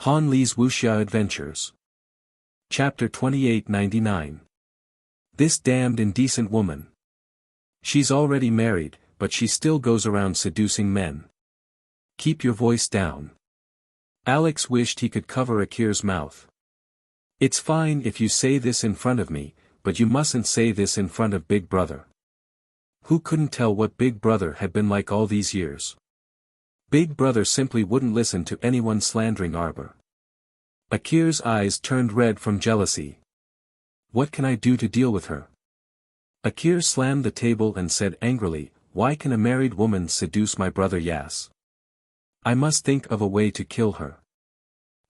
Han Li's Wuxia Adventures. Chapter 2899. This damned indecent woman. She's already married, but she still goes around seducing men. Keep your voice down. Alex wished he could cover Akir's mouth. It's fine if you say this in front of me, but you mustn't say this in front of Big Brother. Who couldn't tell what Big Brother had been like all these years? Big Brother simply wouldn't listen to anyone slandering Arbor. Akir's eyes turned red from jealousy. What can I do to deal with her? Akir slammed the table and said angrily, why can a married woman seduce my brother Yas? I must think of a way to kill her.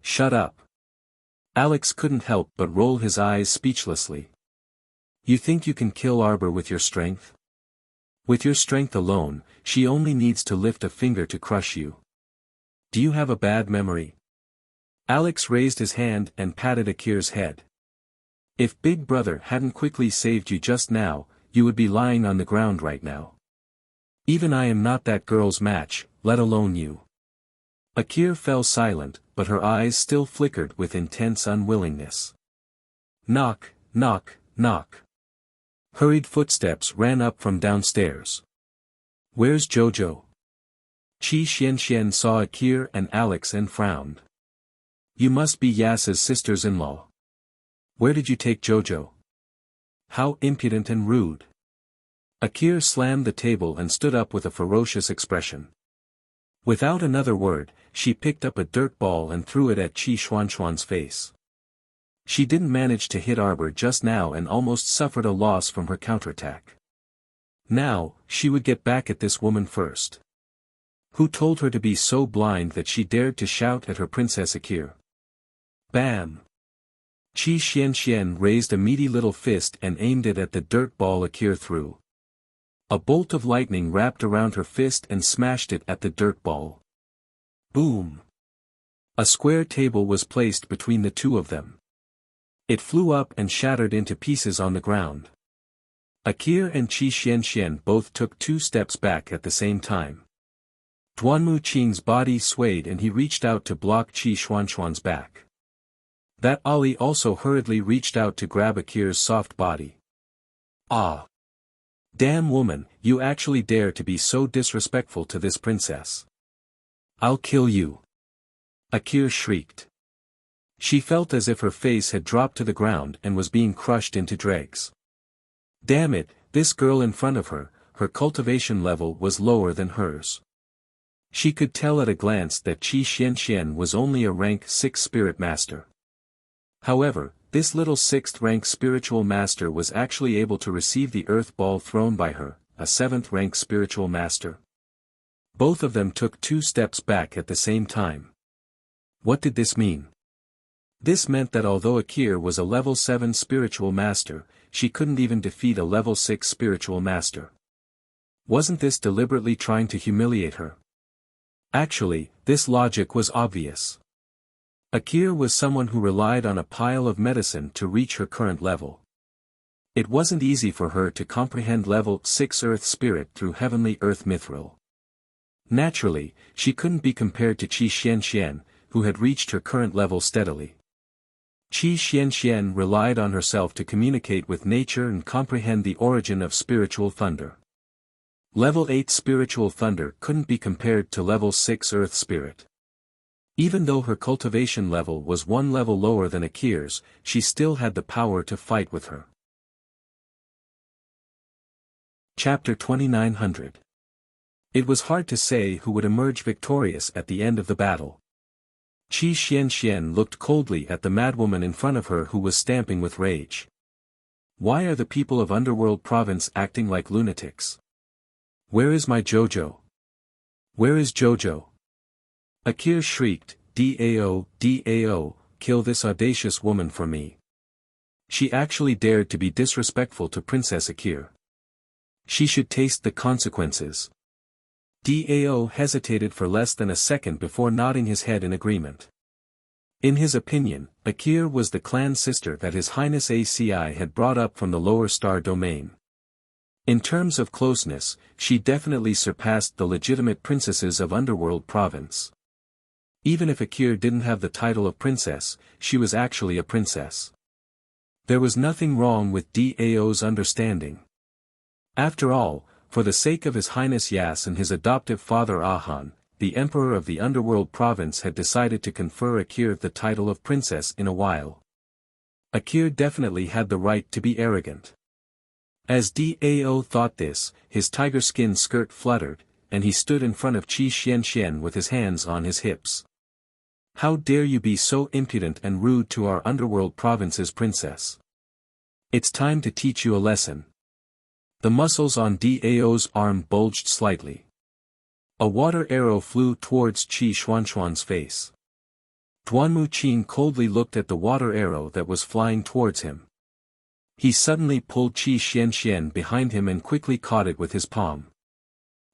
Shut up. Alex couldn't help but roll his eyes speechlessly. You think you can kill Arbor with your strength? With your strength alone, she only needs to lift a finger to crush you. Do you have a bad memory? Alex raised his hand and patted Akir's head. If Big Brother hadn't quickly saved you just now, you would be lying on the ground right now. Even I am not that girl's match, let alone you. Akir fell silent, but her eyes still flickered with intense unwillingness. Knock, knock, knock. Hurried footsteps ran up from downstairs. Where's Jojo? Qi Xianxian saw Akir and Alex and frowned. You must be Yas's sisters-in-law. Where did you take Jojo? How impudent and rude. Akir slammed the table and stood up with a ferocious expression. Without another word, she picked up a dirt ball and threw it at Qi Xuanxuan's face. She didn't manage to hit Arbor just now and almost suffered a loss from her counterattack. Now, she would get back at this woman first. Who told her to be so blind that she dared to shout at her Princess Akir? Bam! Qi Xianxian raised a meaty little fist and aimed it at the dirt ball Akir threw. A bolt of lightning wrapped around her fist and smashed it at the dirt ball. Boom! A square table was placed between the two of them. It flew up and shattered into pieces on the ground. Akir and Qi Xianxian both took 2 steps back at the same time. Duanmu Qing's body swayed and he reached out to block Qi Xuanxuan's back. That Ali also hurriedly reached out to grab Akir's soft body. Ah! Damn woman, you actually dare to be so disrespectful to this princess. I'll kill you. Akir shrieked. She felt as if her face had dropped to the ground and was being crushed into dregs. Damn it, this girl in front of her, her cultivation level was lower than hers. She could tell at a glance that Qi Xianxian was only a rank 6 spirit master. However, this little 6th rank spiritual master was actually able to receive the earth ball thrown by her, a 7th rank spiritual master. Both of them took 2 steps back at the same time. What did this mean? This meant that although Akir was a level 7 spiritual master, she couldn't even defeat a level 6 spiritual master. Wasn't this deliberately trying to humiliate her? Actually, this logic was obvious. Akir was someone who relied on a pile of medicine to reach her current level. It wasn't easy for her to comprehend level 6 earth spirit through heavenly earth mithril. Naturally, she couldn't be compared to Qi Xianxian, who had reached her current level steadily. Qi Xianxian relied on herself to communicate with nature and comprehend the origin of spiritual thunder. Level 8 spiritual thunder couldn't be compared to level 6 earth spirit. Even though her cultivation level was 1 level lower than Akir's, she still had the power to fight with her. Chapter 2900. It was hard to say who would emerge victorious at the end of the battle. Qi Xianxian looked coldly at the madwoman in front of her who was stamping with rage. Why are the people of Underworld Province acting like lunatics? Where is my Jojo? Where is Jojo? Akir shrieked, Dao, Dao, kill this audacious woman for me. She actually dared to be disrespectful to Princess Akir. She should taste the consequences. Dao hesitated for less than a second before nodding his head in agreement. In his opinion, Akir was the clan sister that His Highness ACI had brought up from the lower star domain. In terms of closeness, she definitely surpassed the legitimate princesses of Underworld Province. Even if Akir didn't have the title of princess, she was actually a princess. There was nothing wrong with Dao's understanding. After all, for the sake of His Highness Yas and his adoptive father Ahan, the emperor of the underworld province had decided to confer Akir the title of princess in a while. Akir definitely had the right to be arrogant. As Dao thought this, his tiger skin skirt fluttered, and he stood in front of Qi Xianxian with his hands on his hips. How dare you be so impudent and rude to our underworld province's princess? It's time to teach you a lesson. The muscles on Dao's arm bulged slightly. A water arrow flew towards Qi Xuanxuan's face. Duanmu Qin coldly looked at the water arrow that was flying towards him. He suddenly pulled Qi Xianxian behind him and quickly caught it with his palm.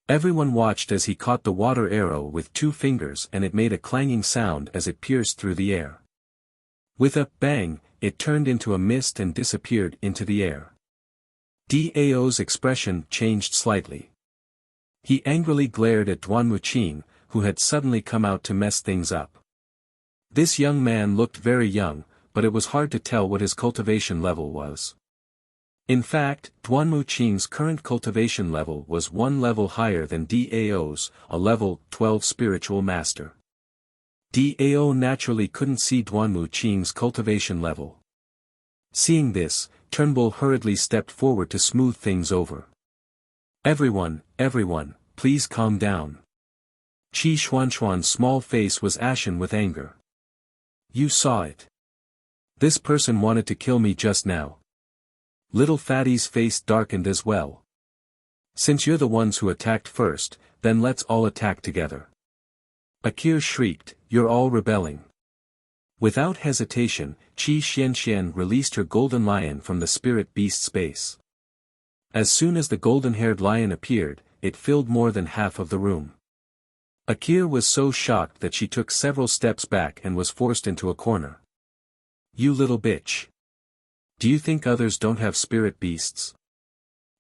Everyone watched as he caught the water arrow with 2 fingers and it made a clanging sound as it pierced through the air. With a bang, it turned into a mist and disappeared into the air. Dao's expression changed slightly. He angrily glared at Duanmu Qin, who had suddenly come out to mess things up. This young man looked very young, but it was hard to tell what his cultivation level was. In fact, Duanmu Qin's current cultivation level was 1 level higher than Dao's, a level 12 spiritual master. Dao naturally couldn't see Duanmu Qin's cultivation level. Seeing this, Turnbull hurriedly stepped forward to smooth things over. Everyone, please calm down. Qi Xuanxuan's small face was ashen with anger. You saw it. This person wanted to kill me just now. Little Fatty's face darkened as well. Since you're the ones who attacked first, then let's all attack together. Akir shrieked, you're all rebelling. Without hesitation, Qi Xianxian released her golden lion from the spirit beast's base. As soon as the golden-haired lion appeared, it filled more than half of the room. Akir was so shocked that she took several steps back and was forced into a corner. You little bitch. Do you think others don't have spirit beasts?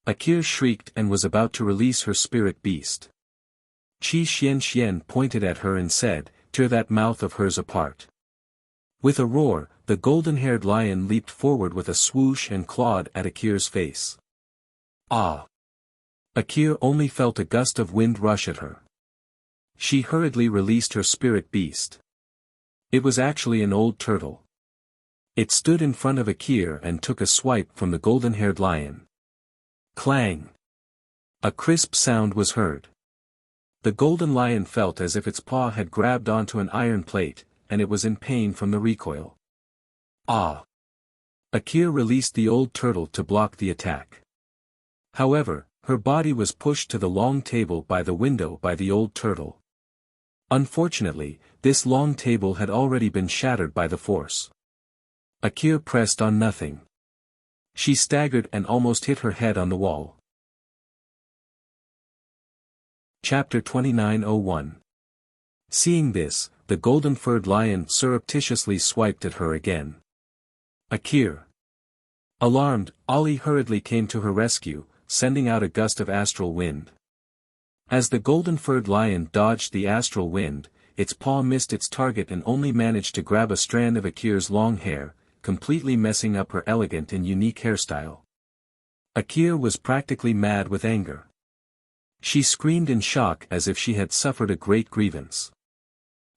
Akir shrieked and was about to release her spirit beast. Qi Xianxian pointed at her and said, tear that mouth of hers apart. With a roar, the golden-haired lion leaped forward with a swoosh and clawed at Akir's face. Ah! Akir only felt a gust of wind rush at her. She hurriedly released her spirit beast. It was actually an old turtle. It stood in front of Akir and took a swipe from the golden-haired lion. Clang! A crisp sound was heard. The golden lion felt as if its paw had grabbed onto an iron plate, and it was in pain from the recoil. Ah! Akir released the old turtle to block the attack. However, her body was pushed to the long table by the window by the old turtle. Unfortunately, this long table had already been shattered by the force. Akir pressed on nothing. She staggered and almost hit her head on the wall. Chapter 29:01. Seeing this, the golden-furred lion surreptitiously swiped at her again. Akir. Alarmed, Ali hurriedly came to her rescue, sending out a gust of astral wind. As the golden-furred lion dodged the astral wind, its paw missed its target and only managed to grab a strand of Akir's long hair, completely messing up her elegant and unique hairstyle. Akir was practically mad with anger. She screamed in shock as if she had suffered a great grievance.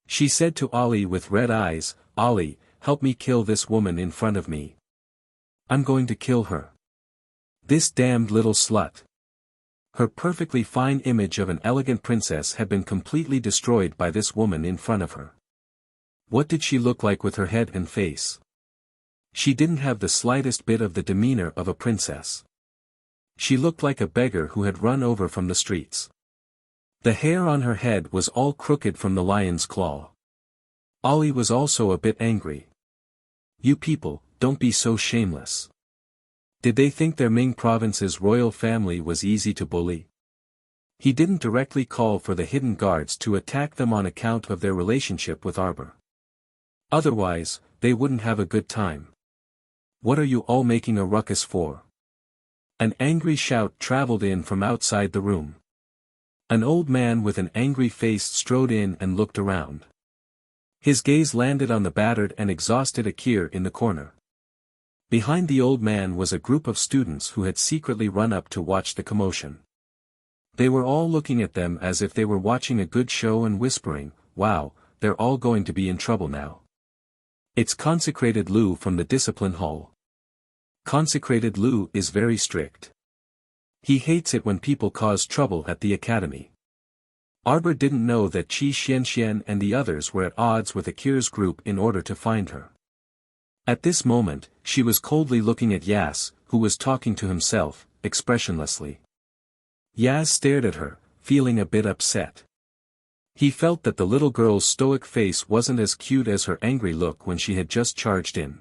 She said to Ali with red eyes, Ali, help me kill this woman in front of me. I'm going to kill her. This damned little slut. Her perfectly fine image of an elegant princess had been completely destroyed by this woman in front of her. What did she look like with her head and face? She didn't have the slightest bit of the demeanor of a princess. She looked like a beggar who had run over from the streets. The hair on her head was all crooked from the lion's claw. Ali was also a bit angry. You people, don't be so shameless. Did they think their Ming province's royal family was easy to bully? He didn't directly call for the hidden guards to attack them on account of their relationship with Arbor. Otherwise, they wouldn't have a good time. What are you all making a ruckus for? An angry shout traveled in from outside the room. An old man with an angry face strode in and looked around. His gaze landed on the battered and exhausted Akir in the corner. Behind the old man was a group of students who had secretly run up to watch the commotion. They were all looking at them as if they were watching a good show and whispering, "Wow, they're all going to be in trouble now." It's Consecrated Lu from the discipline hall. Consecrated Lu is very strict. He hates it when people cause trouble at the academy. Arbor didn't know that Qi Xianxian and the others were at odds with Akir's group in order to find her. At this moment, she was coldly looking at Yas, who was talking to himself, expressionlessly. Yas stared at her, feeling a bit upset. He felt that the little girl's stoic face wasn't as cute as her angry look when she had just charged in.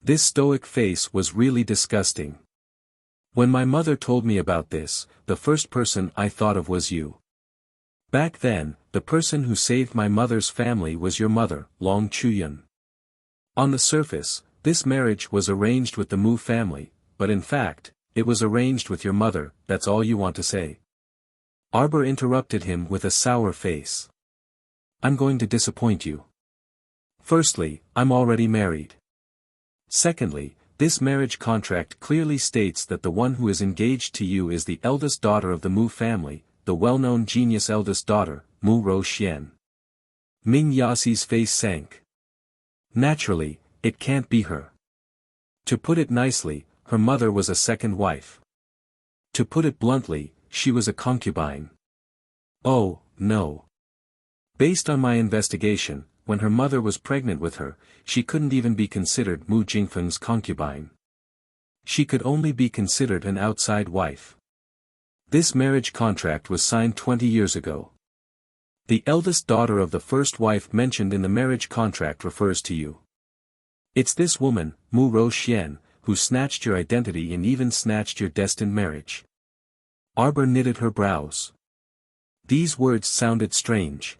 This stoic face was really disgusting. When my mother told me about this, the first person I thought of was you. Back then, the person who saved my mother's family was your mother, Long Chuyun. On the surface, this marriage was arranged with the Mu family, but in fact, it was arranged with your mother. That's all you want to say? Arbor interrupted him with a sour face. I'm going to disappoint you. Firstly, I'm already married. Secondly, this marriage contract clearly states that the one who is engaged to you is the eldest daughter of the Mu family, the well-known genius eldest daughter, Mu Rouxian. Ming Yasi's face sank. Naturally, it can't be her. To put it nicely, her mother was a second wife. To put it bluntly, she was a concubine. Oh, no. Based on my investigation, when her mother was pregnant with her, she couldn't even be considered Mu Jingfeng's concubine. She could only be considered an outside wife. This marriage contract was signed 20 years ago. The eldest daughter of the first wife mentioned in the marriage contract refers to you. It's this woman, Mu Rouxian, who snatched your identity and even snatched your destined marriage. Arbor knitted her brows. These words sounded strange.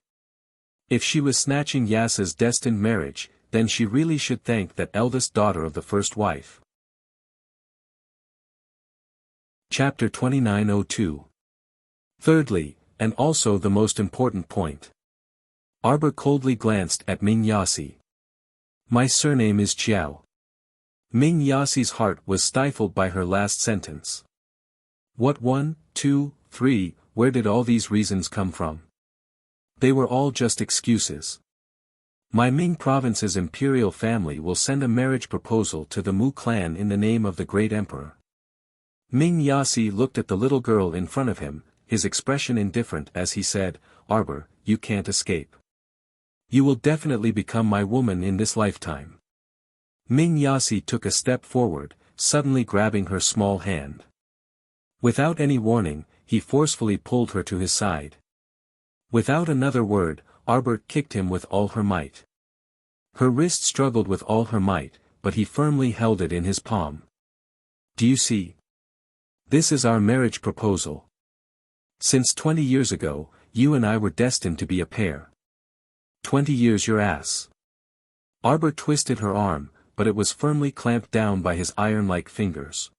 If she was snatching Yas's destined marriage, then she really should thank that eldest daughter of the first wife. Chapter 2902. Thirdly, and also the most important point. Arbor coldly glanced at Ming Yasi. My surname is Chiao. Ming Yasi's heart was stifled by her last sentence. What 1, 2, 3, where did all these reasons come from? They were all just excuses. My Ming province's imperial family will send a marriage proposal to the Mu clan in the name of the great emperor. Ming Yasi looked at the little girl in front of him, his expression indifferent as he said, Arbor, you can't escape. You will definitely become my woman in this lifetime. Ming Yasi took a step forward, suddenly grabbing her small hand. Without any warning, he forcefully pulled her to his side. Without another word, Arbor kicked him with all her might. Her wrist struggled with all her might, but he firmly held it in his palm. Do you see? This is our marriage proposal. Since 20 years ago, you and I were destined to be a pair. 20 years your ass. Arbor twisted her arm, but it was firmly clamped down by his iron-like fingers.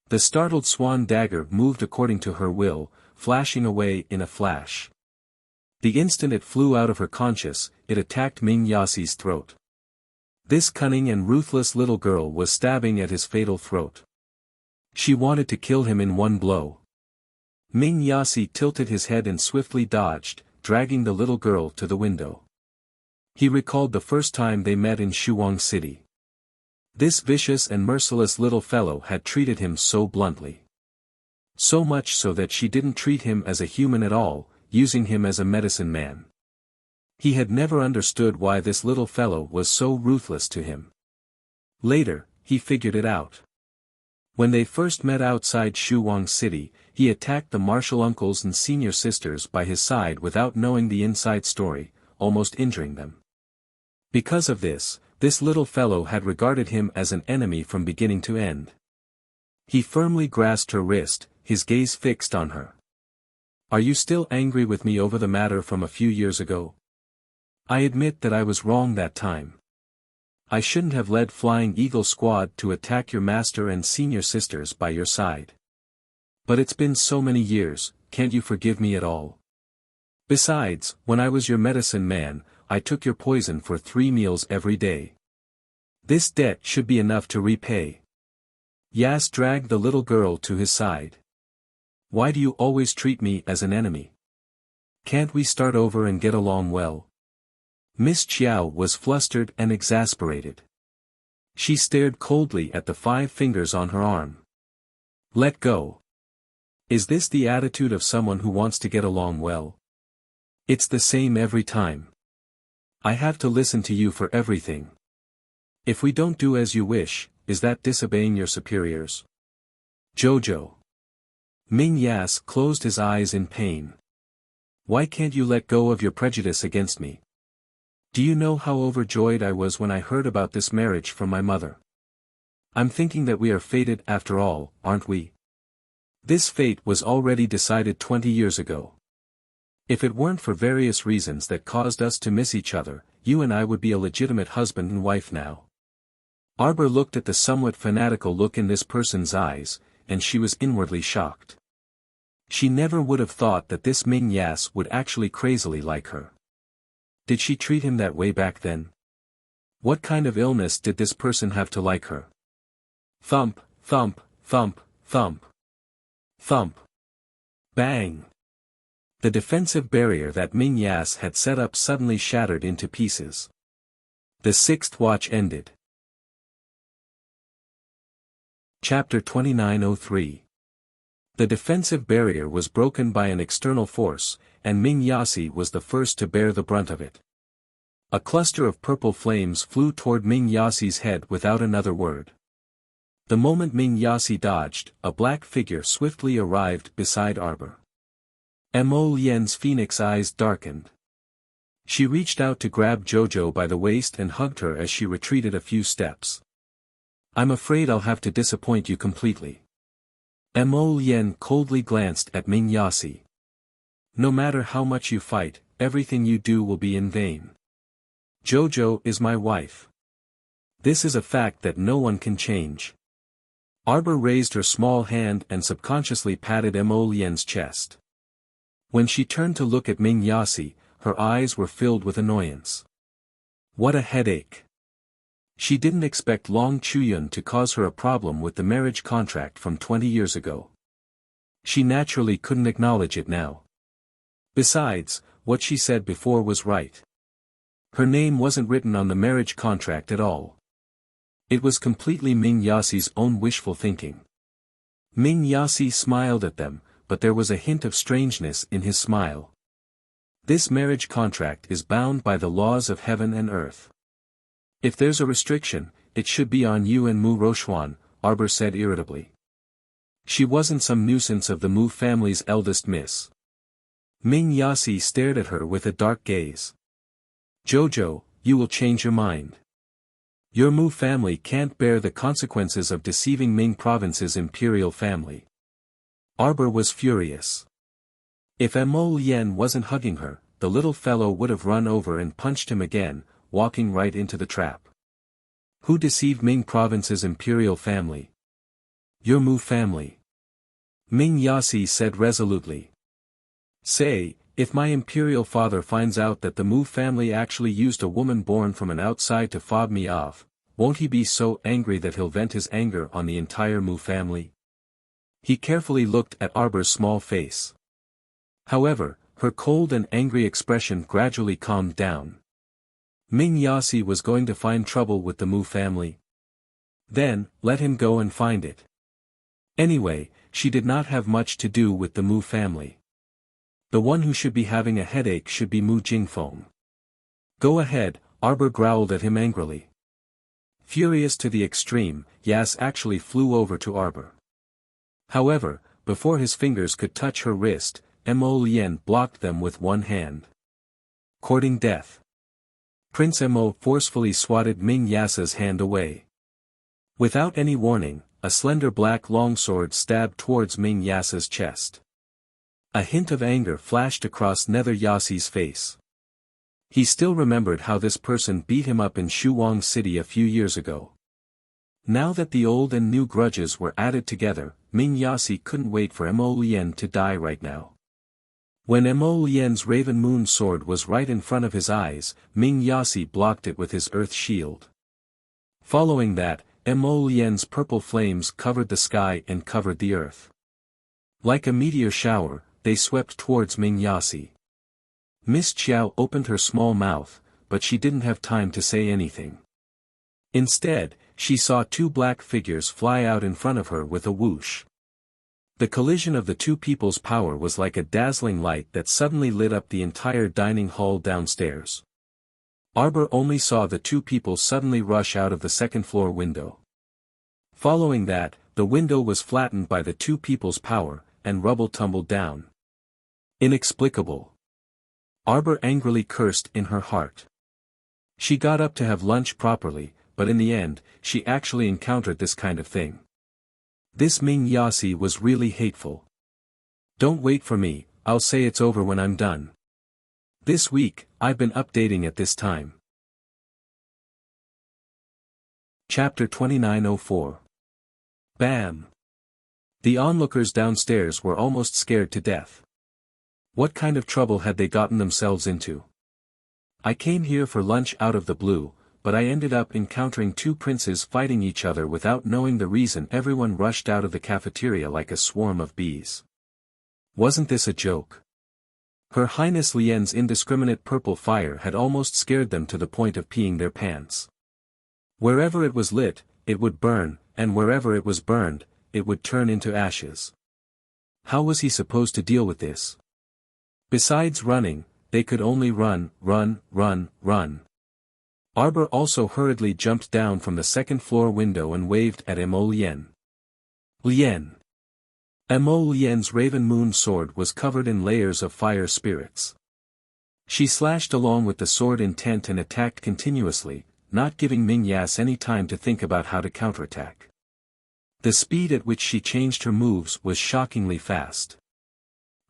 The startled swan dagger moved according to her will, flashing away in a flash. The instant it flew out of her conscious, it attacked Ming Yasi's throat. This cunning and ruthless little girl was stabbing at his fatal throat. She wanted to kill him in one blow. Ming Yasi tilted his head and swiftly dodged, dragging the little girl to the window. He recalled the first time they met in Shuang City. This vicious and merciless little fellow had treated him so bluntly. So much so that she didn't treat him as a human at all, using him as a medicine man. He had never understood why this little fellow was so ruthless to him. Later, he figured it out. When they first met outside Shuang City, he attacked the martial uncles and senior sisters by his side without knowing the inside story, almost injuring them. Because of this, this little fellow had regarded him as an enemy from beginning to end. He firmly grasped her wrist, his gaze fixed on her. Are you still angry with me over the matter from a few years ago? I admit that I was wrong that time. I shouldn't have led Flying Eagle Squad to attack your master and senior sisters by your side. But it's been so many years, can't you forgive me at all? Besides, when I was your medicine man, I took your poison for 3 meals every day. This debt should be enough to repay. Yas dragged the little girl to his side. Why do you always treat me as an enemy? Can't we start over and get along well? Miss Chiao was flustered and exasperated. She stared coldly at the 5 fingers on her arm. Let go. Is this the attitude of someone who wants to get along well? It's the same every time. I have to listen to you for everything. If we don't do as you wish, is that disobeying your superiors? Jojo. Ming Yas closed his eyes in pain. Why can't you let go of your prejudice against me? Do you know how overjoyed I was when I heard about this marriage from my mother? I'm thinking that we are fated after all, aren't we? This fate was already decided 20 years ago. If it weren't for various reasons that caused us to miss each other, you and I would be a legitimate husband and wife now. Arbor looked at the somewhat fanatical look in this person's eyes, and she was inwardly shocked. She never would have thought that this Ming Yas would actually crazily like her. Did she treat him that way back then? What kind of illness did this person have to like her? Thump, thump, thump, thump. Thump. Bang. The defensive barrier that Ming Yas had set up suddenly shattered into pieces. The 6th watch ended. Chapter 2903. The defensive barrier was broken by an external force, and Ming Yasi was the first to bear the brunt of it. A cluster of purple flames flew toward Ming Yasi's head without another word. The moment Ming Yasi dodged, a black figure swiftly arrived beside Arbor. Mo Lien's phoenix eyes darkened. She reached out to grab Jojo by the waist and hugged her as she retreated a few steps. I'm afraid I'll have to disappoint you completely. Mo Lien coldly glanced at Ming Yasi. No matter how much you fight, everything you do will be in vain. Jojo is my wife. This is a fact that no one can change. Arbor raised her small hand and subconsciously patted Mo Lien's chest. When she turned to look at Ming Yasi, her eyes were filled with annoyance. What a headache. She didn't expect Long Chuyun to cause her a problem with the marriage contract from 20 years ago. She naturally couldn't acknowledge it now. Besides, what she said before was right. Her name wasn't written on the marriage contract at all. It was completely Ming Yasi's own wishful thinking. Ming Yasi smiled at them, but there was a hint of strangeness in his smile. This marriage contract is bound by the laws of heaven and earth. If there's a restriction, it should be on you and Mu Rochuan, Arbor said irritably. She wasn't some nuisance of the Mu family's eldest miss. Ming Yasi stared at her with a dark gaze. Jojo, you will change your mind. Your Mu family can't bear the consequences of deceiving Ming Province's imperial family. Arbor was furious. If Mo Lien wasn't hugging her, the little fellow would have run over and punched him again, walking right into the trap. Who deceived Ming Province's imperial family? Your Mu family. Ming Yasi said resolutely. Say, if my imperial father finds out that the Mu family actually used a woman born from an outside to fob me off, won't he be so angry that he'll vent his anger on the entire Mu family? He carefully looked at Arbor's small face. However, her cold and angry expression gradually calmed down. Ming Yasi was going to find trouble with the Mu family. Then, let him go and find it. Anyway, she did not have much to do with the Mu family. The one who should be having a headache should be Mu Jingfeng. Go ahead, Arbor growled at him angrily. Furious to the extreme, Yas actually flew over to Arbor. However, before his fingers could touch her wrist, Mo Lien blocked them with one hand. Courting death. Prince Mo forcefully swatted Ming Yasa's hand away. Without any warning, a slender black longsword stabbed towards Ming Yasa's chest. A hint of anger flashed across Nether Yasi's face. He still remembered how this person beat him up in Shuwang City a few years ago. Now that the old and new grudges were added together, Ming Yasi couldn't wait for Mo Lien to die right now. When Mo Lian's Raven Moon sword was right in front of his eyes, Ming Yasi blocked it with his earth shield. Following that, Mo Lian's purple flames covered the sky and covered the earth. Like a meteor shower, they swept towards Ming Yasi. Miss Qiao opened her small mouth, but she didn't have time to say anything. Instead, she saw two black figures fly out in front of her with a whoosh. The collision of the two people's power was like a dazzling light that suddenly lit up the entire dining hall downstairs. Arbor only saw the two people suddenly rush out of the second-floor window. Following that, the window was flattened by the two people's power, and rubble tumbled down. Inexplicable. Arbor angrily cursed in her heart. She got up to have lunch properly, but in the end, she actually encountered this kind of thing. This Ming Yasi was really hateful. Don't wait for me, I'll say it's over when I'm done. This week, I've been updating at this time. Chapter 2904. Bam! The onlookers downstairs were almost scared to death. What kind of trouble had they gotten themselves into? I came here for lunch out of the blue, but I ended up encountering two princes fighting each other without knowing the reason. Everyone rushed out of the cafeteria like a swarm of bees. Wasn't this a joke? Her Highness Lien's indiscriminate purple fire had almost scared them to the point of peeing their pants. Wherever it was lit, it would burn, and wherever it was burned, it would turn into ashes. How was he supposed to deal with this? Besides running, they could only run. Arbor also hurriedly jumped down from the second-floor window and waved at Mo Lien. Lien. Mo Lien's Raven Moon sword was covered in layers of fire spirits. She slashed along with the sword intent and attacked continuously, not giving Ming Yas any time to think about how to counterattack. The speed at which she changed her moves was shockingly fast.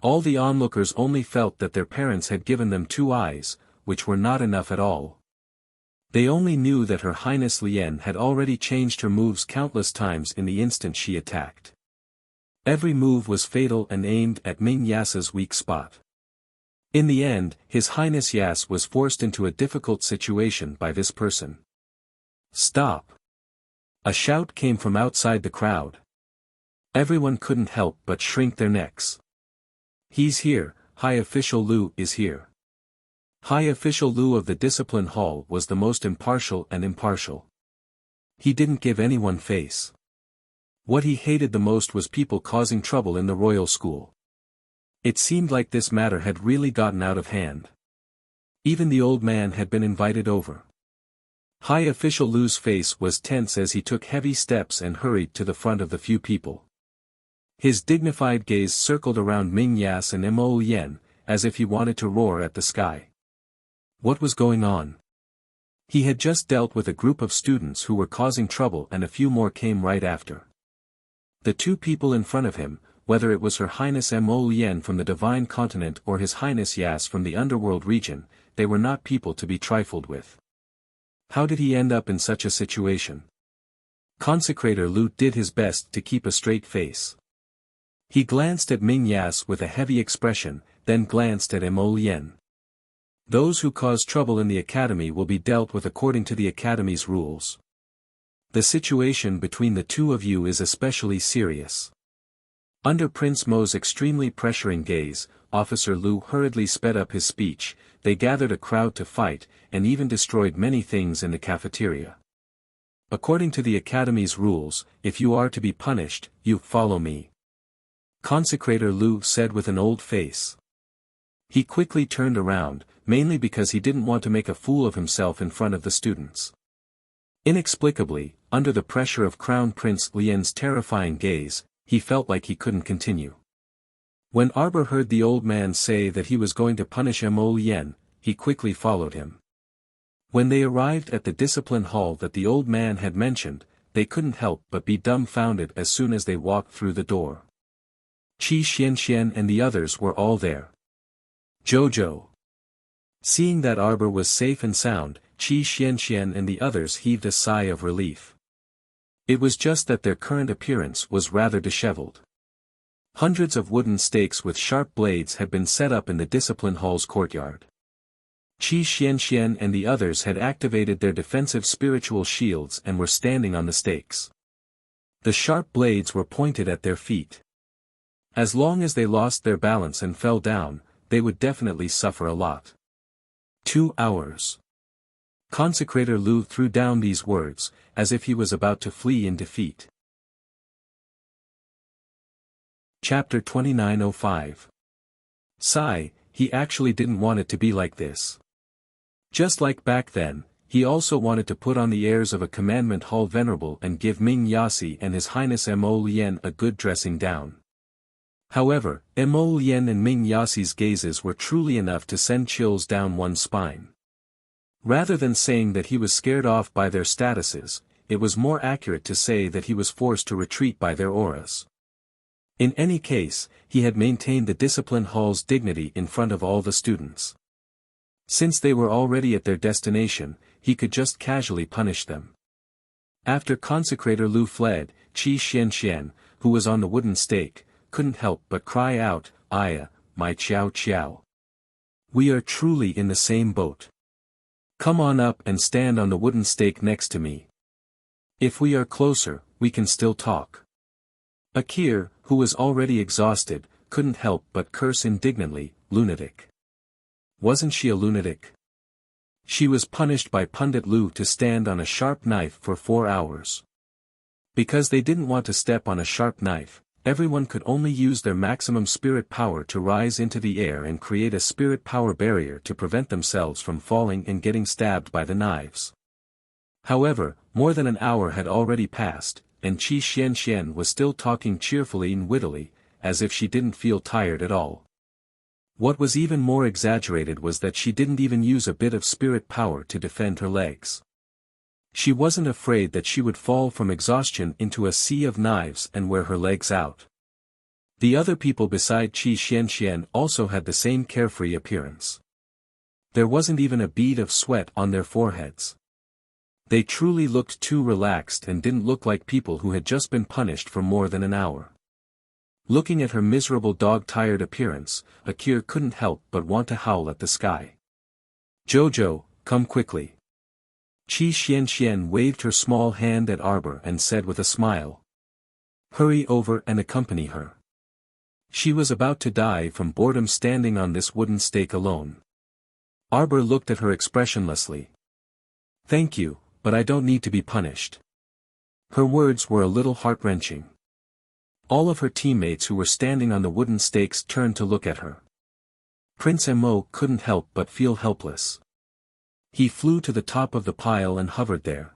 All the onlookers only felt that their parents had given them two eyes, which were not enough at all. They only knew that Her Highness Lien had already changed her moves countless times in the instant she attacked. Every move was fatal and aimed at Ming Yas's weak spot. In the end, His Highness Yas was forced into a difficult situation by this person. Stop! A shout came from outside the crowd. Everyone couldn't help but shrink their necks. He's here, High Official Lu is here. High Official Lu of the Discipline Hall was the most impartial and impartial. He didn't give anyone face. What he hated the most was people causing trouble in the royal school. It seemed like this matter had really gotten out of hand. Even the old man had been invited over. High Official Lu's face was tense as he took heavy steps and hurried to the front of the few people. His dignified gaze circled around Ming Yas and Mo Lien, as if he wanted to roar at the sky. What was going on? He had just dealt with a group of students who were causing trouble and a few more came right after. The two people in front of him, whether it was Her Highness Mo Lien from the Divine Continent or His Highness Yas from the Underworld region, they were not people to be trifled with. How did he end up in such a situation? Consecrator Lu did his best to keep a straight face. He glanced at Ming Yas with a heavy expression, then glanced at Mo Lien. Those who cause trouble in the academy will be dealt with according to the academy's rules. The situation between the two of you is especially serious. Under Prince Mo's extremely pressuring gaze, Officer Lu hurriedly sped up his speech. They gathered a crowd to fight, and even destroyed many things in the cafeteria. According to the academy's rules, if you are to be punished, you follow me. Consecrator Lu said with an old face. He quickly turned around, mainly because he didn't want to make a fool of himself in front of the students. Inexplicably, under the pressure of Crown Prince Lien's terrifying gaze, he felt like he couldn't continue. When Arbor heard the old man say that he was going to punish Mo Lien, he quickly followed him. When they arrived at the discipline hall that the old man had mentioned, they couldn't help but be dumbfounded as soon as they walked through the door. Qi Xianxian and the others were all there. Jojo. Seeing that Arbor was safe and sound, Qi Xianxian and the others heaved a sigh of relief. It was just that their current appearance was rather disheveled. Hundreds of wooden stakes with sharp blades had been set up in the discipline hall's courtyard. Qi Xianxian and the others had activated their defensive spiritual shields and were standing on the stakes. The sharp blades were pointed at their feet. As long as they lost their balance and fell down, they would definitely suffer a lot. 2 hours. Consecrator Lu threw down these words, as if he was about to flee in defeat. Chapter 2905. Sigh, he actually didn't want it to be like this. Just like back then, he also wanted to put on the airs of a commandment hall venerable and give Ming Yasi and His Highness Mo Lien a good dressing down. However, Mo Lien and Ming Yasi's gazes were truly enough to send chills down one's spine. Rather than saying that he was scared off by their statuses, it was more accurate to say that he was forced to retreat by their auras. In any case, he had maintained the discipline hall's dignity in front of all the students. Since they were already at their destination, he could just casually punish them. After Consecrator Lu fled, Qi Xianxian, who was on the wooden stake, couldn't help but cry out, "Aya, my Qiao Qiao. We are truly in the same boat. Come on up and stand on the wooden stake next to me. If we are closer, we can still talk." Akir, who was already exhausted, couldn't help but curse indignantly, "Lunatic. Wasn't she a lunatic? She was punished by Pundit Lu to stand on a sharp knife for 4 hours. Because they didn't want to step on a sharp knife, everyone could only use their maximum spirit power to rise into the air and create a spirit power barrier to prevent themselves from falling and getting stabbed by the knives. However, more than an hour had already passed, and Qi Xianxian was still talking cheerfully and wittily, as if she didn't feel tired at all. What was even more exaggerated was that she didn't even use a bit of spirit power to defend her legs. She wasn't afraid that she would fall from exhaustion into a sea of knives and wear her legs out. The other people beside Qi Xianxian also had the same carefree appearance. There wasn't even a bead of sweat on their foreheads. They truly looked too relaxed and didn't look like people who had just been punished for more than an hour. Looking at her miserable dog-tired appearance, Akir couldn't help but want to howl at the sky. "Jojo, come quickly." Qi Xianxian waved her small hand at Arbor and said with a smile, "Hurry over and accompany her." She was about to die from boredom standing on this wooden stake alone. Arbor looked at her expressionlessly. "Thank you, but I don't need to be punished." Her words were a little heart-wrenching. All of her teammates who were standing on the wooden stakes turned to look at her. Prince Mo couldn't help but feel helpless. He flew to the top of the pile and hovered there.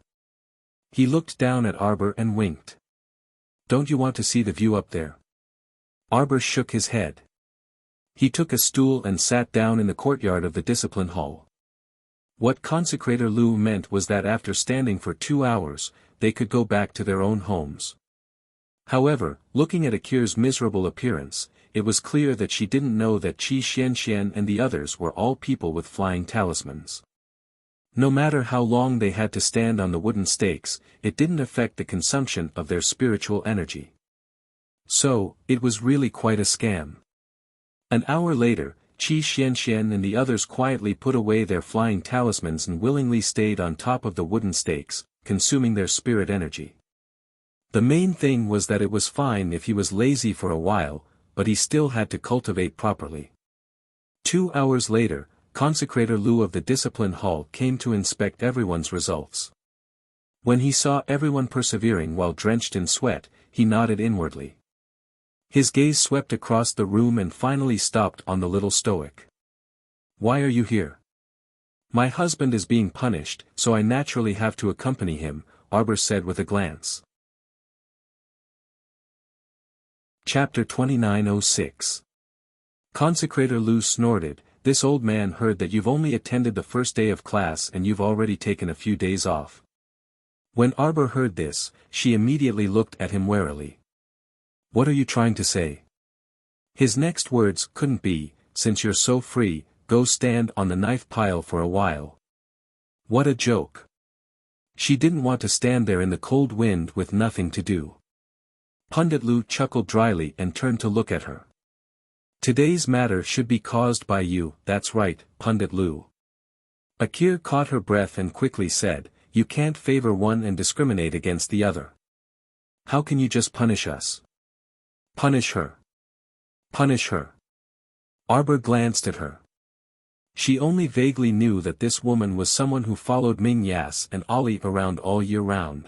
He looked down at Arbor and winked. "Don't you want to see the view up there?" Arbor shook his head. He took a stool and sat down in the courtyard of the discipline hall. What Consecrator Lu meant was that after standing for 2 hours, they could go back to their own homes. However, looking at Akir's miserable appearance, it was clear that she didn't know that Qi Xianxian and the others were all people with flying talismans. No matter how long they had to stand on the wooden stakes, it didn't affect the consumption of their spiritual energy. So, it was really quite a scam. An hour later, Qi Xianxian and the others quietly put away their flying talismans and willingly stayed on top of the wooden stakes, consuming their spirit energy. The main thing was that it was fine if he was lazy for a while, but he still had to cultivate properly. 2 hours later, Consecrator Lu of the Discipline Hall came to inspect everyone's results. When he saw everyone persevering while drenched in sweat, he nodded inwardly. His gaze swept across the room and finally stopped on the little stoic. "Why are you here?" "My husband is being punished, so I naturally have to accompany him," Arbor said with a glance. Chapter 2906. Consecrator Lu snorted, "This old man heard that you've only attended the first day of class and you've already taken a few days off." When Arbor heard this, she immediately looked at him warily. "What are you trying to say?" His next words couldn't be, "Since you're so free, go stand on the knife pile for a while." What a joke. She didn't want to stand there in the cold wind with nothing to do. Pundit Lu chuckled dryly and turned to look at her. Today's matter should be caused by you, that's right, Pundit Lu. Akir caught her breath and quickly said, you can't favor one and discriminate against the other. How can you just punish us? Punish her. Punish her. Arbor glanced at her. She only vaguely knew that this woman was someone who followed Ming Yas and Ollie around all year round.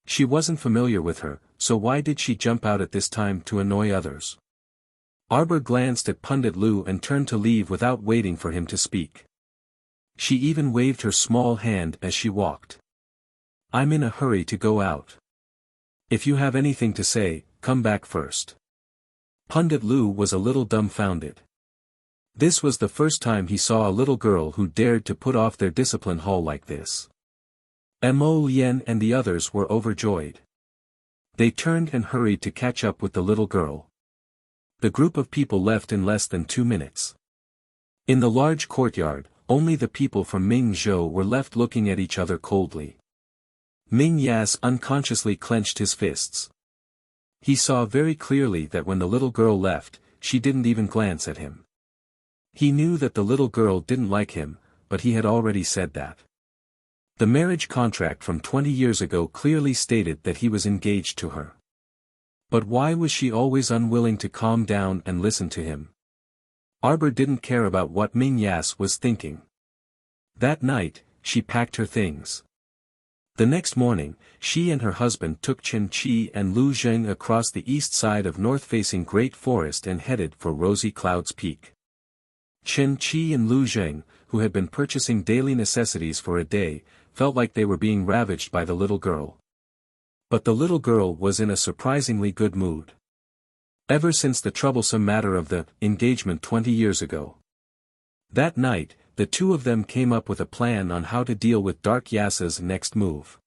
She wasn't familiar with her, so why did she jump out at this time to annoy others? Arbor glanced at Pundit Lu and turned to leave without waiting for him to speak. She even waved her small hand as she walked. I'm in a hurry to go out. If you have anything to say, come back first. Pundit Lu was a little dumbfounded. This was the first time he saw a little girl who dared to put off their discipline hall like this. Mo Lien and the others were overjoyed. They turned and hurried to catch up with the little girl. The group of people left in less than 2 minutes. In the large courtyard, only the people from Ming Zhou were left looking at each other coldly. Ming Yas unconsciously clenched his fists. He saw very clearly that when the little girl left, she didn't even glance at him. He knew that the little girl didn't like him, but he had already said that. The marriage contract from 20 years ago clearly stated that he was engaged to her. But why was she always unwilling to calm down and listen to him? Arbor didn't care about what Ming Yas was thinking. That night, she packed her things. The next morning, she and her husband took Chen Qi and Lu Zheng across the east side of north-facing Great Forest and headed for Rosy Clouds Peak. Chen Qi and Lu Zheng, who had been purchasing daily necessities for a day, felt like they were being ravaged by the little girl. But the little girl was in a surprisingly good mood. Ever since the troublesome matter of the engagement 20 years ago. That night, the two of them came up with a plan on how to deal with Dark Yasa's next move.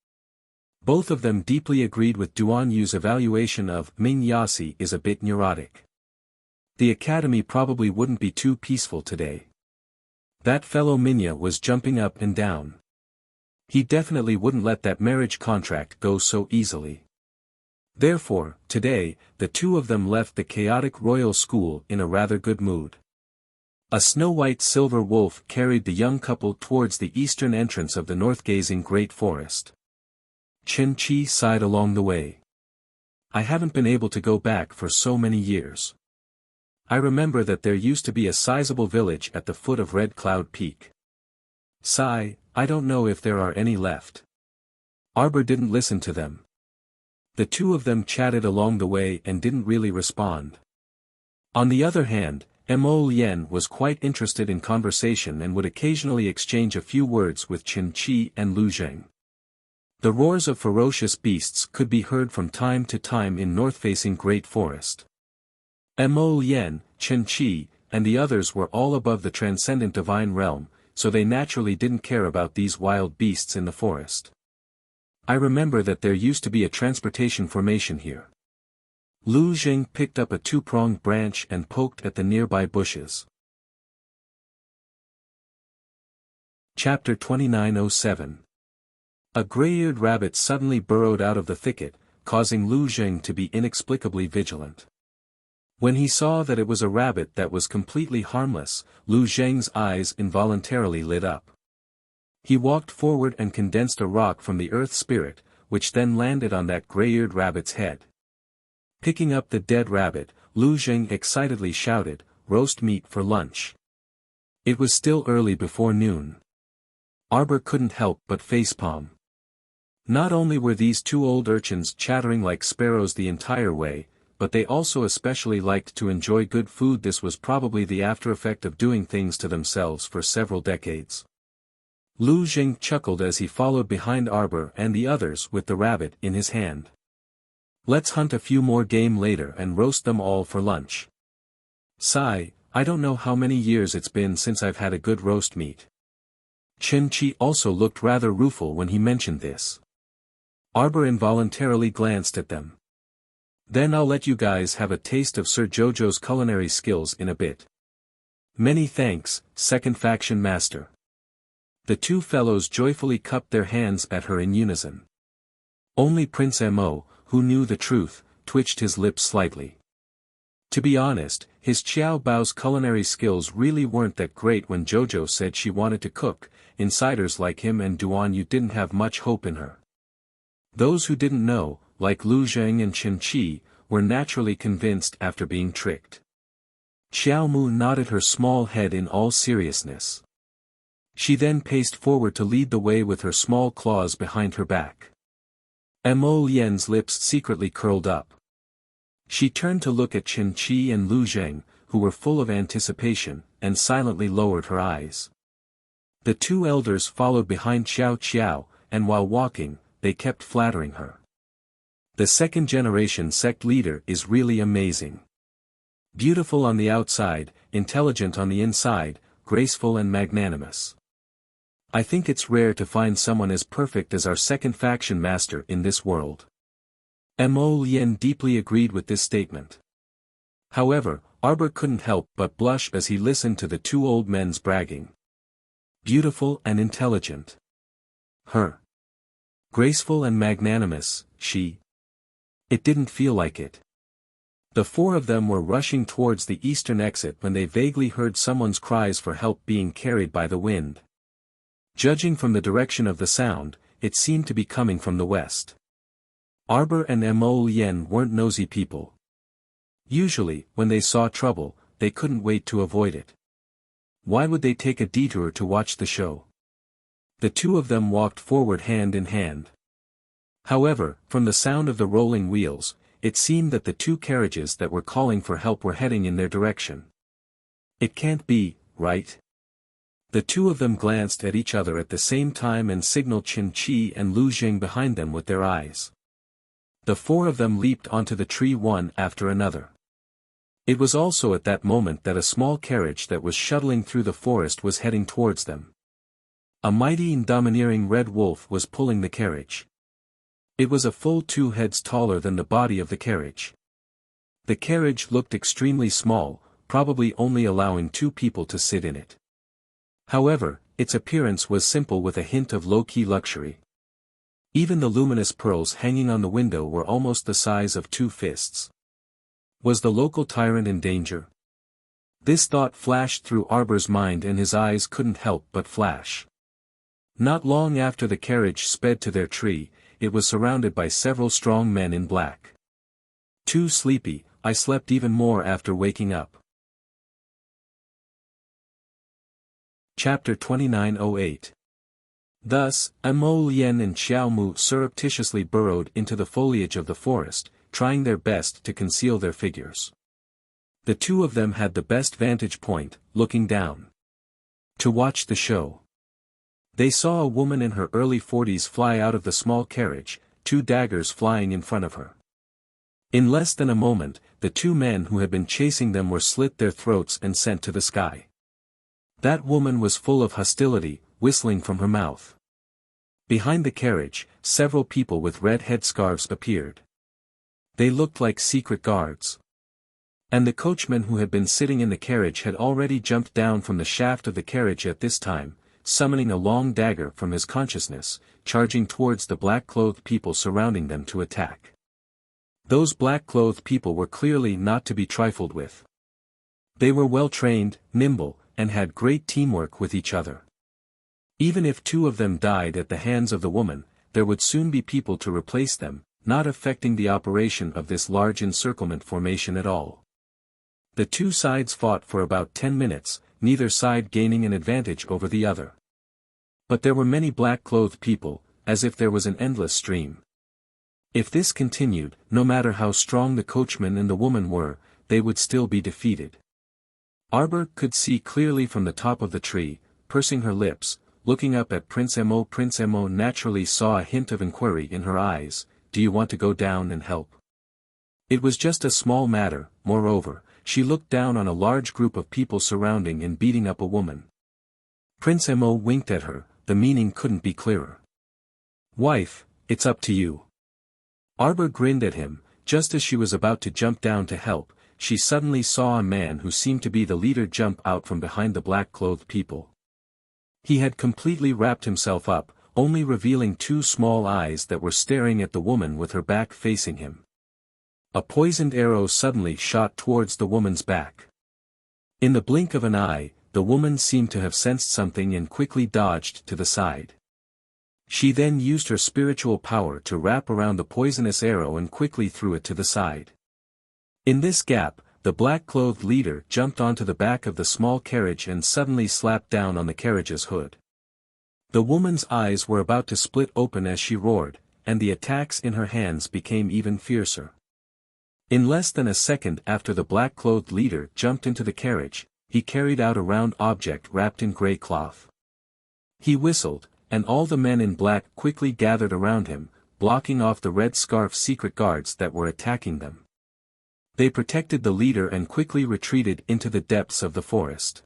Both of them deeply agreed with Duan Yu's evaluation of Ming Yasi is a bit neurotic. The academy probably wouldn't be too peaceful today. That fellow Minya was jumping up and down. He definitely wouldn't let that marriage contract go so easily. Therefore, today, the two of them left the chaotic royal school in a rather good mood. A snow-white silver wolf carried the young couple towards the eastern entrance of the north-gazing Great Forest. Chen Qi sighed along the way. I haven't been able to go back for so many years. I remember that there used to be a sizable village at the foot of Red Cloud Peak. Sigh, I don't know if there are any left. Arbor didn't listen to them. The two of them chatted along the way and didn't really respond. On the other hand, Mo Lien was quite interested in conversation and would occasionally exchange a few words with Chen Qi and Lu Zheng. The roars of ferocious beasts could be heard from time to time in north-facing Great Forest. Mo Lien, Chen Qi, and the others were all above the transcendent divine realm, so they naturally didn't care about these wild beasts in the forest. I remember that there used to be a transportation formation here. Lu Zheng picked up a two-pronged branch and poked at the nearby bushes. Chapter 2907. A gray-eared rabbit suddenly burrowed out of the thicket, causing Lu Zheng to be inexplicably vigilant. When he saw that it was a rabbit that was completely harmless, Lu Zheng's eyes involuntarily lit up. He walked forward and condensed a rock from the earth spirit, which then landed on that gray-eared rabbit's head. Picking up the dead rabbit, Lu Zheng excitedly shouted, "Roast meat for lunch." It was still early before noon. Arbor couldn't help but facepalm. Not only were these two old urchins chattering like sparrows the entire way, but they also especially liked to enjoy good food. This was probably the after-effect of doing things to themselves for several decades. Lu Zheng chuckled as he followed behind Arbor and the others with the rabbit in his hand. Let's hunt a few more game later and roast them all for lunch. Sigh, I don't know how many years it's been since I've had a good roast meat. Chen Qi also looked rather rueful when he mentioned this. Arbor involuntarily glanced at them. Then I'll let you guys have a taste of Sir Jojo's culinary skills in a bit. Many thanks, second faction master. The two fellows joyfully cupped their hands at her in unison. Only Prince Mo, who knew the truth, twitched his lips slightly. To be honest, his Xiao Bao's culinary skills really weren't that great. When Jojo said she wanted to cook, insiders like him and Duan Yu didn't have much hope in her. Those who didn't know, like Lu Zheng and Chen Qi, were naturally convinced after being tricked. Xiao Mu nodded her small head in all seriousness. She then paced forward to lead the way with her small claws behind her back. Mo Lian's lips secretly curled up. She turned to look at Chen Qi and Lu Zheng, who were full of anticipation, and silently lowered her eyes. The two elders followed behind Xiao Qiao, and while walking, they kept flattering her. The second-generation sect leader is really amazing. Beautiful on the outside, intelligent on the inside, graceful and magnanimous. I think it's rare to find someone as perfect as our second faction master in this world. Mo Lian deeply agreed with this statement. However, Arbor couldn't help but blush as he listened to the two old men's bragging. Beautiful and intelligent. Her. Graceful and magnanimous, she. It didn't feel like it. The four of them were rushing towards the eastern exit when they vaguely heard someone's cries for help being carried by the wind. Judging from the direction of the sound, it seemed to be coming from the west. Arbor and Mo Lian weren't nosy people. Usually, when they saw trouble, they couldn't wait to avoid it. Why would they take a detour to watch the show? The two of them walked forward hand in hand. However, from the sound of the rolling wheels, it seemed that the two carriages that were calling for help were heading in their direction. It can't be, right? The two of them glanced at each other at the same time and signaled Chen Qi and Lu Zheng behind them with their eyes. The four of them leaped onto the tree one after another. It was also at that moment that a small carriage that was shuttling through the forest was heading towards them. A mighty and domineering red wolf was pulling the carriage. It was a full 2 heads taller than the body of the carriage. The carriage looked extremely small, probably only allowing 2 people to sit in it. However, its appearance was simple with a hint of low-key luxury. Even the luminous pearls hanging on the window were almost the size of 2 fists. Was the local tyrant in danger? This thought flashed through Arbor's mind and his eyes couldn't help but flash. Not long after the carriage sped to their tree, it was surrounded by several strong men in black. Too sleepy, I slept even more after waking up. Chapter 2908. Thus, Mo Lian and Xiao Mu surreptitiously burrowed into the foliage of the forest, trying their best to conceal their figures. The two of them had the best vantage point, looking down to watch the show. They saw a woman in her early 40s fly out of the small carriage, 2 daggers flying in front of her. In less than a moment, the 2 men who had been chasing them were slit their throats and sent to the sky. That woman was full of hostility, whistling from her mouth. Behind the carriage, several people with red headscarves appeared. They looked like secret guards. And the coachman who had been sitting in the carriage had already jumped down from the shaft of the carriage at this time, summoning a long dagger from his consciousness, charging towards the black-clothed people surrounding them to attack. Those black-clothed people were clearly not to be trifled with. They were well-trained, nimble, and had great teamwork with each other. Even if 2 of them died at the hands of the woman, there would soon be people to replace them, not affecting the operation of this large encirclement formation at all. The 2 sides fought for about 10 minutes, neither side gaining an advantage over the other. But there were many black-clothed people, as if there was an endless stream. If this continued, no matter how strong the coachman and the woman were, they would still be defeated. Arbor could see clearly from the top of the tree, pursing her lips, looking up at Prince Mo. Prince Mo naturally saw a hint of inquiry in her eyes. Do you want to go down and help? It was just a small matter. Moreover, she looked down on a large group of people surrounding and beating up a woman. Prince Mo winked at her, the meaning couldn't be clearer. Wife, it's up to you. Arbor grinned at him. Just as she was about to jump down to help, she suddenly saw a man who seemed to be the leader jump out from behind the black-clothed people. He had completely wrapped himself up, only revealing 2 small eyes that were staring at the woman with her back facing him. A poisoned arrow suddenly shot towards the woman's back. In the blink of an eye, the woman seemed to have sensed something and quickly dodged to the side. She then used her spiritual power to wrap around the poisonous arrow and quickly threw it to the side. In this gap, the black-clothed leader jumped onto the back of the small carriage and suddenly slapped down on the carriage's hood. The woman's eyes were about to split open as she roared, and the attacks in her hands became even fiercer. In less than a second after the black-clothed leader jumped into the carriage, he carried out a round object wrapped in grey cloth. He whistled, and all the men in black quickly gathered around him, blocking off the red scarf secret guards that were attacking them. They protected the leader and quickly retreated into the depths of the forest.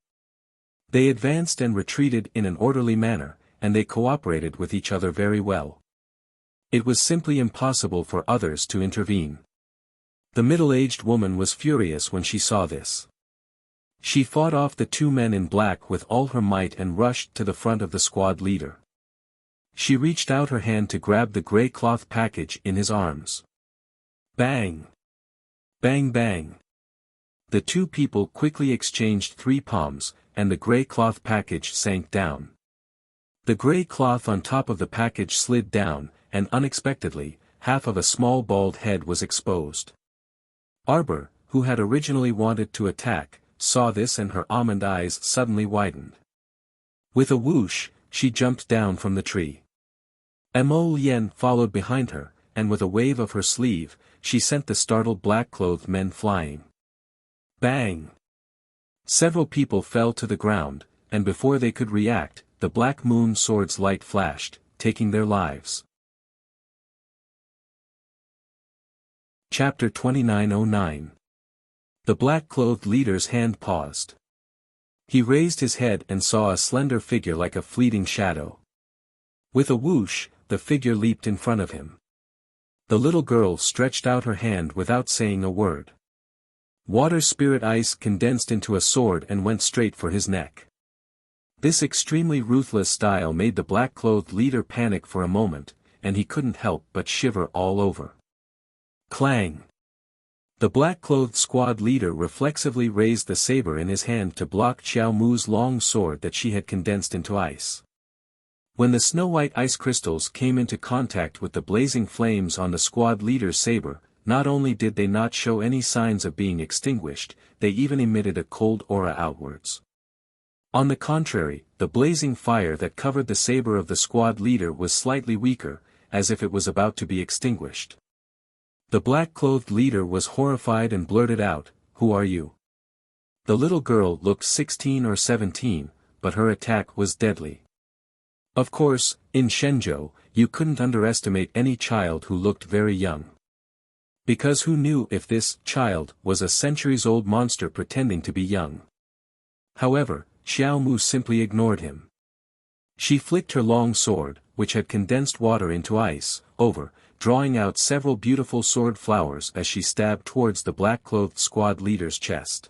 They advanced and retreated in an orderly manner, and they cooperated with each other very well. It was simply impossible for others to intervene. The middle-aged woman was furious when she saw this. She fought off the two men in black with all her might and rushed to the front of the squad leader. She reached out her hand to grab the grey cloth package in his arms. Bang! Bang bang! The two people quickly exchanged 3 palms, and the grey cloth package sank down. The grey cloth on top of the package slid down, and unexpectedly, half of a small bald head was exposed. Arbor, who had originally wanted to attack, saw this and her almond eyes suddenly widened. With a whoosh, she jumped down from the tree. Mo Lien followed behind her, and with a wave of her sleeve, she sent the startled black-clothed men flying. Bang! Several people fell to the ground, and before they could react, the Black Moon Sword's light flashed, taking their lives. Chapter 2909. The black-clothed leader's hand paused. He raised his head and saw a slender figure like a fleeting shadow. With a whoosh, the figure leaped in front of him. The little girl stretched out her hand without saying a word. Water spirit ice condensed into a sword and went straight for his neck. This extremely ruthless style made the black-clothed leader panic for a moment, and he couldn't help but shiver all over. Clang! The black-clothed squad leader reflexively raised the saber in his hand to block Xiao Mu's long sword that she had condensed into ice. When the snow-white ice crystals came into contact with the blazing flames on the squad leader's saber, not only did they not show any signs of being extinguished, they even emitted a cold aura outwards. On the contrary, the blazing fire that covered the saber of the squad leader was slightly weaker, as if it was about to be extinguished. The black-clothed leader was horrified and blurted out, "Who are you?" The little girl looked 16 or 17, but her attack was deadly. Of course, in Shenzhou, you couldn't underestimate any child who looked very young. Because who knew if this child was a centuries-old monster pretending to be young? However, Xiao Mu simply ignored him. She flicked her long sword, which had condensed water into ice, over, drawing out several beautiful sword flowers as she stabbed towards the black-clothed squad leader's chest.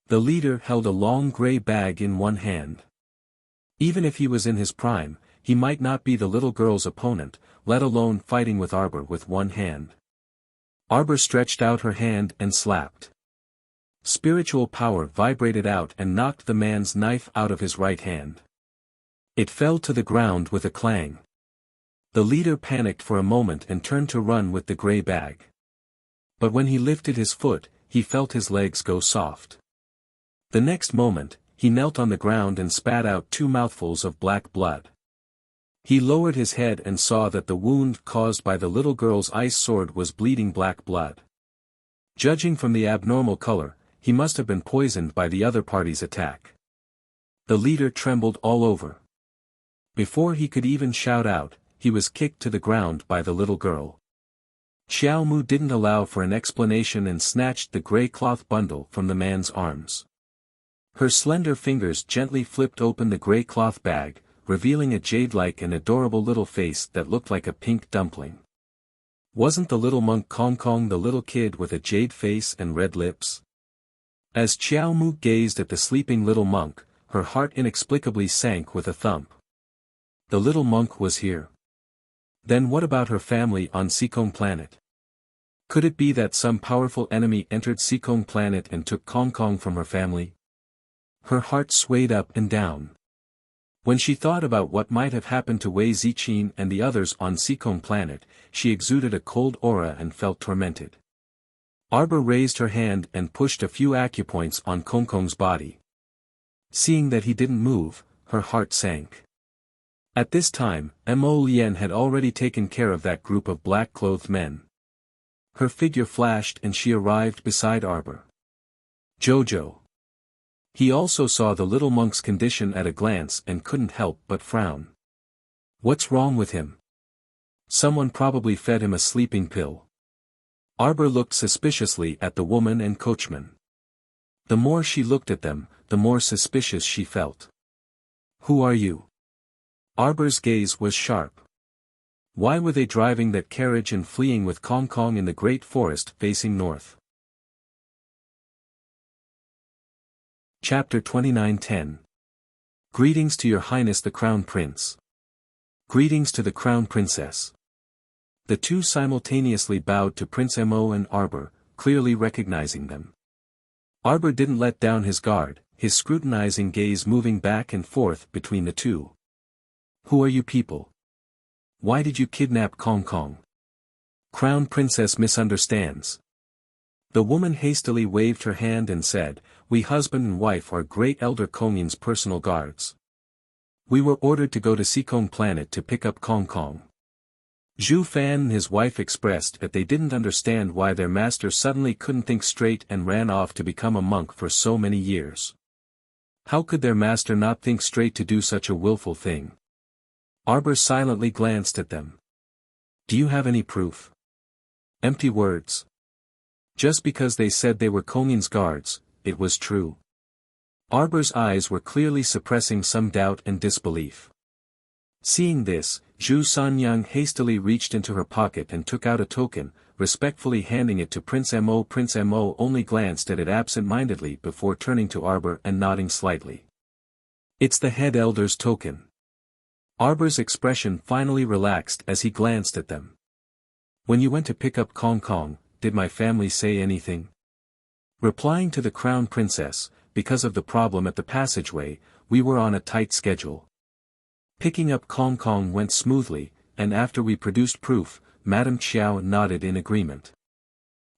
The leader held a long grey bag in one hand. Even if he was in his prime, he might not be the little girl's opponent, let alone fighting with Arbor with one hand. Arbor stretched out her hand and slapped. Spiritual power vibrated out and knocked the man's knife out of his right hand. It fell to the ground with a clang. The leader panicked for a moment and turned to run with the grey bag. But when he lifted his foot, he felt his legs go soft. The next moment, he knelt on the ground and spat out 2 mouthfuls of black blood. He lowered his head and saw that the wound caused by the little girl's ice sword was bleeding black blood. Judging from the abnormal color, he must have been poisoned by the other party's attack. The leader trembled all over. Before he could even shout out, he was kicked to the ground by the little girl. Xiao Mu didn't allow for an explanation and snatched the grey cloth bundle from the man's arms. Her slender fingers gently flipped open the grey cloth bag, revealing a jade-like and adorable little face that looked like a pink dumpling. Wasn't the little monk Kong Kong the little kid with a jade face and red lips? As Xiao Mu gazed at the sleeping little monk, her heart inexplicably sank with a thump. The little monk was here. Then what about her family on Seacombe Planet? Could it be that some powerful enemy entered Seekong planet and took Kong Kong from her family? Her heart swayed up and down. When she thought about what might have happened to Wei Ziqin and the others on Seekong planet, she exuded a cold aura and felt tormented. Arbor raised her hand and pushed a few acupoints on Kong Kong's body. Seeing that he didn't move, her heart sank. At this time, Mo Lien had already taken care of that group of black-clothed men. Her figure flashed and she arrived beside Arbor. Jojo. He also saw the little monk's condition at a glance and couldn't help but frown. What's wrong with him? Someone probably fed him a sleeping pill. Arbor looked suspiciously at the woman and coachman. The more she looked at them, the more suspicious she felt. Who are you? Arbor's gaze was sharp. Why were they driving that carriage and fleeing with Kong Kong in the great forest facing north? Chapter 29:10. Greetings to Your Highness the Crown Prince. Greetings to the Crown Princess. The two simultaneously bowed to Prince Mo and Arbor, clearly recognizing them. Arbor didn't let down his guard, his scrutinizing gaze moving back and forth between the two. Who are you people? Why did you kidnap Kong Kong? Crown Princess misunderstands. The woman hastily waved her hand and said, We husband and wife are Great Elder Kongyan's personal guards. We were ordered to go to Seekong planet to pick up Kong Kong. Zhu Fan and his wife expressed that they didn't understand why their master suddenly couldn't think straight and ran off to become a monk for so many years. How could their master not think straight to do such a willful thing? Arbor silently glanced at them. Do you have any proof? Empty words. Just because they said they were Kongyan's guards, it was true. Arbor's eyes were clearly suppressing some doubt and disbelief. Seeing this, Zhu Sanyang hastily reached into her pocket and took out a token, respectfully handing it to Prince Mo. Prince Mo only glanced at it absent-mindedly before turning to Arbor and nodding slightly. It's the head elder's token. Arbor's expression finally relaxed as he glanced at them. When you went to pick up Kong Kong, did my family say anything? Replying to the Crown Princess, because of the problem at the passageway, we were on a tight schedule. Picking up Kong Kong went smoothly, and after we produced proof, Madame Qiao nodded in agreement.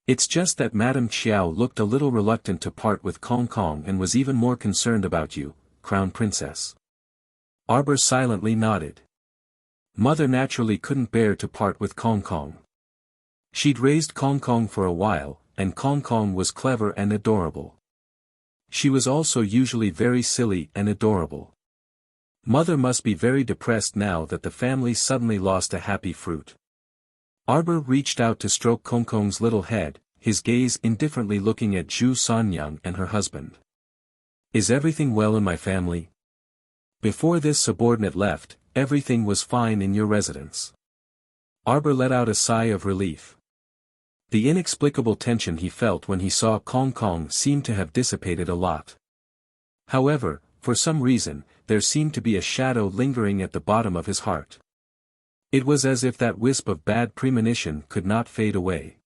It's just that Madame Qiao looked a little reluctant to part with Kong Kong and was even more concerned about you, Crown Princess. Arbor silently nodded. Mother naturally couldn't bear to part with Kong Kong. She'd raised Kong Kong for a while, and Kong Kong was clever and adorable. She was also usually very silly and adorable. Mother must be very depressed now that the family suddenly lost a happy fruit. Arbor reached out to stroke Kong Kong's little head, his gaze indifferently looking at Zhu Sanyang and her husband. Is everything well in my family? Before this subordinate left, everything was fine in your residence. Arbor let out a sigh of relief. The inexplicable tension he felt when he saw Kong Kong seemed to have dissipated a lot. However, for some reason, there seemed to be a shadow lingering at the bottom of his heart. It was as if that wisp of bad premonition could not fade away.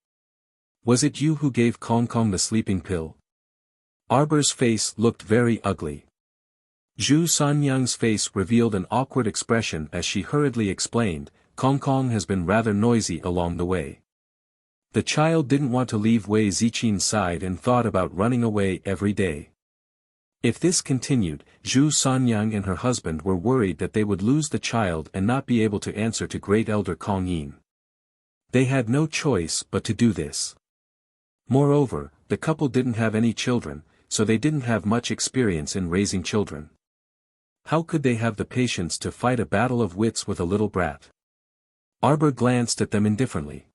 Was it you who gave Kong Kong the sleeping pill? Arbor's face looked very ugly. Zhu Sanyang's face revealed an awkward expression as she hurriedly explained, Kong Kong has been rather noisy along the way. The child didn't want to leave Wei Ziqin's side and thought about running away every day. If this continued, Zhu Sanyang and her husband were worried that they would lose the child and not be able to answer to Great Elder Kong Yin. They had no choice but to do this. Moreover, the couple didn't have any children, so they didn't have much experience in raising children. How could they have the patience to fight a battle of wits with a little brat? Arbor glanced at them indifferently.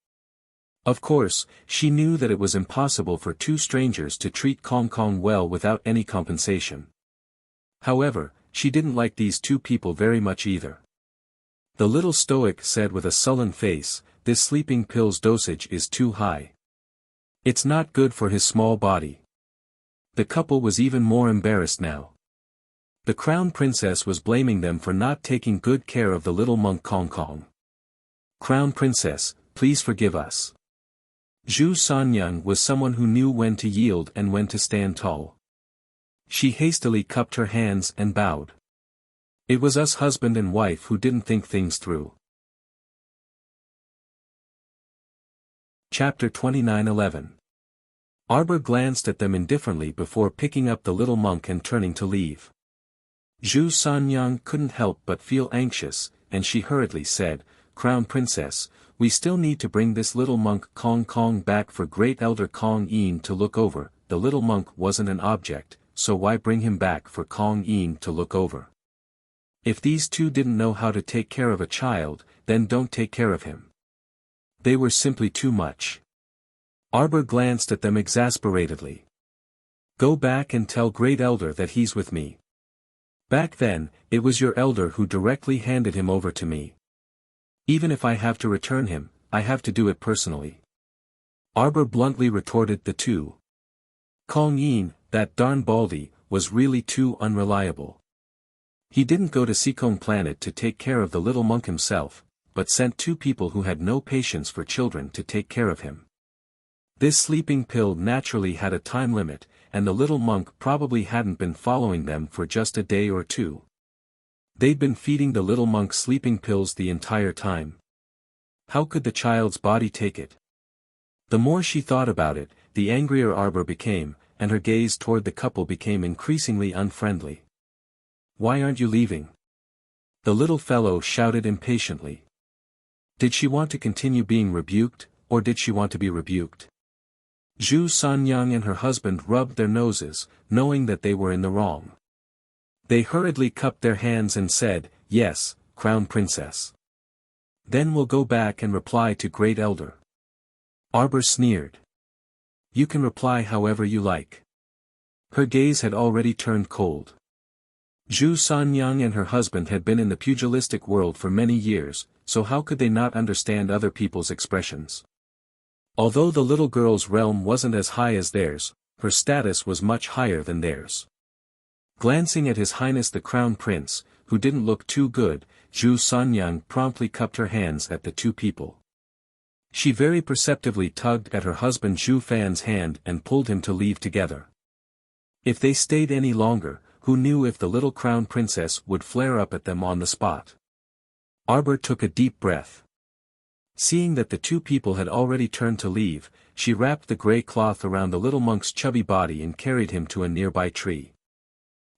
Of course, she knew that it was impossible for two strangers to treat Kong Kong well without any compensation. However, she didn't like these two people very much either. The little stoic said with a sullen face, this sleeping pill's dosage is too high. It's not good for his small body. The couple was even more embarrassed now. The Crown Princess was blaming them for not taking good care of the little monk Kong Kong. Crown Princess, please forgive us. Zhu Sanyang was someone who knew when to yield and when to stand tall. She hastily cupped her hands and bowed. It was us husband and wife who didn't think things through. Chapter 29:11. Arbor glanced at them indifferently before picking up the little monk and turning to leave. Zhu Sanyang couldn't help but feel anxious, and she hurriedly said, "Crown Princess, we still need to bring this little monk Kong Kong back for Great Elder Kong Yin to look over." The little monk wasn't an object, so why bring him back for Kong Yin to look over? If these two didn't know how to take care of a child, then don't take care of him. They were simply too much. Arbor glanced at them exasperatedly. "Go back and tell Great Elder that he's with me. Back then, it was your elder who directly handed him over to me. Even if I have to return him, I have to do it personally." Arbor bluntly retorted the two. Kong Yin, that darn baldy, was really too unreliable. He didn't go to Sikong Planet to take care of the little monk himself, but sent two people who had no patience for children to take care of him. This sleeping pill naturally had a time limit, and the little monk probably hadn't been following them for just a day or two. They'd been feeding the little monk sleeping pills the entire time. How could the child's body take it? The more she thought about it, the angrier Arbor became, and her gaze toward the couple became increasingly unfriendly. "Why aren't you leaving?" the little fellow shouted impatiently. Did she want to continue being rebuked, or did she want to be rebuked? Zhu Sanyang and her husband rubbed their noses, knowing that they were in the wrong. They hurriedly cupped their hands and said, "Yes, Crown Princess. Then we'll go back and reply to Great Elder." Arbor sneered. "You can reply however you like." Her gaze had already turned cold. Zhu Sanyang and her husband had been in the pugilistic world for many years, so how could they not understand other people's expressions? Although the little girl's realm wasn't as high as theirs, her status was much higher than theirs. Glancing at His Highness the Crown Prince, who didn't look too good, Zhu Sanyang promptly cupped her hands at the two people. She very perceptively tugged at her husband Zhu Fan's hand and pulled him to leave together. If they stayed any longer, who knew if the little Crown Princess would flare up at them on the spot? Arbor took a deep breath. Seeing that the two people had already turned to leave, she wrapped the gray cloth around the little monk's chubby body and carried him to a nearby tree.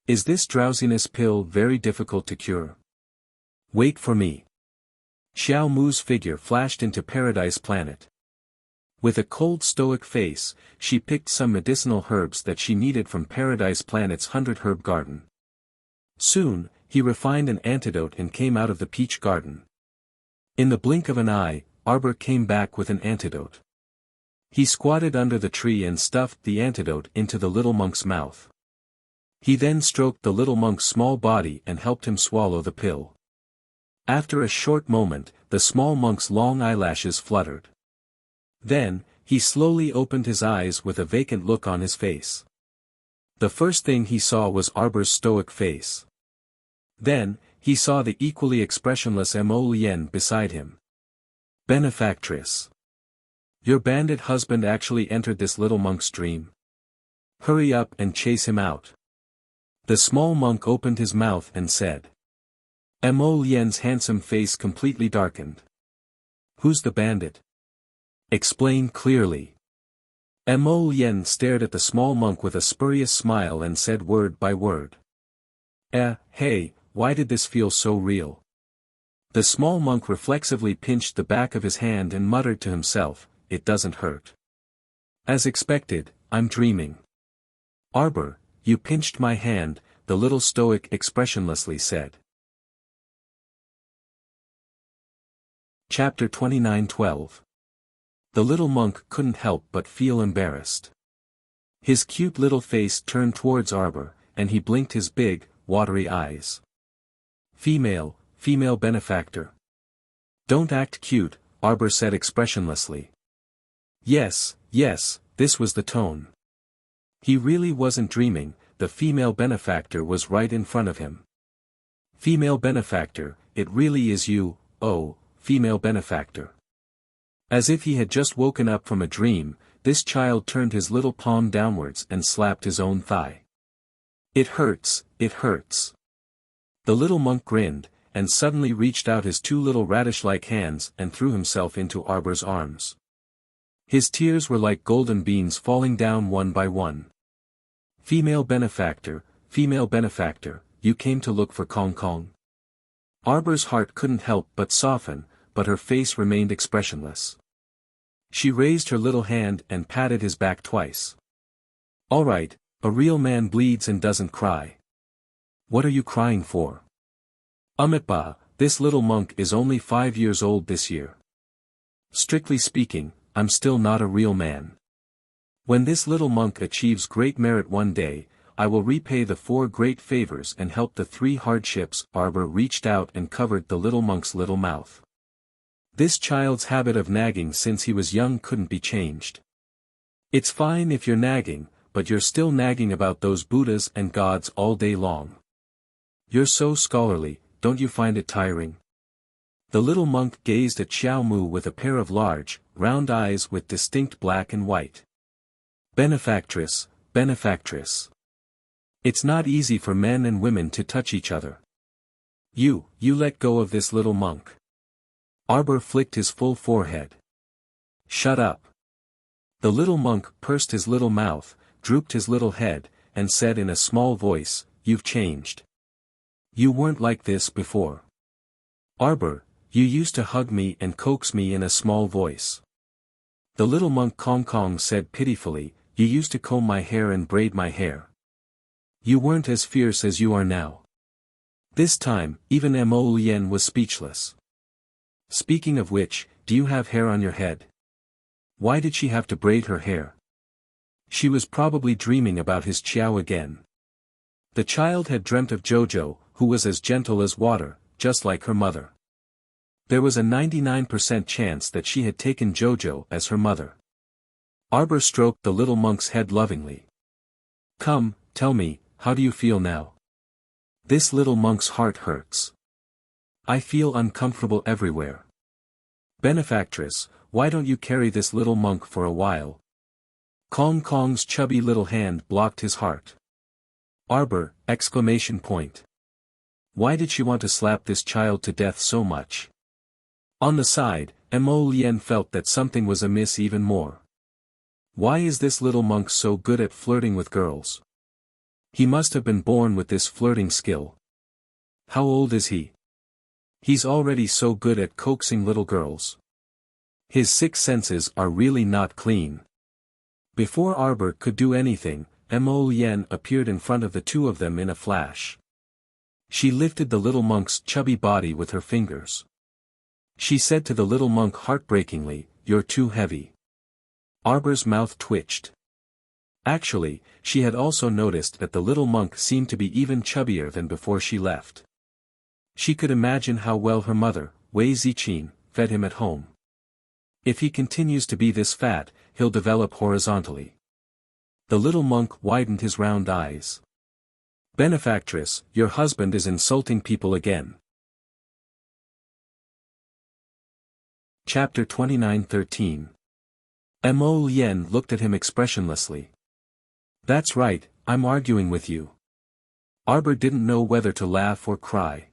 "Is this drowsiness pill very difficult to cure?" "Wait for me." Xiao Mu's figure flashed into Paradise Planet. With a cold stoic face, she picked some medicinal herbs that she needed from Paradise Planet's 100-herb garden. Soon, he refined an antidote and came out of the peach garden. In the blink of an eye, Arbor came back with an antidote. He squatted under the tree and stuffed the antidote into the little monk's mouth. He then stroked the little monk's small body and helped him swallow the pill. After a short moment, the small monk's long eyelashes fluttered. Then, he slowly opened his eyes with a vacant look on his face. The first thing he saw was Arbor's stoic face. Then, he saw the equally expressionless Mo Lien beside him. "Benefactress. Your bandit husband actually entered this little monk's dream. Hurry up and chase him out." The small monk opened his mouth and said. Mo Lien's handsome face completely darkened. "Who's the bandit? Explain clearly." Mo Lien stared at the small monk with a spurious smile and said word by word. Hey, why did this feel so real?" The small monk reflexively pinched the back of his hand and muttered to himself, "It doesn't hurt." "As expected, I'm dreaming." "Arbor, you pinched my hand," the little stoic expressionlessly said. Chapter 29:12. The little monk couldn't help but feel embarrassed. His cute little face turned towards Arbor, and he blinked his big, watery eyes. Female benefactor. "Don't act cute," Arbor said expressionlessly. Yes, this was the tone. He really wasn't dreaming, the female benefactor was right in front of him. "Female benefactor, it really is you, oh, female benefactor." As if he had just woken up from a dream, this child turned his little palm downwards and slapped his own thigh. It hurts, it hurts. The little monk grinned, and suddenly reached out his two little radish-like hands and threw himself into Arbor's arms. His tears were like golden beans falling down one by one. Female benefactor, you came to look for Kong Kong. Arbor's heart couldn't help but soften, but her face remained expressionless. She raised her little hand and patted his back twice. All right, a real man bleeds and doesn't cry. What are you crying for? Amitba, this little monk is only 5 years old this year. Strictly speaking, I'm still not a real man. When this little monk achieves great merit one day, I will repay the 4 great favors and help the 3 hardships. Arbor reached out and covered the little monk's little mouth. This child's habit of nagging since he was young couldn't be changed. It's fine if you're nagging, but you're still nagging about those Buddhas and gods all day long. You're so scholarly, don't you find it tiring? The little monk gazed at Xiao Mu with a pair of large, round eyes with distinct black and white. Benefactress, benefactress. It's not easy for men and women to touch each other. You let go of this little monk. Arbor flicked his full forehead. Shut up. The little monk pursed his little mouth, drooped his little head, and said in a small voice, You've changed. You weren't like this before. Arbor, you used to hug me and coax me in a small voice. The little monk Kong Kong said pitifully, You used to comb my hair and braid my hair. You weren't as fierce as you are now. This time, even Mo Lien was speechless. Speaking of which, do you have hair on your head? Why did she have to braid her hair? She was probably dreaming about his Chiao again. The child had dreamt of Jojo, who was as gentle as water, just like her mother. There was a 99% chance that she had taken Jojo as her mother. Arbor stroked the little monk's head lovingly. Come, tell me, how do you feel now? This little monk's heart hurts. I feel uncomfortable everywhere. Benefactress, why don't you carry this little monk for a while? Kong Kong's chubby little hand blocked his heart. Arbor, exclamation point. Why did she want to slap this child to death so much? On the side, Mo Lien felt that something was amiss even more. Why is this little monk so good at flirting with girls? He must have been born with this flirting skill. How old is he? He's already so good at coaxing little girls. His 6 senses are really not clean. Before Arbor could do anything, Mo Lien appeared in front of the two of them in a flash. She lifted the little monk's chubby body with her fingers. She said to the little monk heartbreakingly, You're too heavy. Arbor's mouth twitched. Actually, she had also noticed that the little monk seemed to be even chubbier than before she left. She could imagine how well her mother, Wei Ziqin, fed him at home. If he continues to be this fat, he'll develop horizontally. The little monk widened his round eyes. Benefactress, your husband is insulting people again. Chapter 29:13. Mo Lien looked at him expressionlessly. That's right, I'm arguing with you. Arbor didn't know whether to laugh or cry.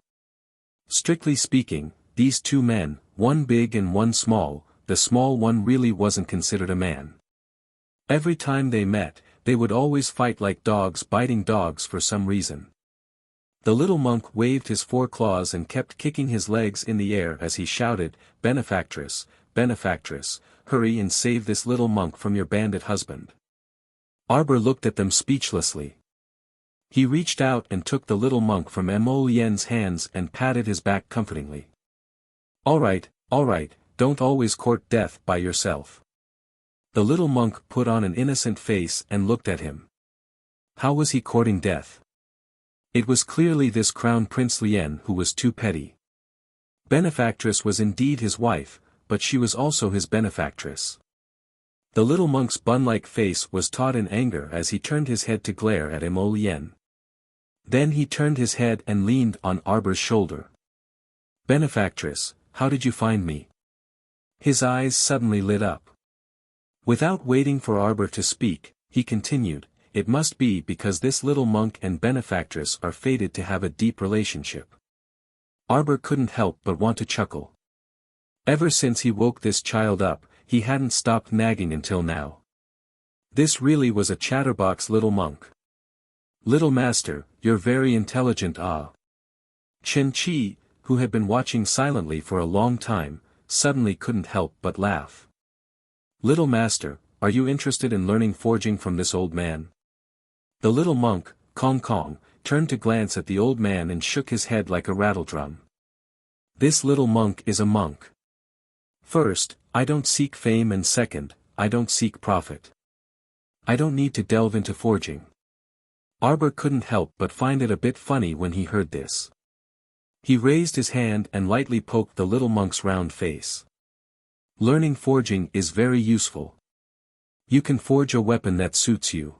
Strictly speaking, these 2 men, one big and one small, the small one really wasn't considered a man. Every time they met, they would always fight like dogs biting dogs for some reason. The little monk waved his 4 claws and kept kicking his legs in the air as he shouted, Benefactress, benefactress, hurry and save this little monk from your bandit husband. Arbor looked at them speechlessly. He reached out and took the little monk from Mo Lien's hands and patted his back comfortingly. All right, don't always court death by yourself. The little monk put on an innocent face and looked at him. How was he courting death? It was clearly this Crown Prince Lien who was too petty. Benefactress was indeed his wife, but she was also his benefactress. The little monk's bun-like face was taut in anger as he turned his head to glare at Mo Lien. Then he turned his head and leaned on Arbor's shoulder. Benefactress, how did you find me? His eyes suddenly lit up. Without waiting for Arbor to speak, he continued, "It must be because this little monk and benefactress are fated to have a deep relationship." Arbor couldn't help but want to chuckle. Ever since he woke this child up, he hadn't stopped nagging until now. This really was a chatterbox little monk. "Little master, you're very intelligent, ah." Chen Qi, who had been watching silently for a long time, suddenly couldn't help but laugh. "Little master, are you interested in learning forging from this old man?" The little monk, Kong Kong, turned to glance at the old man and shook his head like a rattledrum. "This little monk is a monk. First, I don't seek fame, and second, I don't seek profit. I don't need to delve into forging." Arbor couldn't help but find it a bit funny when he heard this. He raised his hand and lightly poked the little monk's round face. "Learning forging is very useful. You can forge a weapon that suits you."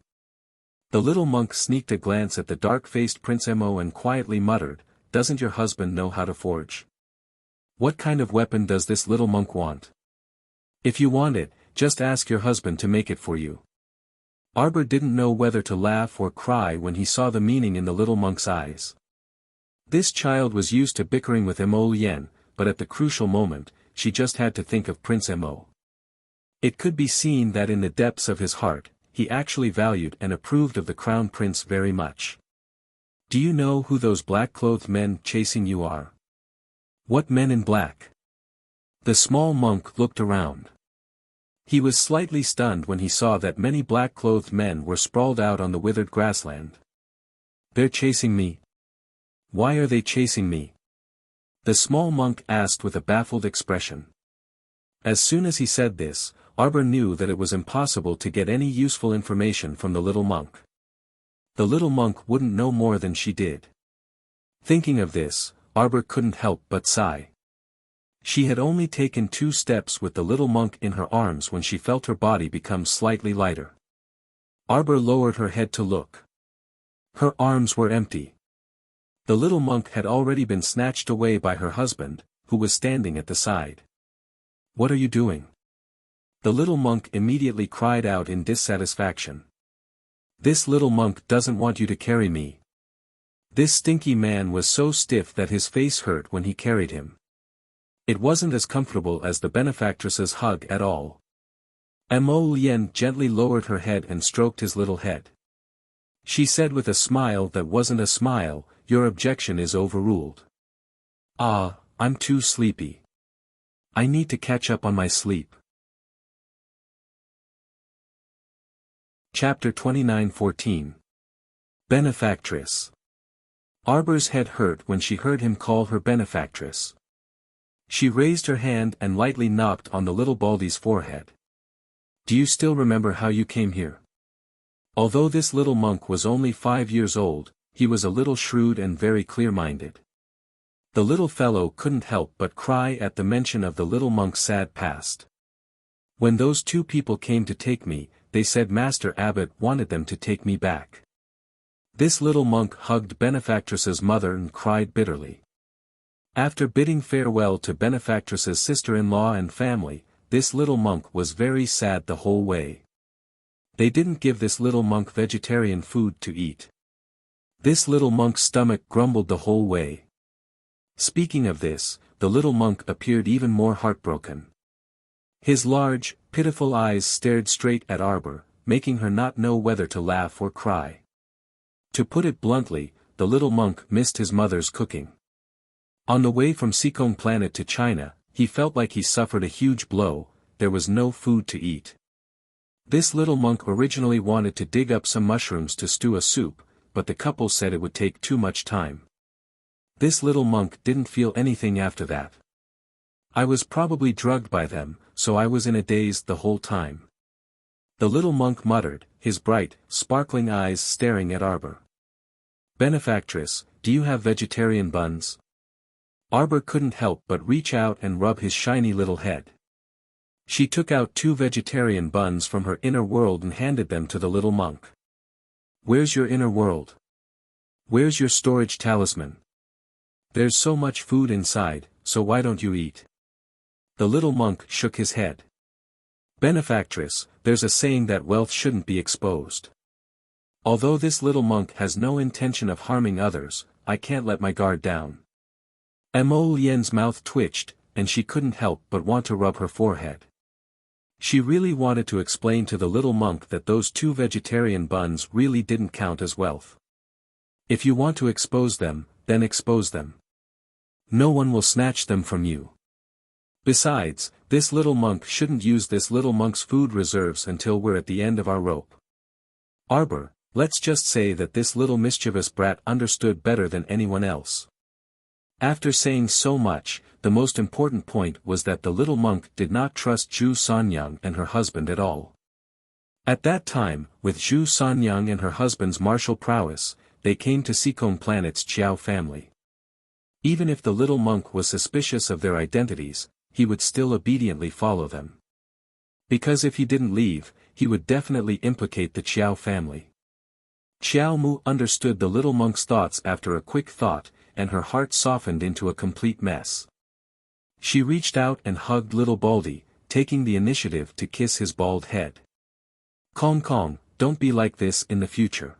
The little monk sneaked a glance at the dark-faced Prince Mo and quietly muttered, "Doesn't your husband know how to forge? What kind of weapon does this little monk want? If you want it, just ask your husband to make it for you." Arbor didn't know whether to laugh or cry when he saw the meaning in the little monk's eyes. This child was used to bickering with Mo Lien, but at the crucial moment, she just had to think of Prince Mo. It could be seen that in the depths of his heart, he actually valued and approved of the crown prince very much. "Do you know who those black-clothed men chasing you are?" "What men in black?" The small monk looked around. He was slightly stunned when he saw that many black-clothed men were sprawled out on the withered grassland. "They're chasing me. Why are they chasing me?" the small monk asked with a baffled expression. As soon as he said this, Arbor knew that it was impossible to get any useful information from the little monk. The little monk wouldn't know more than she did. Thinking of this, Arbor couldn't help but sigh. She had only taken 2 steps with the little monk in her arms when she felt her body become slightly lighter. Arbor lowered her head to look. Her arms were empty. The little monk had already been snatched away by her husband, who was standing at the side. "What are you doing?" The little monk immediately cried out in dissatisfaction. "This little monk doesn't want you to carry me." This stinky man was so stiff that his face hurt when he carried him. It wasn't as comfortable as the benefactress's hug at all. Mo Lien gently lowered her head and stroked his little head. She said with a smile that wasn't a smile, "Your objection is overruled." "Ah, I'm too sleepy. I need to catch up on my sleep." Chapter 29:14 Benefactress. Arbor's head hurt when she heard him call her benefactress. She raised her hand and lightly knocked on the little baldie's forehead. "Do you still remember how you came here?" Although this little monk was only 5 years old, he was a little shrewd and very clear-minded. The little fellow couldn't help but cry at the mention of the little monk's sad past. "When those 2 people came to take me, they said Master Abbot wanted them to take me back." This little monk hugged benefactress's mother and cried bitterly. After bidding farewell to benefactress's sister-in-law and family, this little monk was very sad the whole way. They didn't give this little monk vegetarian food to eat. This little monk's stomach grumbled the whole way. Speaking of this, the little monk appeared even more heartbroken. His large, pitiful eyes stared straight at Arbor, making her not know whether to laugh or cry. To put it bluntly, the little monk missed his mother's cooking. On the way from Sikong Planet to China, he felt like he suffered a huge blow. There was no food to eat. This little monk originally wanted to dig up some mushrooms to stew a soup, but the couple said it would take too much time. This little monk didn't feel anything after that. "I was probably drugged by them, so I was in a daze the whole time," the little monk muttered, his bright, sparkling eyes staring at Arbor. "Benefactress, do you have vegetarian buns?" Arbor couldn't help but reach out and rub his shiny little head. She took out 2 vegetarian buns from her inner world and handed them to the little monk. "Where's your inner world? Where's your storage talisman? There's so much food inside, so why don't you eat?" The little monk shook his head. Benefactress, there's a saying that wealth shouldn't be exposed. Although this little monk has no intention of harming others, I can't let my guard down. Mo Lian's mouth twitched, and she couldn't help but want to rub her forehead. She really wanted to explain to the little monk that those 2 vegetarian buns really didn't count as wealth. If you want to expose them, then expose them. No one will snatch them from you. Besides, this little monk shouldn't use this little monk's food reserves until we're at the end of our rope. Arbor, let's just say that this little mischievous brat understood better than anyone else. After saying so much, the most important point was that the little monk did not trust Zhu Sanyang and her husband at all. At that time, with Zhu Sanyang and her husband's martial prowess, they came to Seacombe Planet's Qiao family. Even if the little monk was suspicious of their identities, he would still obediently follow them. Because if he didn't leave, he would definitely implicate the Qiao family. Qiao Mu understood the little monk's thoughts after a quick thought, and her heart softened into a complete mess. She reached out and hugged little Baldy, taking the initiative to kiss his bald head. Kong Kong, don't be like this in the future.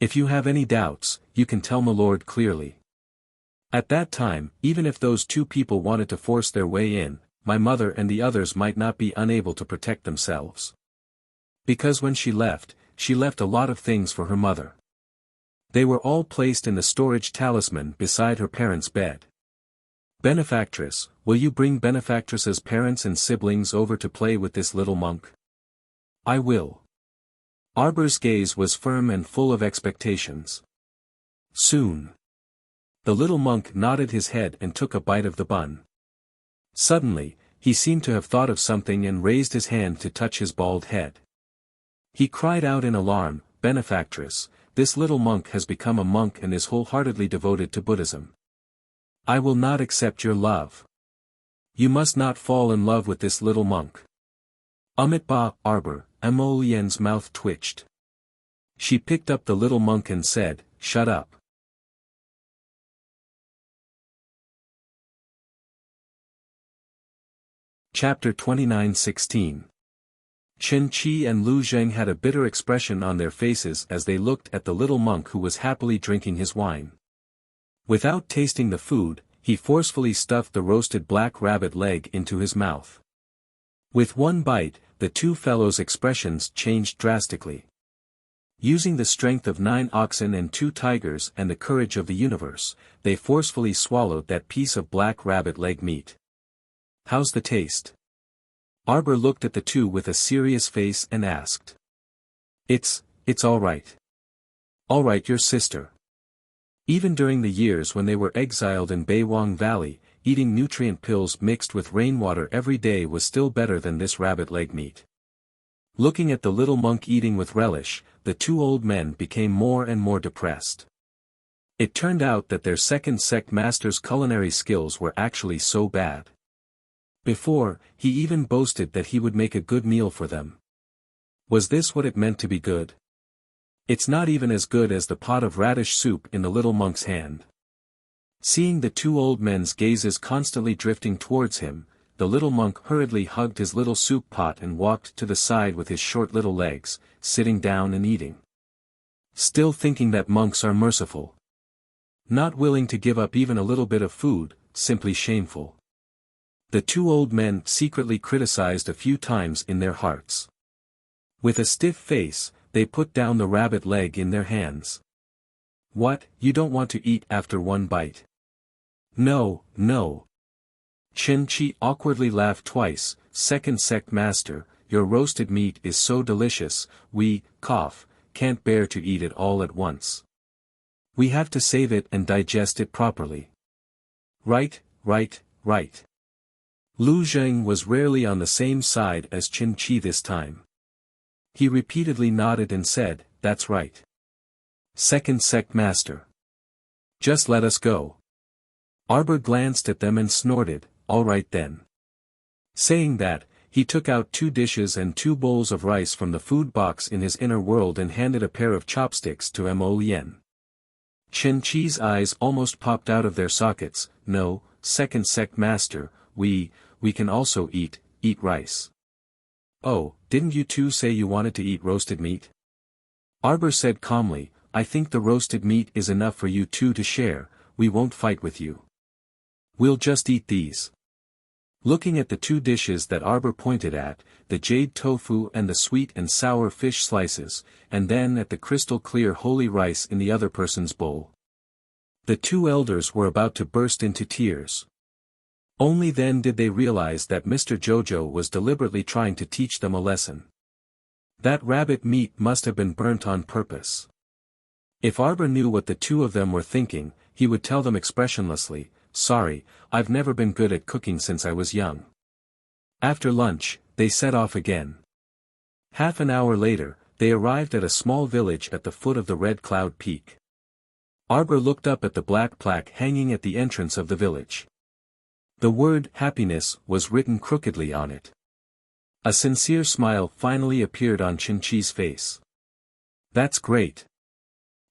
If you have any doubts, you can tell my lord clearly. At that time, even if those 2 people wanted to force their way in, my mother and the others might not be unable to protect themselves. Because when she left a lot of things for her mother. They were all placed in the storage talisman beside her parents' bed. Benefactress, will you bring Benefactress's parents and siblings over to play with this little monk? I will. Arbor's gaze was firm and full of expectations. Soon. The little monk nodded his head and took a bite of the bun. Suddenly, he seemed to have thought of something and raised his hand to touch his bald head. He cried out in alarm, Benefactress, this little monk has become a monk and is wholeheartedly devoted to Buddhism. I will not accept your love. You must not fall in love with this little monk. Ba, Arbor, Mo Lian's mouth twitched. She picked up the little monk and said, shut up. Chapter 29:16. Chen Qi and Lu Zheng had a bitter expression on their faces as they looked at the little monk who was happily drinking his wine. Without tasting the food, he forcefully stuffed the roasted black rabbit leg into his mouth. With one bite, the 2 fellows' expressions changed drastically. Using the strength of 9 oxen and 2 tigers and the courage of the universe, they forcefully swallowed that piece of black rabbit leg meat. How's the taste? Arbor looked at the 2 with a serious face and asked. It's all right. All right, your sister. Even during the years when they were exiled in Beiwang Valley, eating nutrient pills mixed with rainwater every day was still better than this rabbit leg meat. Looking at the little monk eating with relish, the 2 old men became more and more depressed. It turned out that their second sect master's culinary skills were actually so bad. Before, he even boasted that he would make a good meal for them. Was this what it meant to be good? It's not even as good as the pot of radish soup in the little monk's hand. Seeing the 2 old men's gazes constantly drifting towards him, the little monk hurriedly hugged his little soup pot and walked to the side with his short little legs, sitting down and eating. Still thinking that monks are merciful. Not willing to give up even a little bit of food, simply shameful. The 2 old men secretly criticized a few times in their hearts. With a stiff face, they put down the rabbit leg in their hands. What, you don't want to eat after 1 bite? No, no. Chen Qi awkwardly laughed twice. Second sect master, your roasted meat is so delicious, we, can't bear to eat it all at once. We have to save it and digest it properly. Right. Lu Zheng was rarely on the same side as Chen Qi this time. He repeatedly nodded and said, that's right. Second sect master. Just let us go. Arbor glanced at them and snorted, all right then. Saying that, he took out 2 dishes and 2 bowls of rice from the food box in his inner world and handed a pair of chopsticks to Mo Lian. Chen Qi's eyes almost popped out of their sockets. No, second sect master, we we can also eat rice. Oh, didn't you two say you wanted to eat roasted meat? Arbor said calmly, I think the roasted meat is enough for you two to share, we won't fight with you. We'll just eat these. Looking at the two dishes that Arbor pointed at, the jade tofu and the sweet and sour fish slices, and then at the crystal clear holy rice in the other person's bowl. The two elders were about to burst into tears. Only then did they realize that Mr. Jojo was deliberately trying to teach them a lesson. That rabbit meat must have been burnt on purpose. If Arbor knew what the two of them were thinking, he would tell them expressionlessly, sorry, I've never been good at cooking since I was young. After lunch, they set off again. Half an hour later, they arrived at a small village at the foot of the Red Cloud Peak. Arbor looked up at the black plaque hanging at the entrance of the village. The word happiness was written crookedly on it. A sincere smile finally appeared on Chin-Chi's face. That's great.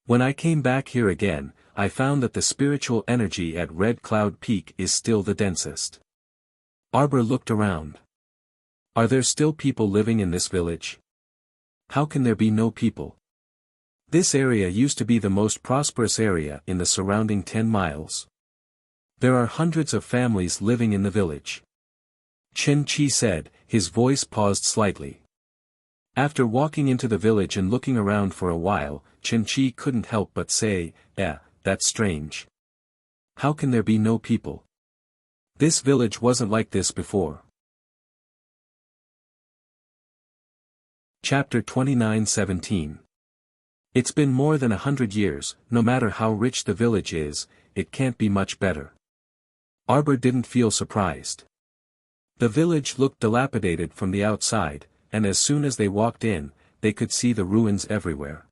When I came back here again, I found that the spiritual energy at Red Cloud Peak is still the densest. Arbor looked around. Are there still people living in this village? How can there be no people? This area used to be the most prosperous area in the surrounding 10 miles. There are hundreds of families living in the village. Chin-Chi said, his voice paused slightly. After walking into the village and looking around for a while, Chin-Chi couldn't help but say, that's strange. How can there be no people? This village wasn't like this before. Chapter 29:17. It's been more than 100 years, no matter how rich the village is, it can't be much better. Arbor didn't feel surprised. The village looked dilapidated from the outside, and as soon as they walked in, they could see the ruins everywhere.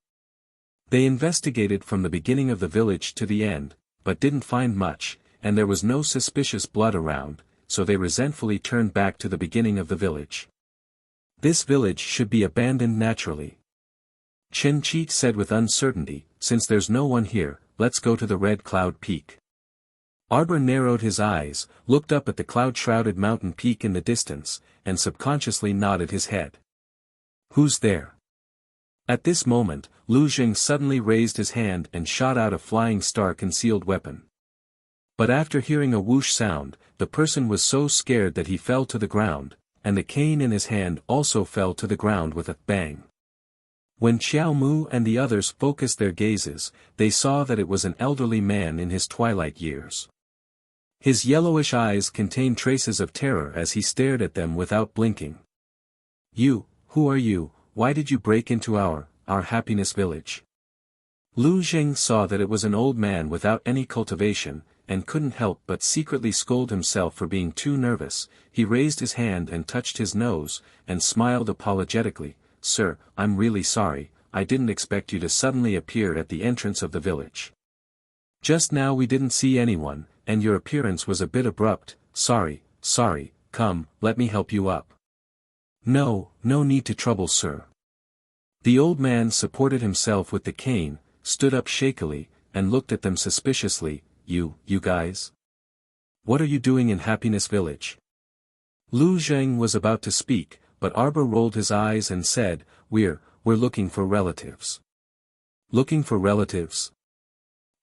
They investigated from the beginning of the village to the end, but didn't find much, and there was no suspicious blood around, so they resentfully turned back to the beginning of the village. This village should be abandoned naturally. Chin-Chi said with uncertainty, since there's no one here, let's go to the Red Cloud Peak. Arbor narrowed his eyes, looked up at the cloud-shrouded mountain peak in the distance, and subconsciously nodded his head. Who's there? At this moment, Lu Jing suddenly raised his hand and shot out a flying star-concealed weapon. But after hearing a whoosh sound, the person was so scared that he fell to the ground, and the cane in his hand also fell to the ground with a bang. When Xiao Mu and the others focused their gazes, they saw that it was an elderly man in his twilight years. His yellowish eyes contained traces of terror as he stared at them without blinking. You, who are you, why did you break into our happiness village? Lu Jing saw that it was an old man without any cultivation, and couldn't help but secretly scold himself for being too nervous. He raised his hand and touched his nose, and smiled apologetically, Sir, I'm really sorry, I didn't expect you to suddenly appear at the entrance of the village. Just now we didn't see anyone, and your appearance was a bit abrupt. Sorry, come, let me help you up. No need to trouble, sir. The old man supported himself with the cane, stood up shakily, and looked at them suspiciously. You guys? What are you doing in Happiness Village? Lu Zheng was about to speak, but Arbor rolled his eyes and said, We're looking for relatives. Looking for relatives?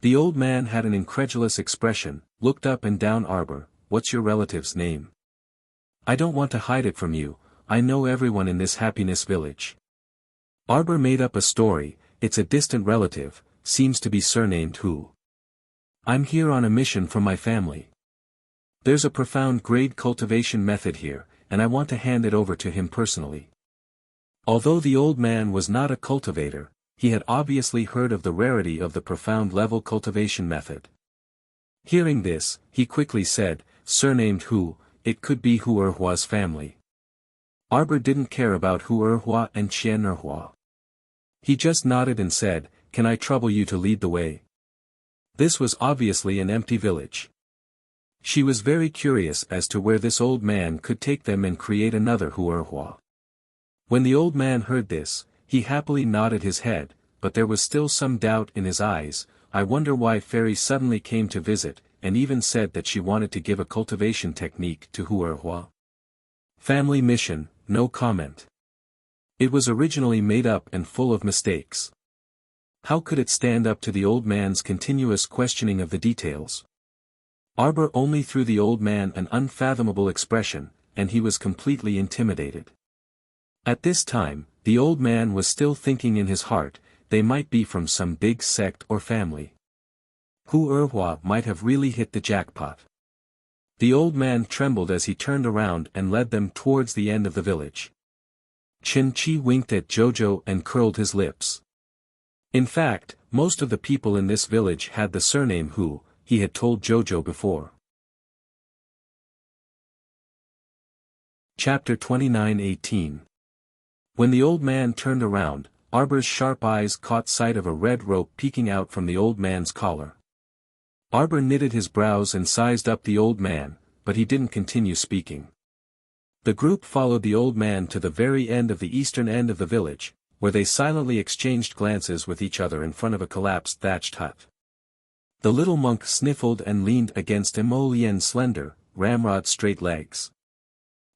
The old man had an incredulous expression, looked up and down. Arbor, what's your relative's name? I don't want to hide it from you, I know everyone in this Happiness Village. Arbor made up a story. It's a distant relative, seems to be surnamed Hu. I'm here on a mission from my family. There's a profound grade cultivation method here, and I want to hand it over to him personally. Although the old man was not a cultivator, he had obviously heard of the rarity of the profound level cultivation method. Hearing this, he quickly said, surnamed Hu, it could be Hu Erhua's family. Arbor didn't care about Hu Erhua and Qian Erhua. He just nodded and said, Can I trouble you to lead the way? This was obviously an empty village. She was very curious as to where this old man could take them and create another Hu Erhua. When the old man heard this, he happily nodded his head, but there was still some doubt in his eyes. I wonder why fairies suddenly came to visit. and even said that she wanted to give a cultivation technique to Huerhua. Family mission, no comment. It was originally made up and full of mistakes. How could it stand up to the old man's continuous questioning of the details? Arbor only threw the old man an unfathomable expression, and he was completely intimidated. At this time, the old man was still thinking in his heart, they might be from some big sect or family. Huerhua might have really hit the jackpot. The old man trembled as he turned around and led them towards the end of the village. Chen Qi winked at Jojo and curled his lips. In fact, most of the people in this village had the surname Hu, he had told Jojo before. Chapter 29:18. When the old man turned around, Arbor's sharp eyes caught sight of a red rope peeking out from the old man's collar. Arbor knitted his brows and sized up the old man, but he didn't continue speaking. The group followed the old man to the very end of the eastern end of the village, where they silently exchanged glances with each other in front of a collapsed thatched hut. The little monk sniffled and leaned against Emolien's slender, ramrod-straight legs.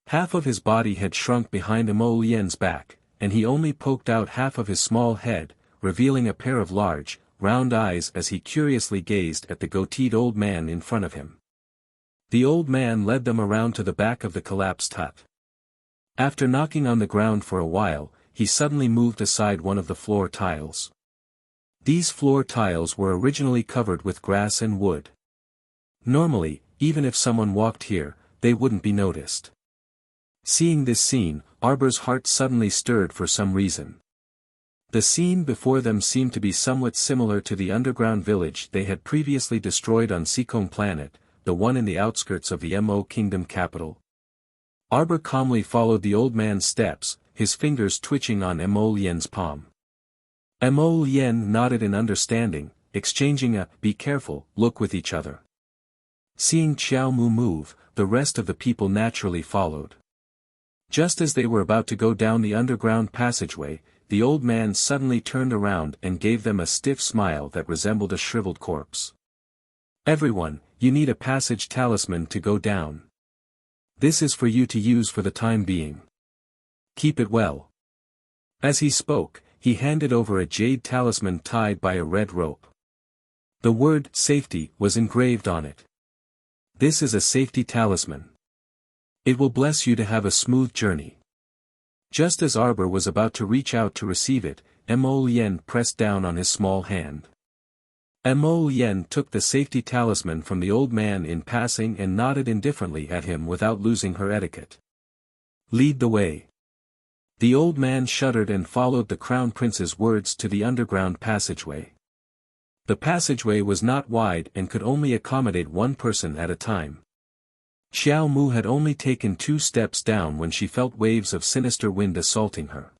Half of his body had shrunk behind Emolien's back, and he only poked out half of his small head, revealing a pair of large, round eyes as he curiously gazed at the goateed old man in front of him. The old man led them around to the back of the collapsed hut. After knocking on the ground for a while, he suddenly moved aside one of the floor tiles. These floor tiles were originally covered with grass and wood. Normally, even if someone walked here, they wouldn't be noticed. Seeing this scene, Arbor's heart suddenly stirred for some reason. The scene before them seemed to be somewhat similar to the underground village they had previously destroyed on Seekong Planet, the one in the outskirts of the Mo Kingdom capital. Arbor calmly followed the old man's steps, his fingers twitching on Emolien's palm. Emolien nodded in understanding, exchanging a "be careful" look with each other. Seeing Xiao Mu move, the rest of the people naturally followed. Just as they were about to go down the underground passageway, the old man suddenly turned around and gave them a stiff smile that resembled a shriveled corpse. "Everyone, you need a passage talisman to go down. This is for you to use for the time being. Keep it well." As he spoke, he handed over a jade talisman tied by a red rope. The word "safety" was engraved on it. This is a safety talisman. It will bless you to have a smooth journey. Just as Arbor was about to reach out to receive it, Emolien pressed down on his small hand. Emolien took the safety talisman from the old man in passing and nodded indifferently at him without losing her etiquette. "Lead the way." The old man shuddered and followed the crown prince's words to the underground passageway. The passageway was not wide and could only accommodate one person at a time. Xiao Mu had only taken 2 steps down when she felt waves of sinister wind assaulting her.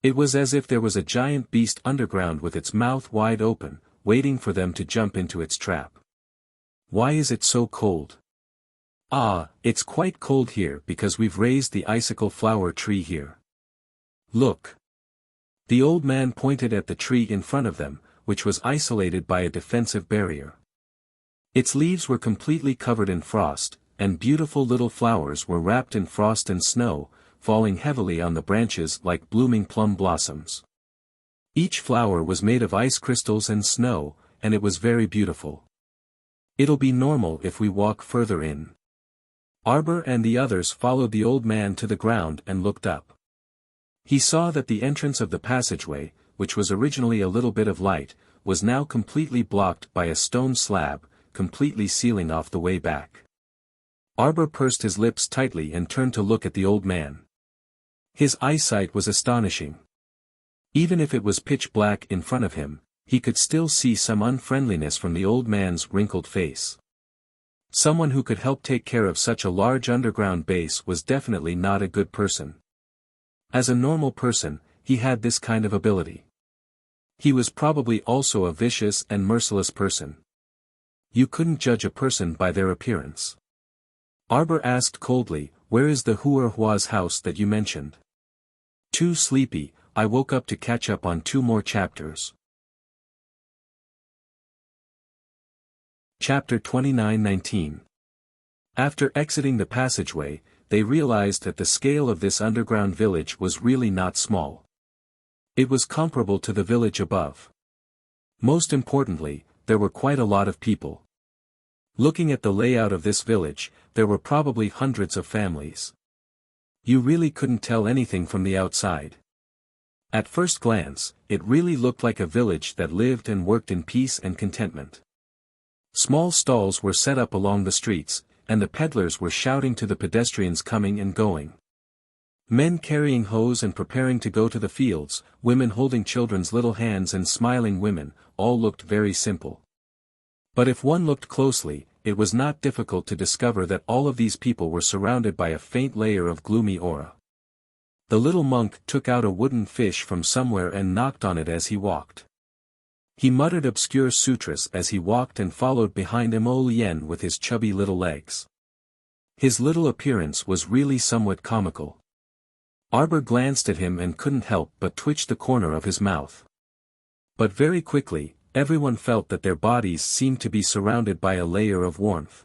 It was as if there was a giant beast underground with its mouth wide open, waiting for them to jump into its trap. "Why is it so cold?" "Ah, it's quite cold here because we've raised the icicle flower tree here. Look." The old man pointed at the tree in front of them, which was isolated by a defensive barrier. Its leaves were completely covered in frost, and beautiful little flowers were wrapped in frost and snow, falling heavily on the branches like blooming plum blossoms. Each flower was made of ice crystals and snow, and it was very beautiful. "It'll be normal if we walk further in." Arbor and the others followed the old man to the ground and looked up. He saw that the entrance of the passageway, which was originally a little bit of light, was now completely blocked by a stone slab, completely sealing off the way back. Arbor pursed his lips tightly and turned to look at the old man. His eyesight was astonishing. Even if it was pitch black in front of him, he could still see some unfriendliness from the old man's wrinkled face. Someone who could help take care of such a large underground base was definitely not a good person. As a normal person, he had this kind of ability. He was probably also a vicious and merciless person. You couldn't judge a person by their appearance. Arbor asked coldly, "Where is the Huerhua's house that you mentioned?" "Too sleepy, I woke up to catch up on 2 more chapters." Chapter 29-19. After exiting the passageway, they realized that the scale of this underground village was really not small. It was comparable to the village above. Most importantly, there were quite a lot of people. Looking at the layout of this village, there were probably hundreds of families. You really couldn't tell anything from the outside. At first glance, it really looked like a village that lived and worked in peace and contentment. Small stalls were set up along the streets, and the peddlers were shouting to the pedestrians coming and going. Men carrying hoes and preparing to go to the fields, women holding children's little hands and smiling women, all looked very simple. But if one looked closely, it was not difficult to discover that all of these people were surrounded by a faint layer of gloomy aura. The little monk took out a wooden fish from somewhere and knocked on it as he walked. He muttered obscure sutras as he walked and followed behind Mo Lien with his chubby little legs. His little appearance was really somewhat comical. Arbor glanced at him and couldn't help but twitch the corner of his mouth. But very quickly, everyone felt that their bodies seemed to be surrounded by a layer of warmth.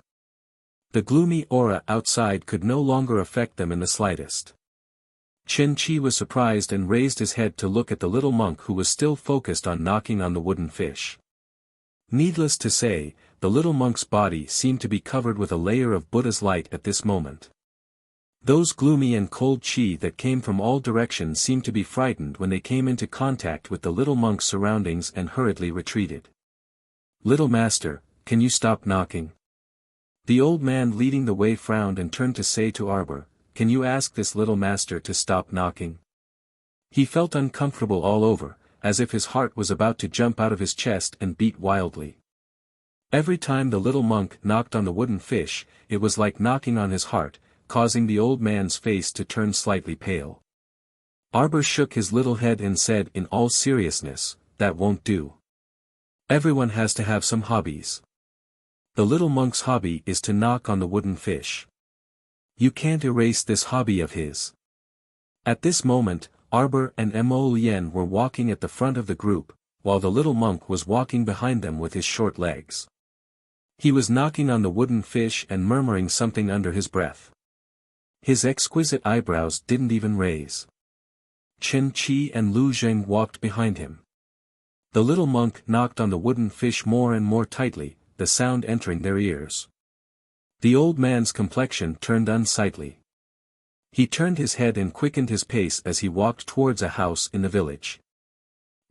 The gloomy aura outside could no longer affect them in the slightest. Chen Qi was surprised and raised his head to look at the little monk who was still focused on knocking on the wooden fish. Needless to say, the little monk's body seemed to be covered with a layer of Buddha's light at this moment. Those gloomy and cold qi that came from all directions seemed to be frightened when they came into contact with the little monk's surroundings and hurriedly retreated. "Little master, can you stop knocking?" The old man leading the way frowned and turned to say to Arbor, "Can you ask this little master to stop knocking?" He felt uncomfortable all over, as if his heart was about to jump out of his chest and beat wildly. Every time the little monk knocked on the wooden fish, it was like knocking on his heart, causing the old man's face to turn slightly pale. Arbor shook his little head and said in all seriousness, "That won't do. Everyone has to have some hobbies. The little monk's hobby is to knock on the wooden fish. You can't erase this hobby of his." At this moment, Arbor and Mo Lien were walking at the front of the group, while the little monk was walking behind them with his short legs. He was knocking on the wooden fish and murmuring something under his breath. His exquisite eyebrows didn't even raise. Chen Qi and Lu Zheng walked behind him. The little monk knocked on the wooden fish more and more tightly, the sound entering their ears. The old man's complexion turned unsightly. He turned his head and quickened his pace as he walked towards a house in the village.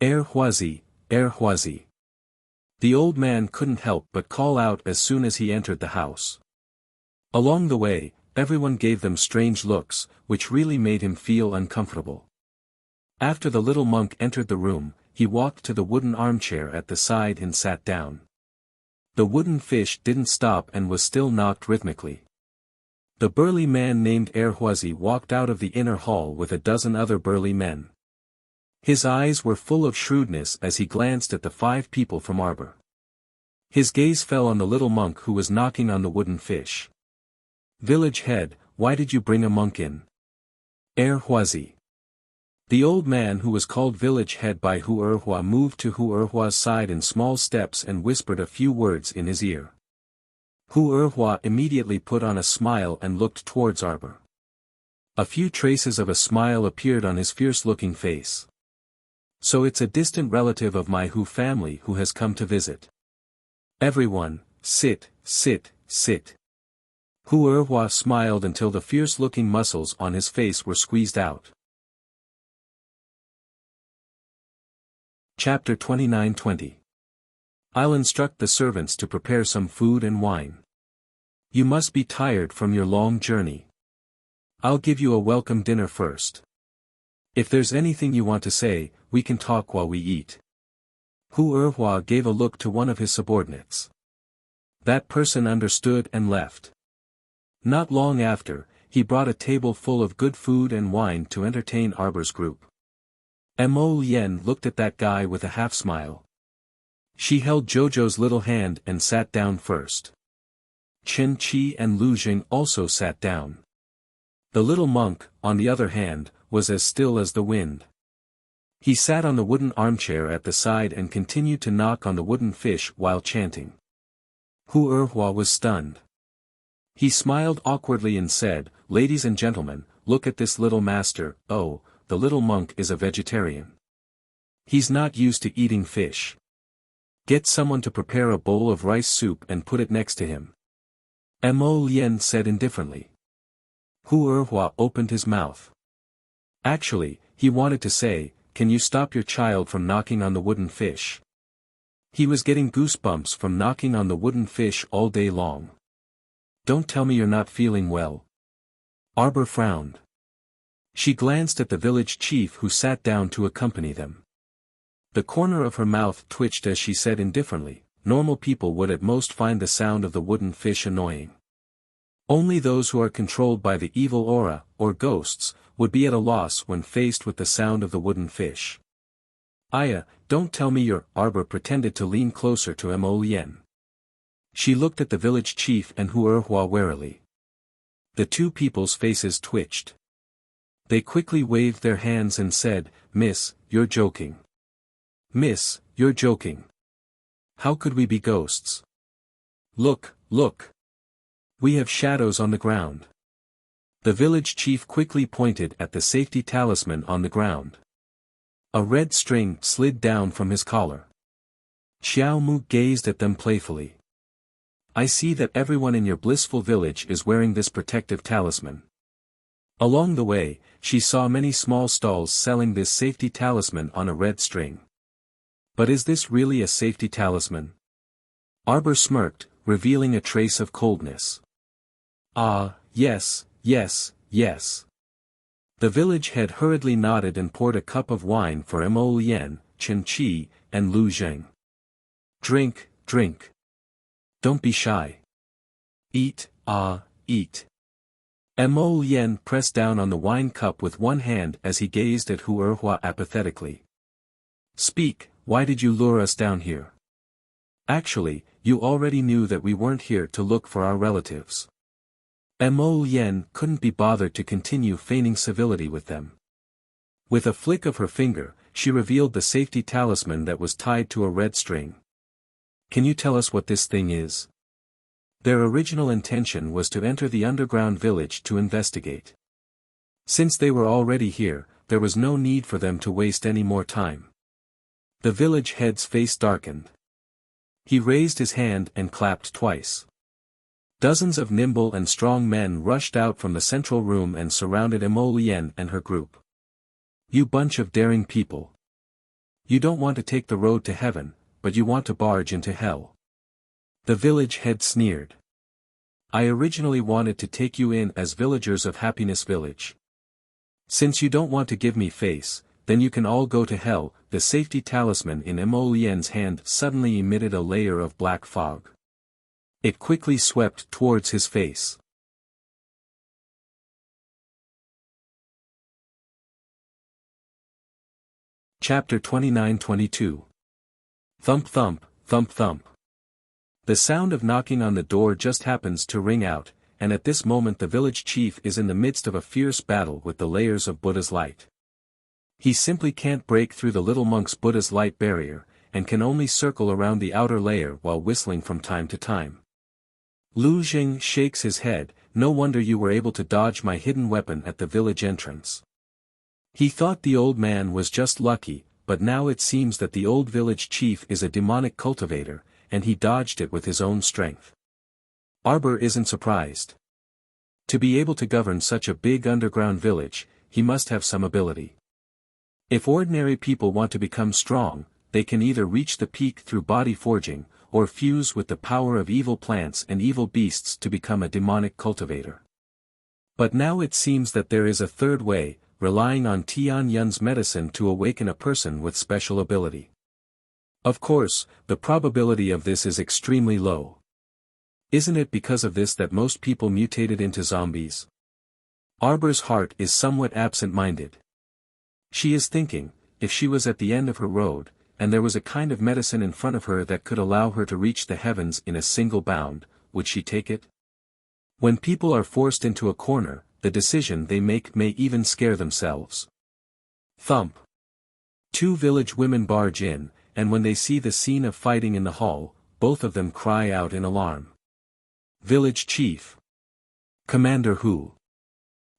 Huazi, Huazi." The old man couldn't help but call out as soon as he entered the house. Along the way, everyone gave them strange looks, which really made him feel uncomfortable. After the little monk entered the room, he walked to the wooden armchair at the side and sat down. The wooden fish didn't stop and was still knocked rhythmically. The burly man named Huazi walked out of the inner hall with a dozen other burly men. His eyes were full of shrewdness as he glanced at the 5 people from Arbor. His gaze fell on the little monk who was knocking on the wooden fish. "Village head, why did you bring a monk in?" Huazi. The old man who was called village head by Hu Erhua moved to Hu Erhua's side in small steps and whispered a few words in his ear. Hu Erhua immediately put on a smile and looked towards Arbor. A few traces of a smile appeared on his fierce-looking face. "So it's a distant relative of my Hu family who has come to visit. Everyone, sit, sit, sit." Hu Erhua smiled until the fierce-looking muscles on his face were squeezed out. Chapter 29-20. "I'll instruct the servants to prepare some food and wine. You must be tired from your long journey. I'll give you a welcome dinner first. If there's anything you want to say, we can talk while we eat." Hu Erhua gave a look to one of his subordinates. That person understood and left. Not long after, he brought a table full of good food and wine to entertain Arbor's group. Mo Lien looked at that guy with a half-smile. She held Jojo's little hand and sat down first. Chen Qi and Lu Jing also sat down. The little monk, on the other hand, was as still as the wind. He sat on the wooden armchair at the side and continued to knock on the wooden fish while chanting. Hu Erhua was stunned. He smiled awkwardly and said, "Ladies and gentlemen, look at this little master." "Oh, the little monk is a vegetarian. He's not used to eating fish. Get someone to prepare a bowl of rice soup and put it next to him." Mo Lien said indifferently. Hu Erhua opened his mouth. Actually, he wanted to say, "Can you stop your child from knocking on the wooden fish?" He was getting goosebumps from knocking on the wooden fish all day long. "Don't tell me you're not feeling well." Arbor frowned. She glanced at the village chief who sat down to accompany them. The corner of her mouth twitched as she said indifferently, "Normal people would at most find the sound of the wooden fish annoying. Only those who are controlled by the evil aura, or ghosts, would be at a loss when faced with the sound of the wooden fish." "Aya, don't tell me you're—" Arbor pretended to lean closer to Mo Lien. She looked at the village chief and Hu Erhua warily. The two people's faces twitched. They quickly waved their hands and said, "Miss, you're joking. Miss, you're joking. How could we be ghosts? Look, look. We have shadows on the ground." The village chief quickly pointed at the safety talisman on the ground. A red string slid down from his collar. Xiao Mu gazed at them playfully. "I see that everyone in your blissful village is wearing this protective talisman." Along the way, she saw many small stalls selling this safety talisman on a red string. But is this really a safety talisman? Arbor smirked, revealing a trace of coldness. "Ah, yes, yes, yes." The village head hurriedly nodded and poured a cup of wine for Mo Lien, Chen Qi, and Lu Zheng. "Drink, drink. Don't be shy. Eat, eat." Mo Lien pressed down on the wine cup with one hand as he gazed at Hu Erhua apathetically. "Speak, why did you lure us down here? Actually, you already knew that we weren't here to look for our relatives." Mo Lien couldn't be bothered to continue feigning civility with them. With a flick of her finger, she revealed the safety talisman that was tied to a red string. "Can you tell us what this thing is?" Their original intention was to enter the underground village to investigate. Since they were already here, there was no need for them to waste any more time. The village head's face darkened. He raised his hand and clapped twice. Dozens of nimble and strong men rushed out from the central room and surrounded Mo Lien and her group. "You bunch of daring people. You don't want to take the road to heaven, but you want to barge into hell." The village head sneered. "I originally wanted to take you in as villagers of Happiness Village. Since you don't want to give me face, then you can all go to hell." The safety talisman in Mo Lien's hand suddenly emitted a layer of black fog. It quickly swept towards his face. Chapter 29-22. Thump thump, thump thump. The sound of knocking on the door just happens to ring out, and at this moment the village chief is in the midst of a fierce battle with the layers of Buddha's light. He simply can't break through the little monk's Buddha's light barrier, and can only circle around the outer layer while whistling from time to time. Lu Zheng shakes his head, "No wonder you were able to dodge my hidden weapon at the village entrance." He thought the old man was just lucky, but now it seems that the old village chief is a demonic cultivator, and he dodged it with his own strength. Arbor isn't surprised. To be able to govern such a big underground village, he must have some ability. If ordinary people want to become strong, they can either reach the peak through body forging, or fuse with the power of evil plants and evil beasts to become a demonic cultivator. But now it seems that there is a third way, relying on Tian Yun's medicine to awaken a person with special ability. Of course, the probability of this is extremely low. Isn't it because of this that most people mutated into zombies? Arbor's heart is somewhat absent-minded. She is thinking, if she was at the end of her road, and there was a kind of medicine in front of her that could allow her to reach the heavens in a single bound, would she take it? When people are forced into a corner, the decision they make may even scare themselves. Thump. Two village women barge in, and when they see the scene of fighting in the hall, both of them cry out in alarm. Village chief. Commander Hu.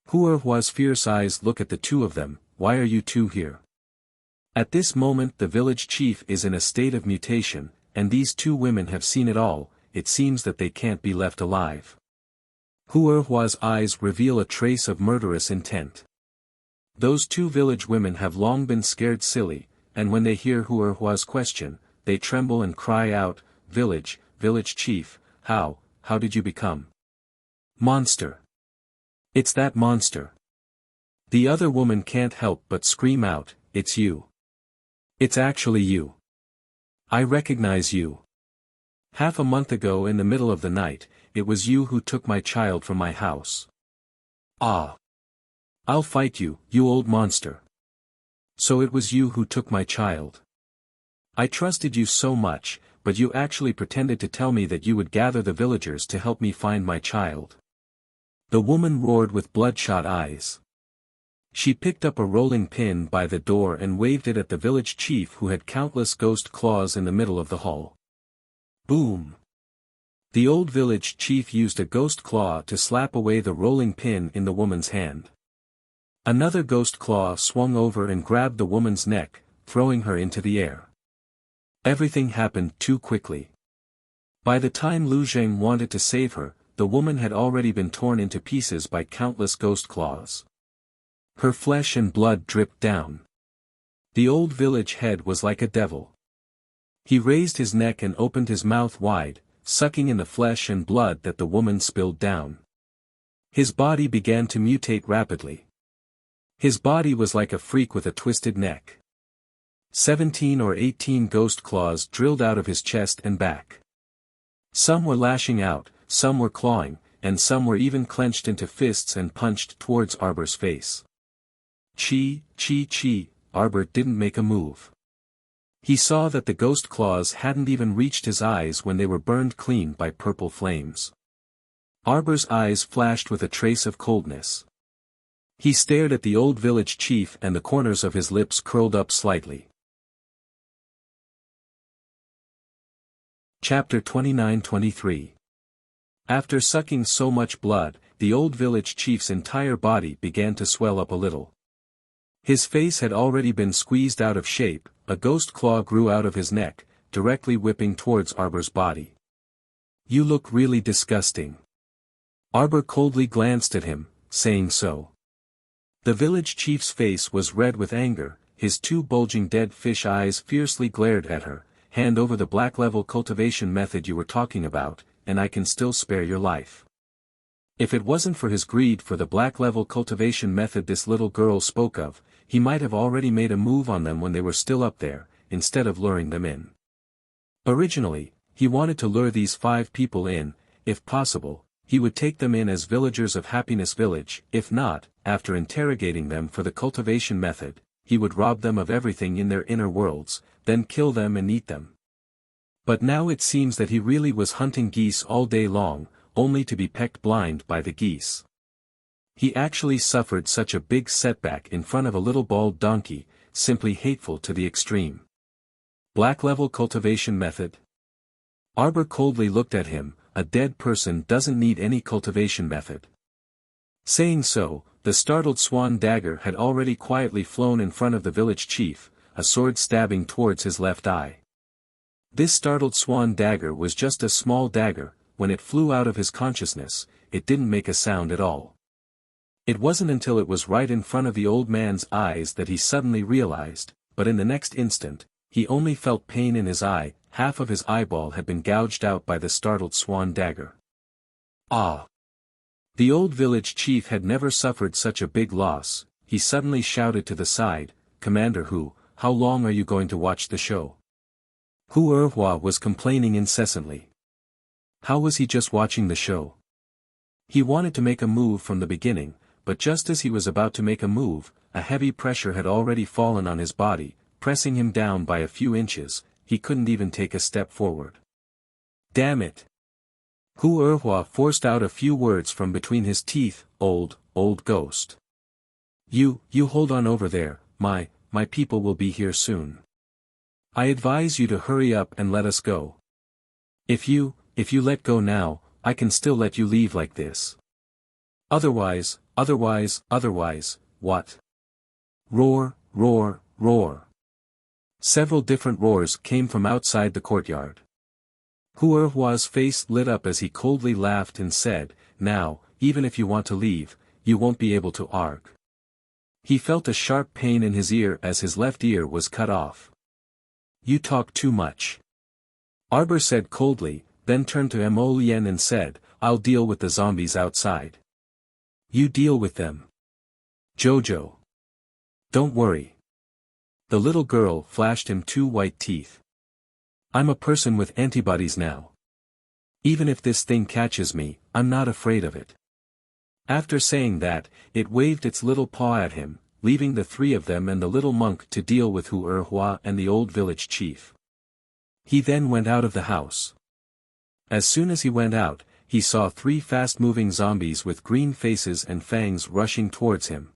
Huerhua's fierce eyes look at the two of them. Why are you two here? At this moment the village chief is in a state of mutation, and these two women have seen it all. It seems that they can't be left alive. Huerhua's eyes reveal a trace of murderous intent. Those two village women have long been scared silly, and when they hear Huerhua's question, they tremble and cry out, village chief, how did you become? Monster. It's that monster. The other woman can't help but scream out, it's you. It's actually you. I recognize you. Half a month ago in the middle of the night, it was you who took my child from my house. Ah. I'll fight you, you old monster. So it was you who took my child. I trusted you so much, but you actually pretended to tell me that you would gather the villagers to help me find my child. The woman roared with bloodshot eyes. She picked up a rolling pin by the door and waved it at the village chief who had countless ghost claws in the middle of the hall. Boom! The old village chief used a ghost claw to slap away the rolling pin in the woman's hand. Another ghost claw swung over and grabbed the woman's neck, throwing her into the air. Everything happened too quickly. By the time Lu Zheng wanted to save her, the woman had already been torn into pieces by countless ghost claws. Her flesh and blood dripped down. The old village head was like a devil. He raised his neck and opened his mouth wide, sucking in the flesh and blood that the woman spilled down. His body began to mutate rapidly. His body was like a freak with a twisted neck. 17 or 18 ghost claws drilled out of his chest and back. Some were lashing out, some were clawing, and some were even clenched into fists and punched towards Arbor's face. Chi, Arbor didn't make a move. He saw that the ghost claws hadn't even reached his eyes when they were burned clean by purple flames. Arbor's eyes flashed with a trace of coldness. He stared at the old village chief and the corners of his lips curled up slightly. Chapter 29-23. After sucking so much blood, the old village chief's entire body began to swell up a little. His face had already been squeezed out of shape, a ghost claw grew out of his neck, directly whipping towards Arbor's body. You look really disgusting. Arbor coldly glanced at him, saying so. The village chief's face was red with anger, his two bulging dead fish eyes fiercely glared at her. Hand over the black level cultivation method you were talking about, and I can still spare your life. If it wasn't for his greed for the black level cultivation method this little girl spoke of, he might have already made a move on them when they were still up there, instead of luring them in. Originally, he wanted to lure these 5 people in. If possible, he would take them in as villagers of Happiness Village. If not, after interrogating them for the cultivation method, he would rob them of everything in their inner worlds, then kill them and eat them. But now it seems that he really was hunting geese all day long, only to be pecked blind by the geese. He actually suffered such a big setback in front of a little bald donkey, simply hateful to the extreme. Black level cultivation method? Arbor coldly looked at him. A dead person doesn't need any cultivation method. Saying so, the startled swan dagger had already quietly flown in front of the village chief, a sword stabbing towards his left eye. This startled swan dagger was just a small dagger. When it flew out of his consciousness, it didn't make a sound at all. It wasn't until it was right in front of the old man's eyes that he suddenly realized, but in the next instant, he only felt pain in his eye. Half of his eyeball had been gouged out by the startled swan dagger. Ah! The old village chief had never suffered such a big loss. He suddenly shouted to the side, Commander Hu, how long are you going to watch the show? Hu Erhua was complaining incessantly. How was he just watching the show? He wanted to make a move from the beginning, but just as he was about to make a move, a heavy pressure had already fallen on his body, pressing him down by a few inches. He couldn't even take a step forward. Damn it! Hu Erhua forced out a few words from between his teeth, old ghost. You hold on over there, my people will be here soon. I advise you to hurry up and let us go. If you let go now, I can still let you leave like this. Otherwise, what? Roar, roar, roar. Several different roars came from outside the courtyard. Huerhua's face lit up as he coldly laughed and said, "Now, even if you want to leave, you won't be able to argue." He felt a sharp pain in his ear as his left ear was cut off. "You talk too much," Arbor said coldly, then turned to Mo Lien and said, "I'll deal with the zombies outside." "You deal with them, Jojo. Don't worry." The little girl flashed him 2 white teeth. "I'm a person with antibodies now. Even if this thing catches me, I'm not afraid of it." After saying that, it waved its little paw at him, leaving the 3 of them and the little monk to deal with Huerhua and the old village chief. He then went out of the house. As soon as he went out, he saw 3 fast-moving zombies with green faces and fangs rushing towards him.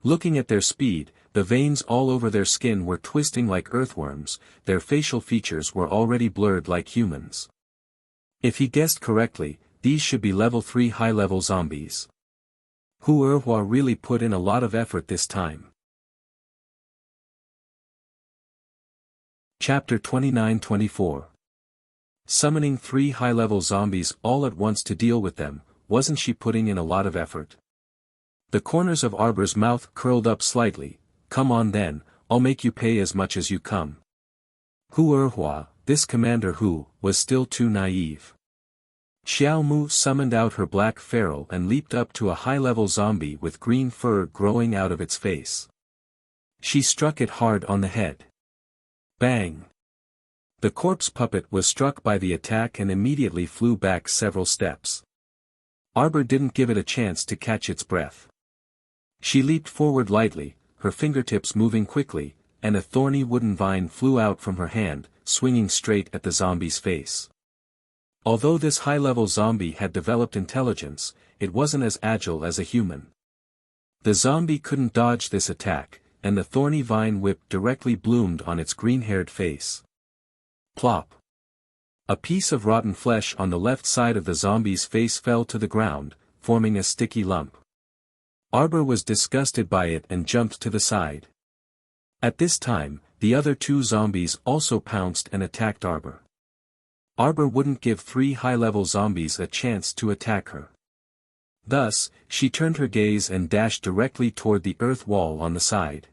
Looking at their speed, the veins all over their skin were twisting like earthworms, their facial features were already blurred like humans. If he guessed correctly, these should be level 3 high-level zombies. Huerhua really put in a lot of effort this time. Chapter 29-24. Summoning 3 high-level zombies all at once to deal with them, wasn't she putting in a lot of effort? The corners of Arbor's mouth curled up slightly. "Come on then, I'll make you pay as much as you come." Huerhua, this commander Hu, was still too naive. Xiao Mu summoned out her black feral and leaped up to a high-level zombie with green fur growing out of its face. She struck it hard on the head. Bang! The corpse puppet was struck by the attack and immediately flew back several steps. Arbor didn't give it a chance to catch its breath. She leaped forward lightly, her fingertips moving quickly, and a thorny wooden vine flew out from her hand, swinging straight at the zombie's face. Although this high-level zombie had developed intelligence, it wasn't as agile as a human. The zombie couldn't dodge this attack, and the thorny vine whip directly bloomed on its green-haired face. Plop! A piece of rotten flesh on the left side of the zombie's face fell to the ground, forming a sticky lump. Arbor was disgusted by it and jumped to the side. At this time, the other 2 zombies also pounced and attacked Arbor. Arbor wouldn't give 3 high-level zombies a chance to attack her. Thus, she turned her gaze and dashed directly toward the earth wall on the side.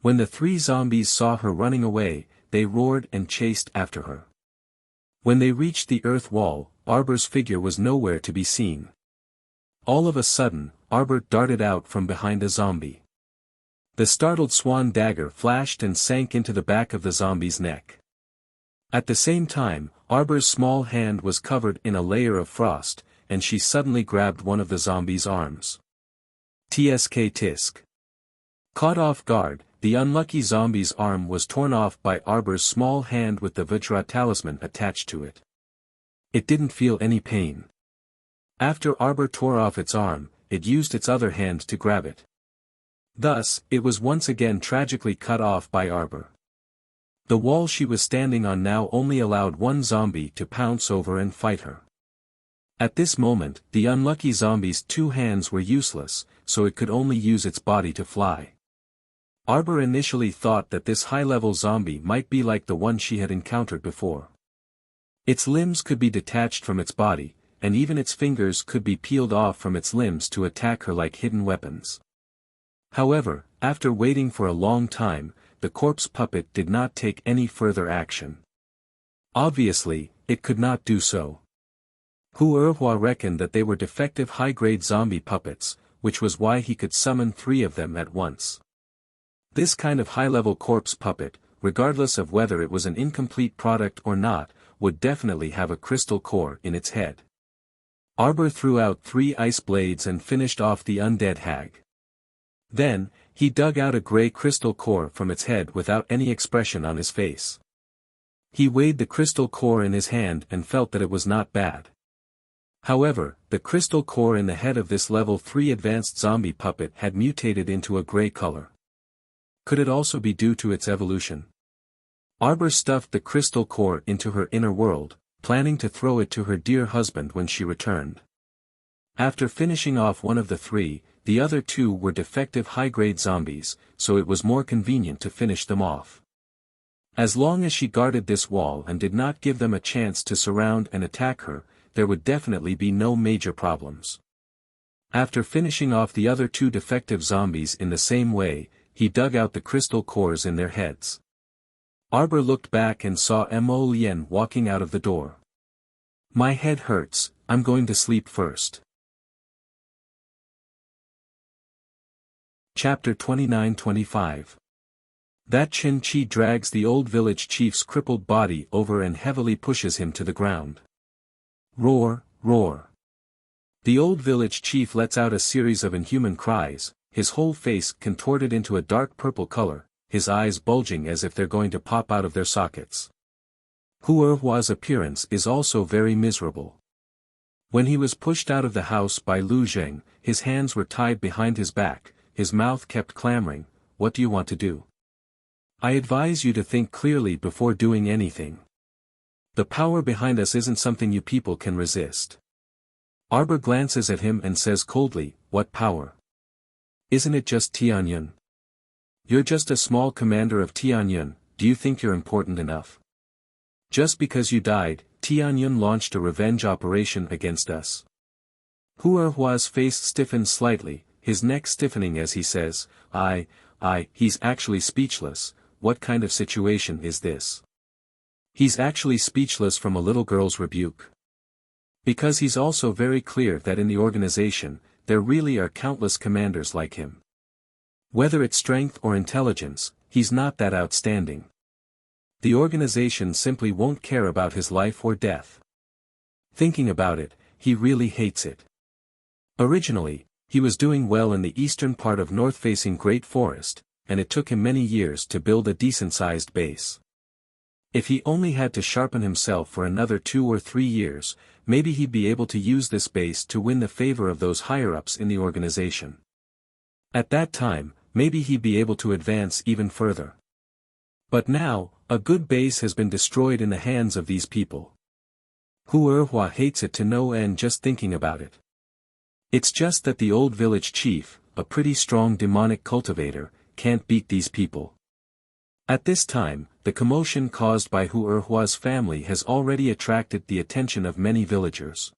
When the 3 zombies saw her running away, they roared and chased after her. When they reached the earth wall, Arbor's figure was nowhere to be seen. All of a sudden, Arbor darted out from behind a zombie. The startled swan dagger flashed and sank into the back of the zombie's neck. At the same time, Arbor's small hand was covered in a layer of frost, and she suddenly grabbed one of the zombie's arms. Tsk tisk. Caught off guard, the unlucky zombie's arm was torn off by Arbor's small hand with the Vajra talisman attached to it. It didn't feel any pain. After Arbor tore off its arm, it used its other hand to grab it. Thus, it was once again tragically cut off by Arbor. The wall she was standing on now only allowed 1 zombie to pounce over and fight her. At this moment, the unlucky zombie's 2 hands were useless, so it could only use its body to fly. Arbor initially thought that this high-level zombie might be like the one she had encountered before. Its limbs could be detached from its body, and even its fingers could be peeled off from its limbs to attack her like hidden weapons. However, after waiting for a long time, the corpse puppet did not take any further action. Obviously, it could not do so. Huerhua reckoned that they were defective high-grade zombie puppets, which was why he could summon 3 of them at once. This kind of high-level corpse puppet, regardless of whether it was an incomplete product or not, would definitely have a crystal core in its head. Arbor threw out 3 ice blades and finished off the undead hag. Then, he dug out a gray crystal core from its head without any expression on his face. He weighed the crystal core in his hand and felt that it was not bad. However, the crystal core in the head of this level 3 advanced zombie puppet had mutated into a gray color. Could it also be due to its evolution? Arbor stuffed the crystal core into her inner world, planning to throw it to her dear husband when she returned. After finishing off one of the three, the other two were defective high-grade zombies, so it was more convenient to finish them off. As long as she guarded this wall and did not give them a chance to surround and attack her, there would definitely be no major problems. After finishing off the other two defective zombies in the same way, he dug out the crystal cores in their heads. Arbor looked back and saw Mo Lien walking out of the door. "My head hurts, I'm going to sleep first." Chapter 29-25. That Chen Chi drags the old village chief's crippled body over and heavily pushes him to the ground. Roar, roar. The old village chief lets out a series of inhuman cries, his whole face contorted into a dark purple color, his eyes bulging as if they're going to pop out of their sockets. Hu Erhua's appearance is also very miserable. When he was pushed out of the house by Lu Zheng, his hands were tied behind his back, his mouth kept clamoring, "What do you want to do? I advise you to think clearly before doing anything. The power behind us isn't something you people can resist." Arbor glances at him and says coldly, "What power? Isn't it just Tianyun? You're just a small commander of Tianyun, do you think you're important enough? Just because you died, Tianyun launched a revenge operation against us." Hu Erhua's face stiffens slightly, his neck stiffening as he says, He's actually speechless. What kind of situation is this? He's actually speechless from a little girl's rebuke. Because he's also very clear that in the organization, there really are countless commanders like him. Whether it's strength or intelligence, he's not that outstanding. The organization simply won't care about his life or death. Thinking about it, he really hates it. Originally, he was doing well in the eastern part of north-facing Great Forest, and it took him many years to build a decent-sized base. If he only had to sharpen himself for another 2 or 3 years, maybe he'd be able to use this base to win the favor of those higher-ups in the organization. At that time, maybe he'd be able to advance even further. But now, a good base has been destroyed in the hands of these people. Hu Erhua hates it to no end just thinking about it. It's just that the old village chief, a pretty strong demonic cultivator, can't beat these people. At this time, the commotion caused by Hu Erhua's family has already attracted the attention of many villagers.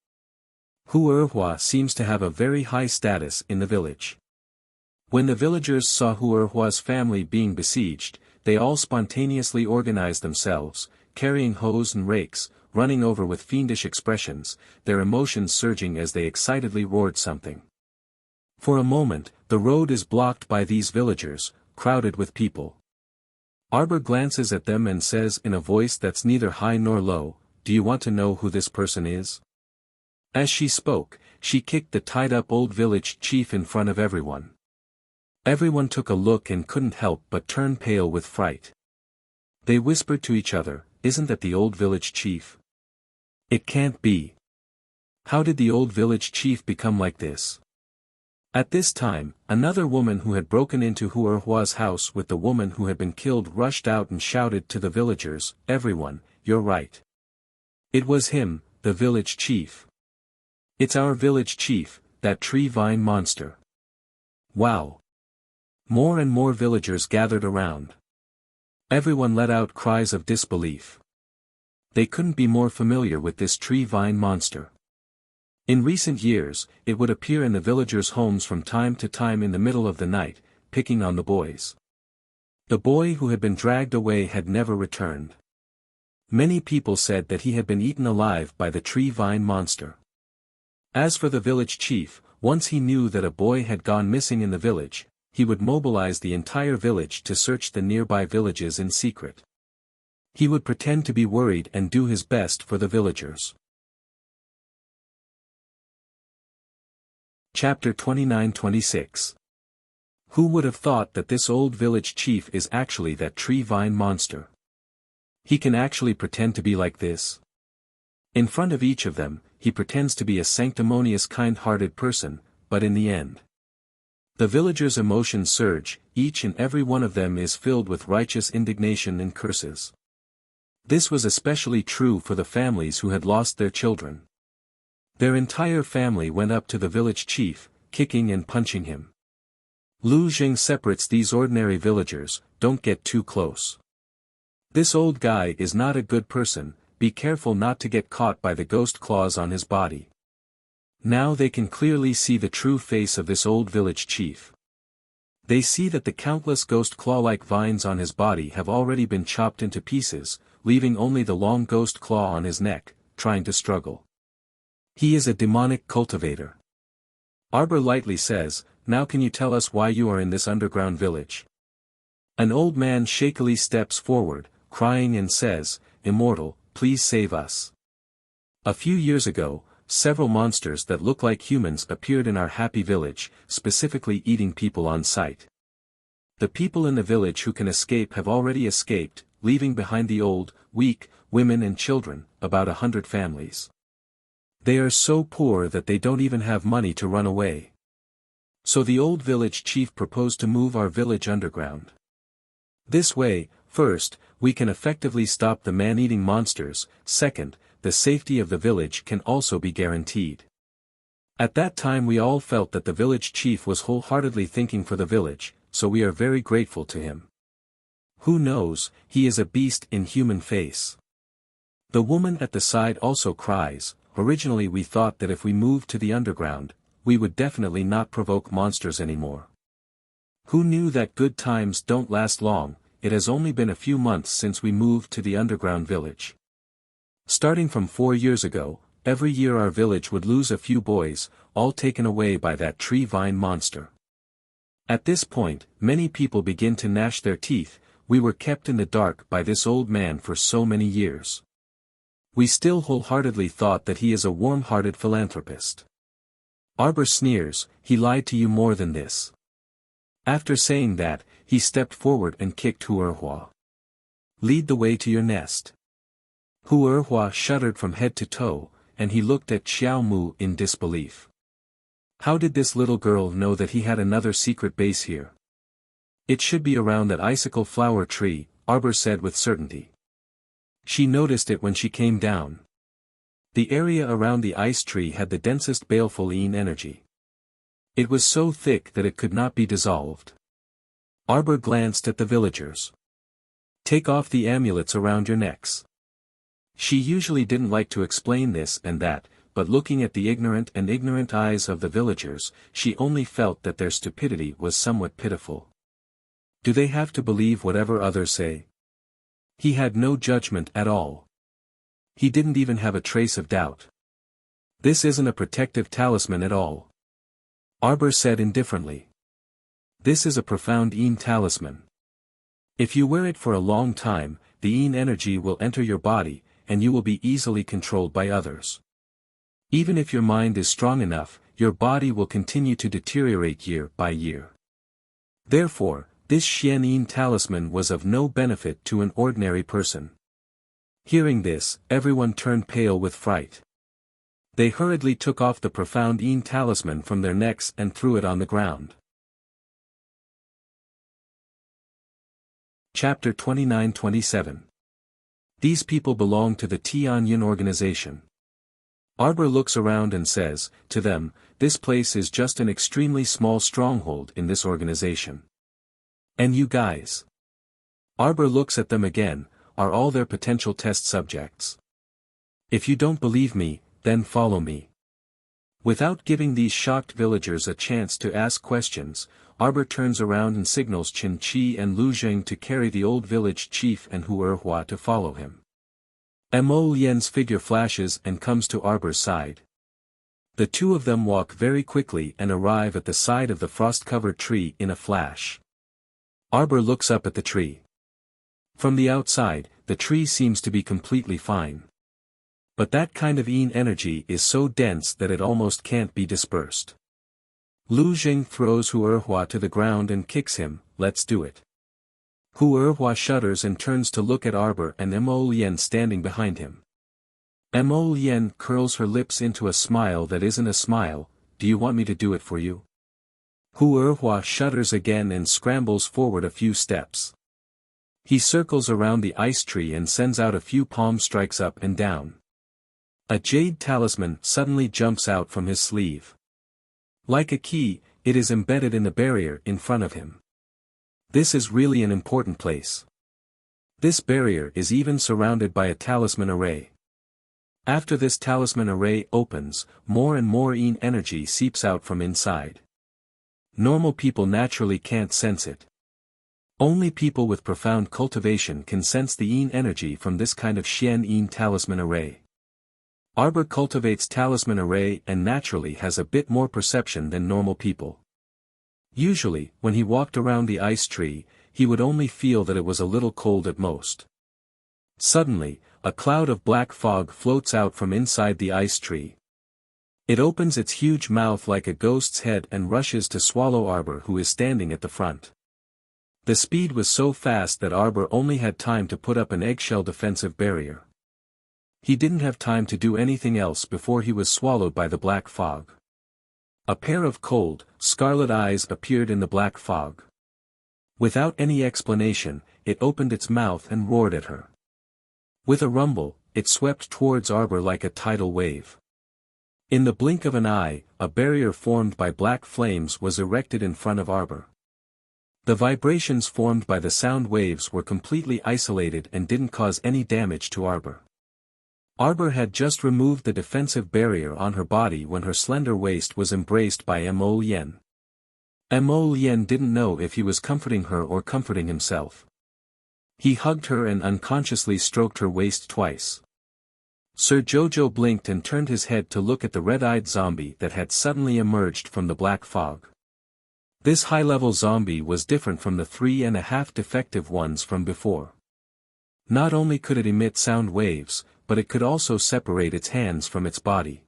Hu Erhua seems to have a very high status in the village. When the villagers saw Hu Erhua's family being besieged, they all spontaneously organized themselves, carrying hoes and rakes, running over with fiendish expressions, their emotions surging as they excitedly roared something. For a moment, the road is blocked by these villagers, crowded with people. Arbor glances at them and says in a voice that's neither high nor low, "Do you want to know who this person is?" As she spoke, she kicked the tied-up old village chief in front of everyone. Everyone took a look and couldn't help but turn pale with fright. They whispered to each other, "Isn't that the old village chief? It can't be. How did the old village chief become like this?" At this time, another woman who had broken into Hu Erhua's house with the woman who had been killed rushed out and shouted to the villagers, "Everyone, you're right. It was him, the village chief. It's our village chief, that tree vine monster." Wow! More and more villagers gathered around. Everyone let out cries of disbelief. They couldn't be more familiar with this tree vine monster. In recent years, it would appear in the villagers' homes from time to time in the middle of the night, picking on the boys. The boy who had been dragged away had never returned. Many people said that he had been eaten alive by the tree vine monster. As for the village chief, once he knew that a boy had gone missing in the village, he would mobilize the entire village to search the nearby villages in secret. He would pretend to be worried and do his best for the villagers. Chapter 29-26. Who would have thought that this old village chief is actually that tree vine monster? He can actually pretend to be like this. In front of each of them, he pretends to be a sanctimonious kind-hearted person, but in the end, the villagers' emotions surge, each and every one of them is filled with righteous indignation and curses. This was especially true for the families who had lost their children. Their entire family went up to the village chief, kicking and punching him. Lu Jing separates these ordinary villagers, don't get too close. This old guy is not a good person, be careful not to get caught by the ghost claws on his body. Now they can clearly see the true face of this old village chief. They see that the countless ghost claw-like vines on his body have already been chopped into pieces, leaving only the long ghost claw on his neck, trying to struggle. He is a demonic cultivator. Arbor lightly says, now can you tell us why you are in this underground village? An old man shakily steps forward, crying and says, Immortal, please save us. A few years ago, several monsters that look like humans appeared in our happy village, specifically eating people on sight. The people in the village who can escape have already escaped, leaving behind the old, weak, women and children, about 100 families. They are so poor that they don't even have money to run away. So the old village chief proposed to move our village underground. This way, first, we can effectively stop the man-eating monsters, second, the safety of the village can also be guaranteed. At that time we all felt that the village chief was wholeheartedly thinking for the village, so we are very grateful to him. Who knows, he is a beast in human face. The woman at the side also cries, originally we thought that if we moved to the underground, we would definitely not provoke monsters anymore. Who knew that good times don't last long, it has only been a few months since we moved to the underground village. Starting from 4 years ago, every year our village would lose a few boys, all taken away by that tree vine monster. At this point, many people begin to gnash their teeth, we were kept in the dark by this old man for so many years. We still wholeheartedly thought that he is a warm-hearted philanthropist. Arbor sneers, he lied to you more than this. After saying that, he stepped forward and kicked Huerhua. Lead the way to your nest. Huerhua shuddered from head to toe, and he looked at Xiao Mu in disbelief. How did this little girl know that he had another secret base here? It should be around that icicle flower tree, Arbor said with certainty. She noticed it when she came down. The area around the ice tree had the densest baleful yin energy. It was so thick that it could not be dissolved. Arbor glanced at the villagers. Take off the amulets around your necks. She usually didn't like to explain this and that, but looking at the ignorant eyes of the villagers, she only felt that their stupidity was somewhat pitiful. Do they have to believe whatever others say? He had no judgment at all. He didn't even have a trace of doubt. This isn't a protective talisman at all. Arbor said indifferently. This is a profound yin talisman. If you wear it for a long time, the yin energy will enter your body, and you will be easily controlled by others. Even if your mind is strong enough, your body will continue to deteriorate year by year. Therefore, this Xian Yin talisman was of no benefit to an ordinary person. Hearing this, everyone turned pale with fright. They hurriedly took off the profound Yin talisman from their necks and threw it on the ground. Chapter 29-27. These people belong to the Tianyun organization. Arbor looks around and says, to them, this place is just an extremely small stronghold in this organization. And you guys? Arbor looks at them again, are all their potential test subjects. If you don't believe me, then follow me. Without giving these shocked villagers a chance to ask questions, Arbor turns around and signals Qin Chi and Lu Zheng to carry the old village chief and Huerhua to follow him. Mo Lian's figure flashes and comes to Arbor's side. The two of them walk very quickly and arrive at the side of the frost-covered tree in a flash. Arbor looks up at the tree. From the outside, the tree seems to be completely fine. But that kind of yin energy is so dense that it almost can't be dispersed. Lu Jing throws Huerhua to the ground and kicks him, let's do it. Huerhua shudders and turns to look at Arbor and Mo Lian standing behind him. Mo Lian curls her lips into a smile that isn't a smile, do you want me to do it for you? Huerhua shudders again and scrambles forward a few steps. He circles around the ice tree and sends out a few palm strikes up and down. A jade talisman suddenly jumps out from his sleeve. Like a key, it is embedded in the barrier in front of him. This is really an important place. This barrier is even surrounded by a talisman array. After this talisman array opens, more and more Yin energy seeps out from inside. Normal people naturally can't sense it. Only people with profound cultivation can sense the Yin energy from this kind of Xian Yin talisman array. Arbor cultivates talisman array and naturally has a bit more perception than normal people. Usually, when he walked around the ice tree, he would only feel that it was a little cold at most. Suddenly, a cloud of black fog floats out from inside the ice tree. It opens its huge mouth like a ghost's head and rushes to swallow Arbor, who is standing at the front. The speed was so fast that Arbor only had time to put up an eggshell defensive barrier. He didn't have time to do anything else before he was swallowed by the black fog. A pair of cold, scarlet eyes appeared in the black fog. Without any explanation, it opened its mouth and roared at her. With a rumble, it swept towards Arbor like a tidal wave. In the blink of an eye, a barrier formed by black flames was erected in front of Arbor. The vibrations formed by the sound waves were completely isolated and didn't cause any damage to Arbor. Arbor had just removed the defensive barrier on her body when her slender waist was embraced by Mo Lien. Mo Lien didn't know if he was comforting her or comforting himself. He hugged her and unconsciously stroked her waist twice. Sir Jojo blinked and turned his head to look at the red-eyed zombie that had suddenly emerged from the black fog. This high-level zombie was different from the 3.5 defective ones from before. Not only could it emit sound waves, but it could also separate its hands from its body.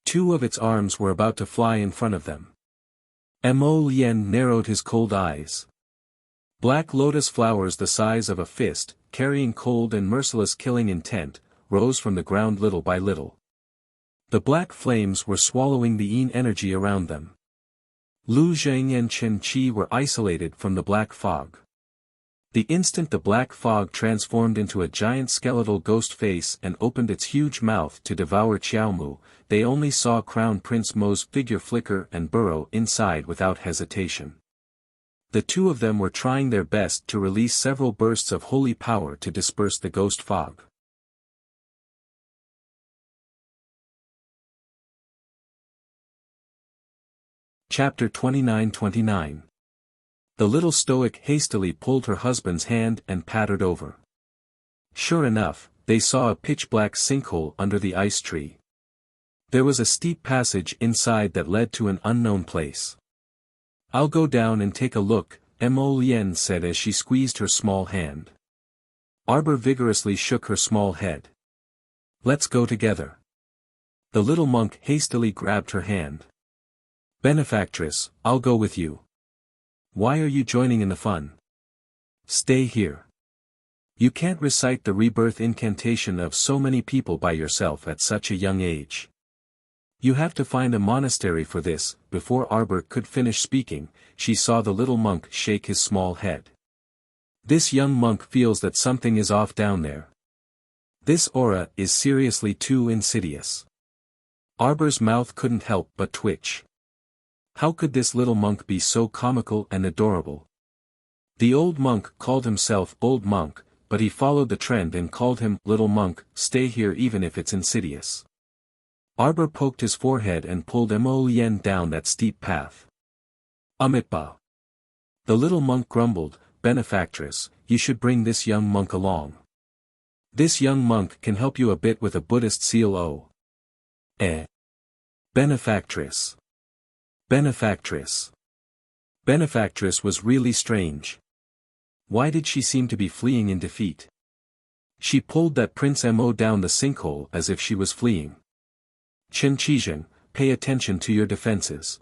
2 of its arms were about to fly in front of them. Mo Lien narrowed his cold eyes. Black lotus flowers the size of a fist, carrying cold and merciless killing intent, rose from the ground little by little. The black flames were swallowing the Yin energy around them. Lu Zhang and Chen Qi were isolated from the black fog. The instant the black fog transformed into a giant skeletal ghost face and opened its huge mouth to devour Qiaomu, they only saw Crown Prince Mo's figure flicker and burrow inside without hesitation. The 2 of them were trying their best to release several bursts of holy power to disperse the ghost fog. Chapter 29-29. The little stoic hastily pulled her husband's hand and pattered over. Sure enough, they saw a pitch-black sinkhole under the ice tree. There was a steep passage inside that led to an unknown place. "I'll go down and take a look," Mo Lien said as she squeezed her small hand. Arbor vigorously shook her small head. "Let's go together." The little monk hastily grabbed her hand. "Benefactress, I'll go with you. Why are you joining in the fun? Stay here. You can't recite the rebirth incantation of so many people by yourself at such a young age. You have to find a monastery for this." Before Arbor could finish speaking, she saw the little monk shake his small head. This young monk feels that something is off down there. This aura is seriously too insidious. Arbor's mouth couldn't help but twitch. How could this little monk be so comical and adorable? The old monk called himself Old Monk, but he followed the trend and called him Little Monk. Stay here even if it's insidious. Arbor poked his forehead and pulled Mo Lien down that steep path. Amitba. The little monk grumbled, "Benefactress, you should bring this young monk along. This young monk can help you a bit with a Buddhist seal. Benefactress. Benefactress. Benefactress was really strange. Why did she seem to be fleeing in defeat? She pulled that Prince Mo down the sinkhole as if she was fleeing. "Chen Qizheng, pay attention to your defenses."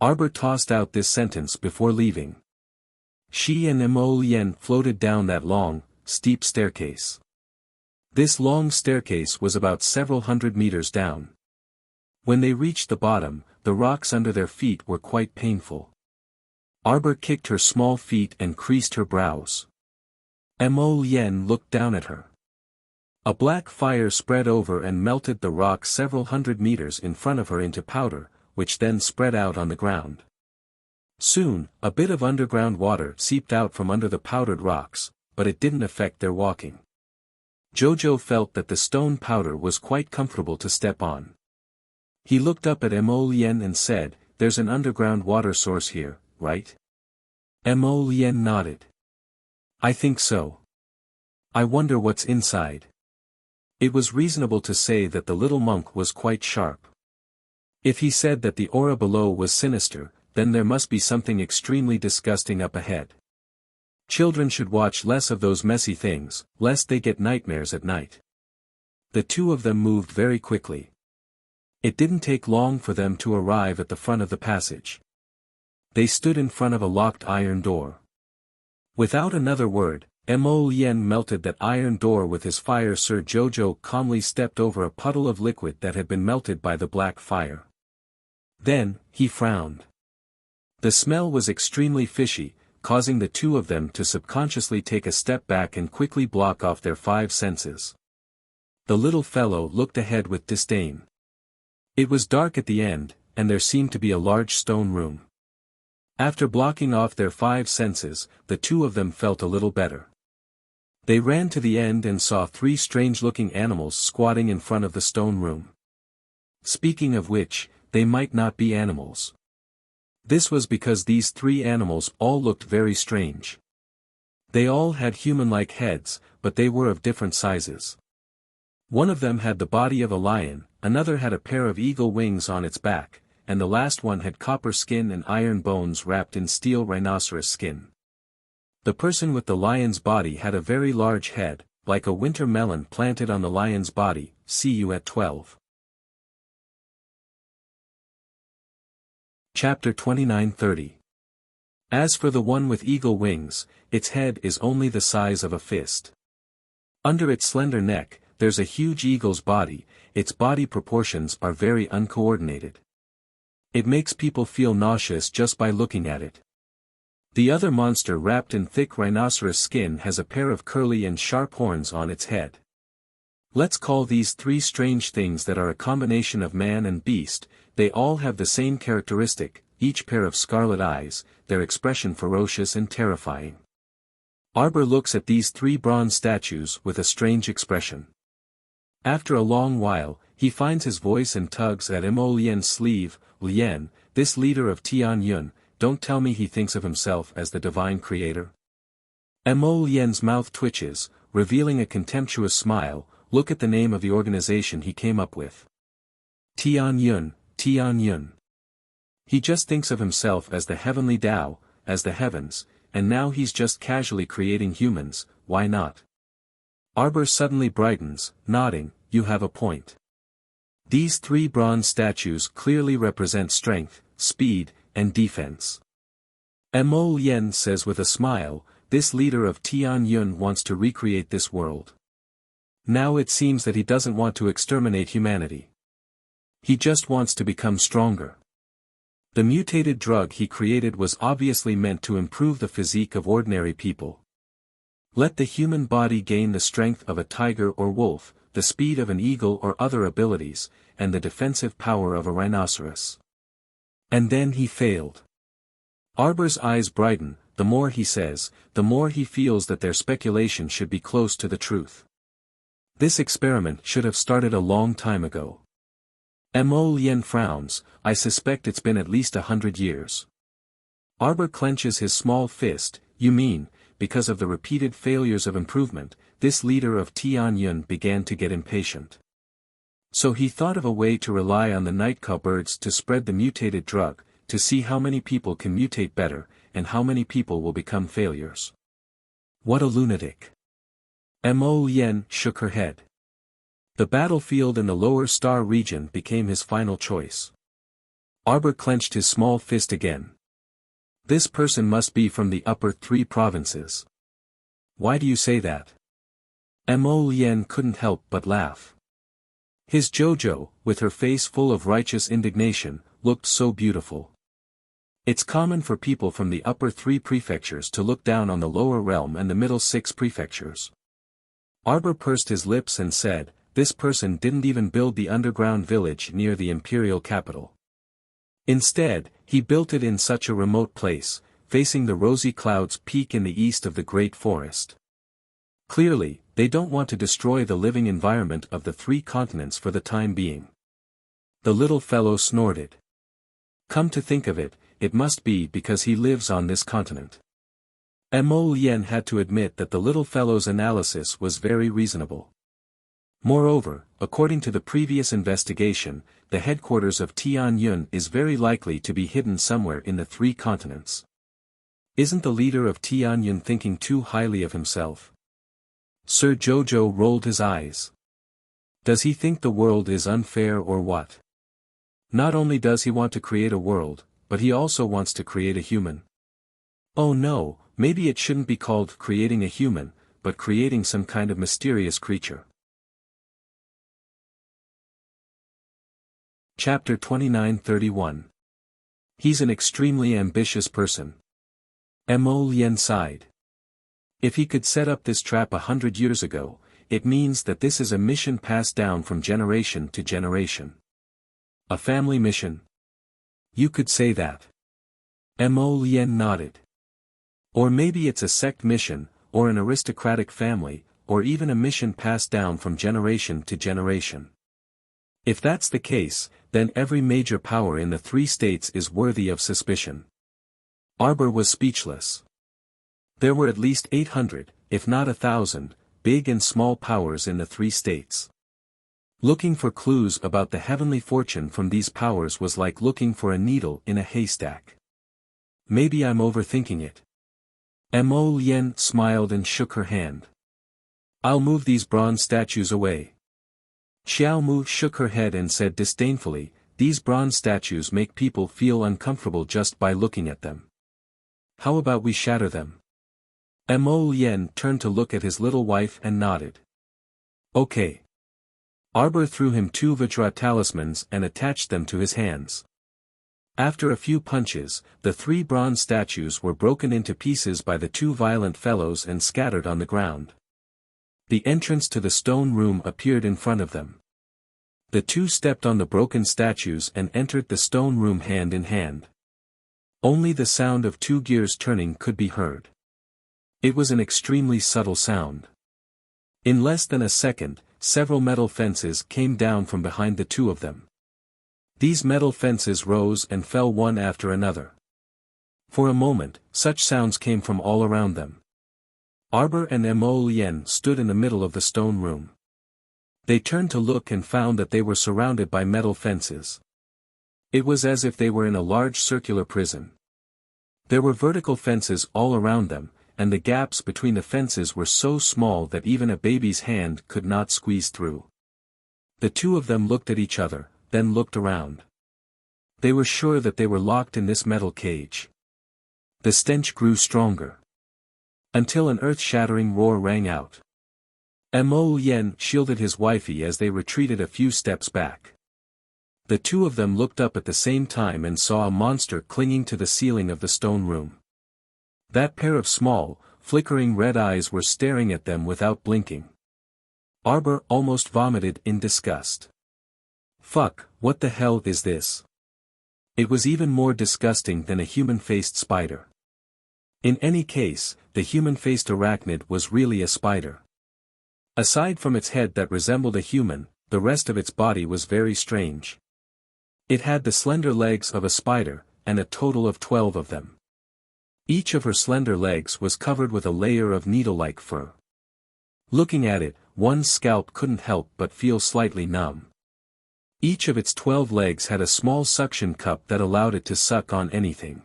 Arbor tossed out this sentence before leaving. She and Mo Lien floated down that long, steep staircase. This long staircase was about several hundred meters down. When they reached the bottom, the rocks under their feet were quite painful. Arbor kicked her small feet and creased her brows. Mo Lien looked down at her. A black fire spread over and melted the rock several hundred meters in front of her into powder, which then spread out on the ground. Soon, a bit of underground water seeped out from under the powdered rocks, but it didn't affect their walking. Jojo felt that the stone powder was quite comfortable to step on. He looked up at Mo Lien and said, "There's an underground water source here, right?" Mo Lien nodded. "I think so. I wonder what's inside." It was reasonable to say that the little monk was quite sharp. If he said that the aura below was sinister, then there must be something extremely disgusting up ahead. Children should watch less of those messy things, lest they get nightmares at night. The two of them moved very quickly. It didn't take long for them to arrive at the front of the passage. They stood in front of a locked iron door. Without another word, Mo Lien melted that iron door with his fire. Sir Jojo calmly stepped over a puddle of liquid that had been melted by the black fire. Then, he frowned. The smell was extremely fishy, causing the two of them to subconsciously take a step back and quickly block off their five senses. The little fellow looked ahead with disdain. It was dark at the end, and there seemed to be a large stone room. After blocking off their five senses, the two of them felt a little better. They ran to the end and saw three strange-looking animals squatting in front of the stone room. Speaking of which, they might not be animals. This was because these three animals all looked very strange. They all had human-like heads, but they were of different sizes. One of them had the body of a lion, another had a pair of eagle wings on its back, and the last one had copper skin and iron bones wrapped in steel rhinoceros skin. The person with the lion's body had a very large head, like a winter melon planted on the lion's body. See you at 12. Chapter 29:30. As for the one with eagle wings, its head is only the size of a fist. Under its slender neck, there's a huge eagle's body. Its body proportions are very uncoordinated. It makes people feel nauseous just by looking at it. The other monster wrapped in thick rhinoceros skin has a pair of curly and sharp horns on its head. Let's call these three strange things that are a combination of man and beast. They all have the same characteristic, each pair of scarlet eyes, their expression ferocious and terrifying. Arbor looks at these three bronze statues with a strange expression. After a long while, he finds his voice and tugs at Mo Lien's sleeve. "Lien, this leader of Tian Yun, don't tell me he thinks of himself as the divine creator?" Mo Lien's mouth twitches, revealing a contemptuous smile. Look at the name of the organization he came up with. Tian Yun, Tian Yun. He just thinks of himself as the heavenly Tao, as the heavens, and now he's just casually creating humans. Why not? Arbor suddenly brightens, nodding. You have a point. These three bronze statues clearly represent strength, speed, and defense. Mo Lien says with a smile, this leader of Tian Yun wants to recreate this world. Now it seems that he doesn't want to exterminate humanity. He just wants to become stronger. The mutated drug he created was obviously meant to improve the physique of ordinary people. Let the human body gain the strength of a tiger or wolf, the speed of an eagle or other abilities, and the defensive power of a rhinoceros. And then he failed. Arbor's eyes brighten. The more he says, the more he feels that their speculation should be close to the truth. This experiment should have started a long time ago. Mo Lien frowns. I suspect it's been at least 100 years. Arbor clenches his small fist. You mean, because of the repeated failures of improvement, this leader of Tian Yun began to get impatient. So he thought of a way to rely on the night cowbirds to spread the mutated drug, to see how many people can mutate better, and how many people will become failures. What a lunatic. Mo Lien shook her head. The battlefield in the lower star region became his final choice. Arbor clenched his small fist again. This person must be from the upper three provinces. Why do you say that? Mo Lien couldn't help but laugh. His Jojo, with her face full of righteous indignation, looked so beautiful. It's common for people from the upper 3 prefectures to look down on the lower realm and the middle 6 prefectures. Arbor pursed his lips and said, this person didn't even build the underground village near the imperial capital. Instead, he built it in such a remote place, facing the rosy clouds peak in the east of the great forest. Clearly, they don't want to destroy the living environment of the 3 continents for the time being. The little fellow snorted. Come to think of it, it must be because he lives on this continent. Mo Lien had to admit that the little fellow's analysis was very reasonable. Moreover, according to the previous investigation, the headquarters of Tianyun is very likely to be hidden somewhere in the 3 continents. Isn't the leader of Tianyun thinking too highly of himself? Sir Jojo rolled his eyes. Does he think the world is unfair or what? Not only does he want to create a world, but he also wants to create a human. Oh no, maybe it shouldn't be called creating a human, but creating some kind of mysterious creature. Chapter 29-31. He's an extremely ambitious person. Mo Lien sighed. If he could set up this trap 100 years ago, it means that this is a mission passed down from generation to generation. A family mission? You could say that. Mo Lien nodded. Or maybe it's a sect mission, or an aristocratic family, or even a mission passed down from generation to generation. If that's the case, then every major power in the 3 states is worthy of suspicion. Arbor was speechless. There were at least 800, if not 1,000, big and small powers in the 3 states. Looking for clues about the heavenly fortune from these powers was like looking for a needle in a haystack. Maybe I'm overthinking it. Mo Lien smiled and shook her hand. I'll move these bronze statues away. Xiao Mu shook her head and said disdainfully, these bronze statues make people feel uncomfortable just by looking at them. How about we shatter them? Mo Lien turned to look at his little wife and nodded. Okay. Arbor threw him 2 Vajra talismans and attached them to his hands. After a few punches, the 3 bronze statues were broken into pieces by the 2 violent fellows and scattered on the ground. The entrance to the stone room appeared in front of them. The 2 stepped on the broken statues and entered the stone room hand in hand. Only the sound of 2 gears turning could be heard. It was an extremely subtle sound. In less than a second, several metal fences came down from behind the 2 of them. These metal fences rose and fell one after another. For a moment, such sounds came from all around them. Arbor and Mo Lien stood in the middle of the stone room. They turned to look and found that they were surrounded by metal fences. It was as if they were in a large circular prison. There were vertical fences all around them, and the gaps between the fences were so small that even a baby's hand could not squeeze through. The 2 of them looked at each other, then looked around. They were sure that they were locked in this metal cage. The stench grew stronger. Until an earth-shattering roar rang out. Mo Lien shielded his wifey as they retreated a few steps back. The 2 of them looked up at the same time and saw a monster clinging to the ceiling of the stone room. That pair of small, flickering red eyes were staring at them without blinking. Arbor almost vomited in disgust. Fuck, what the hell is this? It was even more disgusting than a human-faced spider. In any case, the human-faced arachnid was really a spider. Aside from its head that resembled a human, the rest of its body was very strange. It had the slender legs of a spider, and a total of 12 of them. Each of her slender legs was covered with a layer of needle-like fur. Looking at it, one's scalp couldn't help but feel slightly numb. Each of its 12 legs had a small suction cup that allowed it to suck on anything.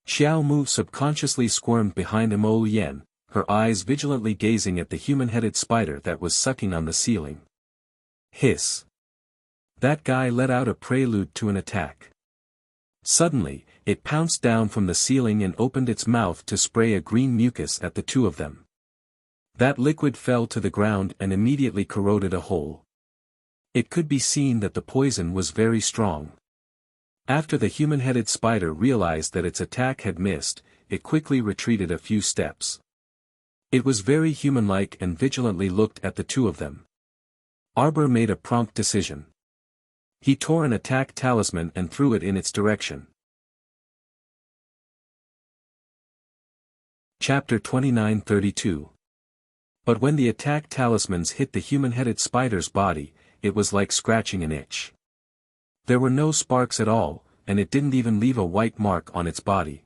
Xiao Mu subconsciously squirmed behind Mo Lien, her eyes vigilantly gazing at the human-headed spider that was sucking on the ceiling. Hiss. That guy let out a prelude to an attack. Suddenly, it pounced down from the ceiling and opened its mouth to spray a green mucus at the 2 of them. That liquid fell to the ground and immediately corroded a hole. It could be seen that the poison was very strong. After the human-headed spider realized that its attack had missed, it quickly retreated a few steps. It was very human-like and vigilantly looked at the two of them. Arbor made a prompt decision. He tore an attack talisman and threw it in its direction. Chapter 29:32. But when the attack talismans hit the human-headed spider's body, it was like scratching an itch. There were no sparks at all, and it didn't even leave a white mark on its body.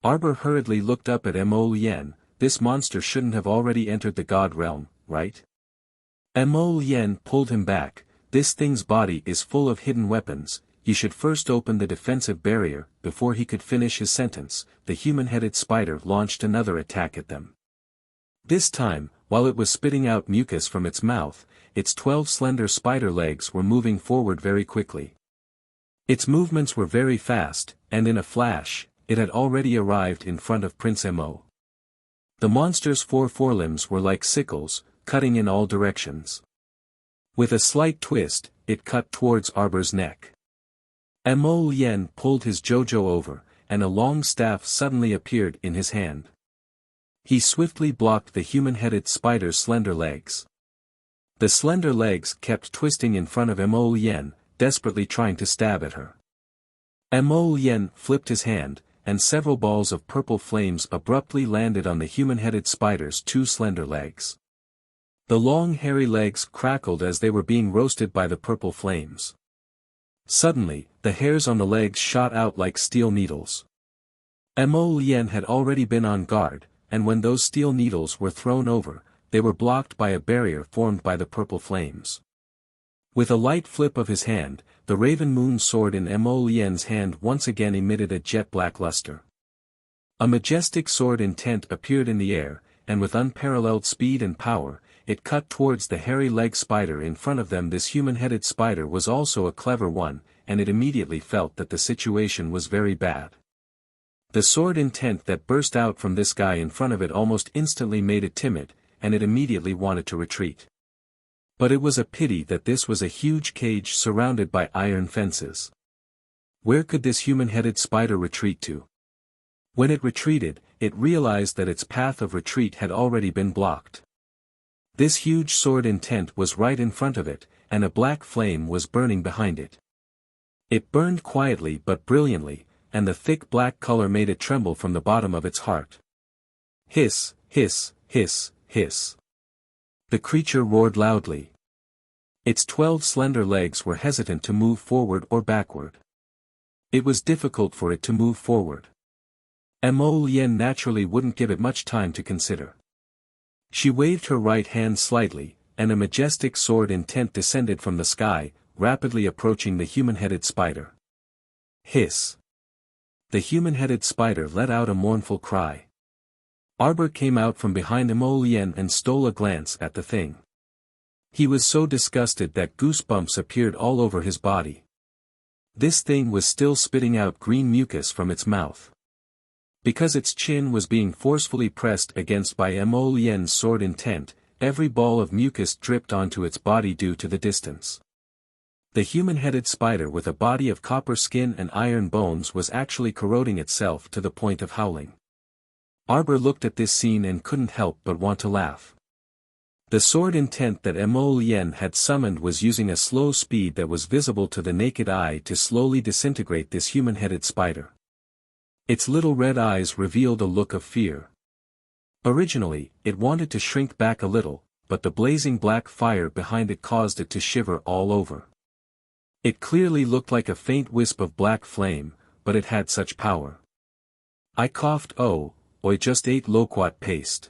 Arbor hurriedly looked up at Mo Lien. This monster shouldn't have already entered the god realm, right? Mo Lien pulled him back. This thing's body is full of hidden weapons. You should first open the defensive barrier. Before he could finish his sentence, the human-headed spider launched another attack at them. This time, while it was spitting out mucus from its mouth, its 12 slender spider legs were moving forward very quickly. Its movements were very fast, and in a flash, it had already arrived in front of Prince Mo. The monster's 4 forelimbs were like sickles, cutting in all directions. With a slight twist, it cut towards Arbor's neck. Mo Lien pulled his Jojo over, and a long staff suddenly appeared in his hand. He swiftly blocked the human-headed spider's slender legs. The slender legs kept twisting in front of Mo Lien, desperately trying to stab at her. Mo Lien flipped his hand, and several balls of purple flames abruptly landed on the human-headed spider's 2 slender legs. The long hairy legs crackled as they were being roasted by the purple flames. Suddenly, the hairs on the legs shot out like steel needles. Mo Lien had already been on guard, and when those steel needles were thrown over, they were blocked by a barrier formed by the purple flames. With a light flip of his hand, the Raven Moon sword in Mo Lien's hand once again emitted a jet-black luster. A majestic sword intent appeared in the air, and with unparalleled speed and power, it cut towards the hairy leg spider in front of them. This human-headed spider was also a clever one, and it immediately felt that the situation was very bad. The sword intent that burst out from this guy in front of it almost instantly made it timid, and it immediately wanted to retreat. But it was a pity that this was a huge cage surrounded by iron fences. Where could this human-headed spider retreat to? When it retreated, it realized that its path of retreat had already been blocked. This huge sword intent was right in front of it, and a black flame was burning behind it. It burned quietly but brilliantly, and the thick black color made it tremble from the bottom of its heart. Hiss, hiss, hiss, hiss. The creature roared loudly. Its 12 slender legs were hesitant to move forward or backward. It was difficult for it to move forward. Mo Lien naturally wouldn't give it much time to consider. She waved her right hand slightly, and a majestic sword intent descended from the sky, rapidly approaching the human-headed spider. Hiss. The human-headed spider let out a mournful cry. Arbor came out from behind Mo Lien and stole a glance at the thing. He was so disgusted that goosebumps appeared all over his body. This thing was still spitting out green mucus from its mouth. Because its chin was being forcefully pressed against by Mo Lien's sword intent, every ball of mucus dripped onto its body due to the distance. The human-headed spider with a body of copper skin and iron bones was actually corroding itself to the point of howling. Arbor looked at this scene and couldn't help but want to laugh. The sword intent that Mo Lien had summoned was using a slow speed that was visible to the naked eye to slowly disintegrate this human-headed spider. Its little red eyes revealed a look of fear. Originally, it wanted to shrink back a little, but the blazing black fire behind it caused it to shiver all over. It clearly looked like a faint wisp of black flame, but it had such power. I coughed. Oh, I just ate loquat paste.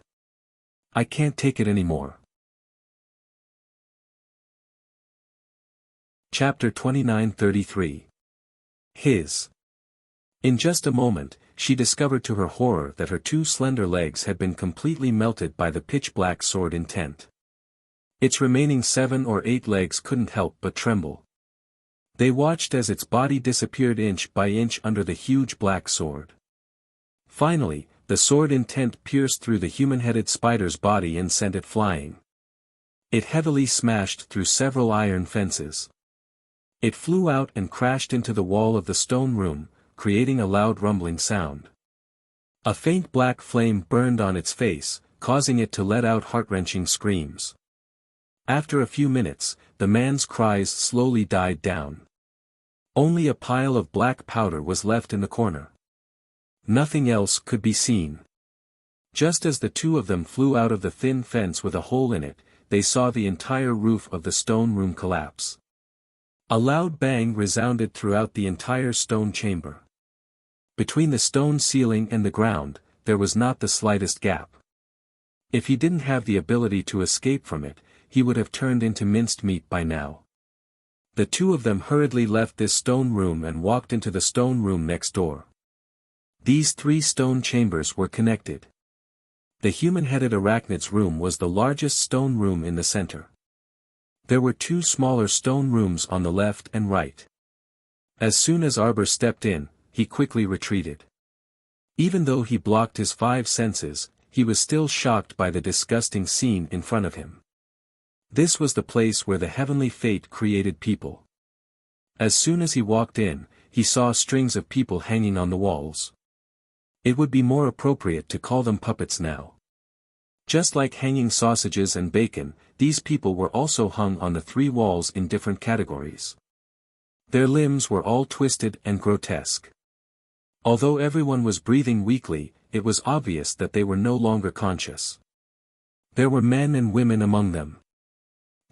I can't take it anymore. Chapter 29:33. In just a moment, she discovered to her horror that her 2 slender legs had been completely melted by the pitch-black sword intent. Its remaining 7 or 8 legs couldn't help but tremble. They watched as its body disappeared inch by inch under the huge black sword. Finally, the sword intent pierced through the human-headed spider's body and sent it flying. It heavily smashed through several iron fences. It flew out and crashed into the wall of the stone room, creating a loud rumbling sound. A faint black flame burned on its face, causing it to let out heart-wrenching screams. After a few minutes, the man's cries slowly died down. Only a pile of black powder was left in the corner. Nothing else could be seen. Just as the two of them flew out of the thin fence with a hole in it, they saw the entire roof of the stone room collapse. A loud bang resounded throughout the entire stone chamber. Between the stone ceiling and the ground, there was not the slightest gap. If he didn't have the ability to escape from it, he would have turned into minced meat by now. The two of them hurriedly left this stone room and walked into the stone room next door. These three stone chambers were connected. The human-headed arachnid's room was the largest stone room in the center. There were two smaller stone rooms on the left and right. As soon as Arbor stepped in, he quickly retreated. Even though he blocked his five senses, he was still shocked by the disgusting scene in front of him. This was the place where the heavenly fate created people. As soon as he walked in, he saw strings of people hanging on the walls. It would be more appropriate to call them puppets now. Just like hanging sausages and bacon, these people were also hung on the three walls in different categories. Their limbs were all twisted and grotesque. Although everyone was breathing weakly, it was obvious that they were no longer conscious. There were men and women among them.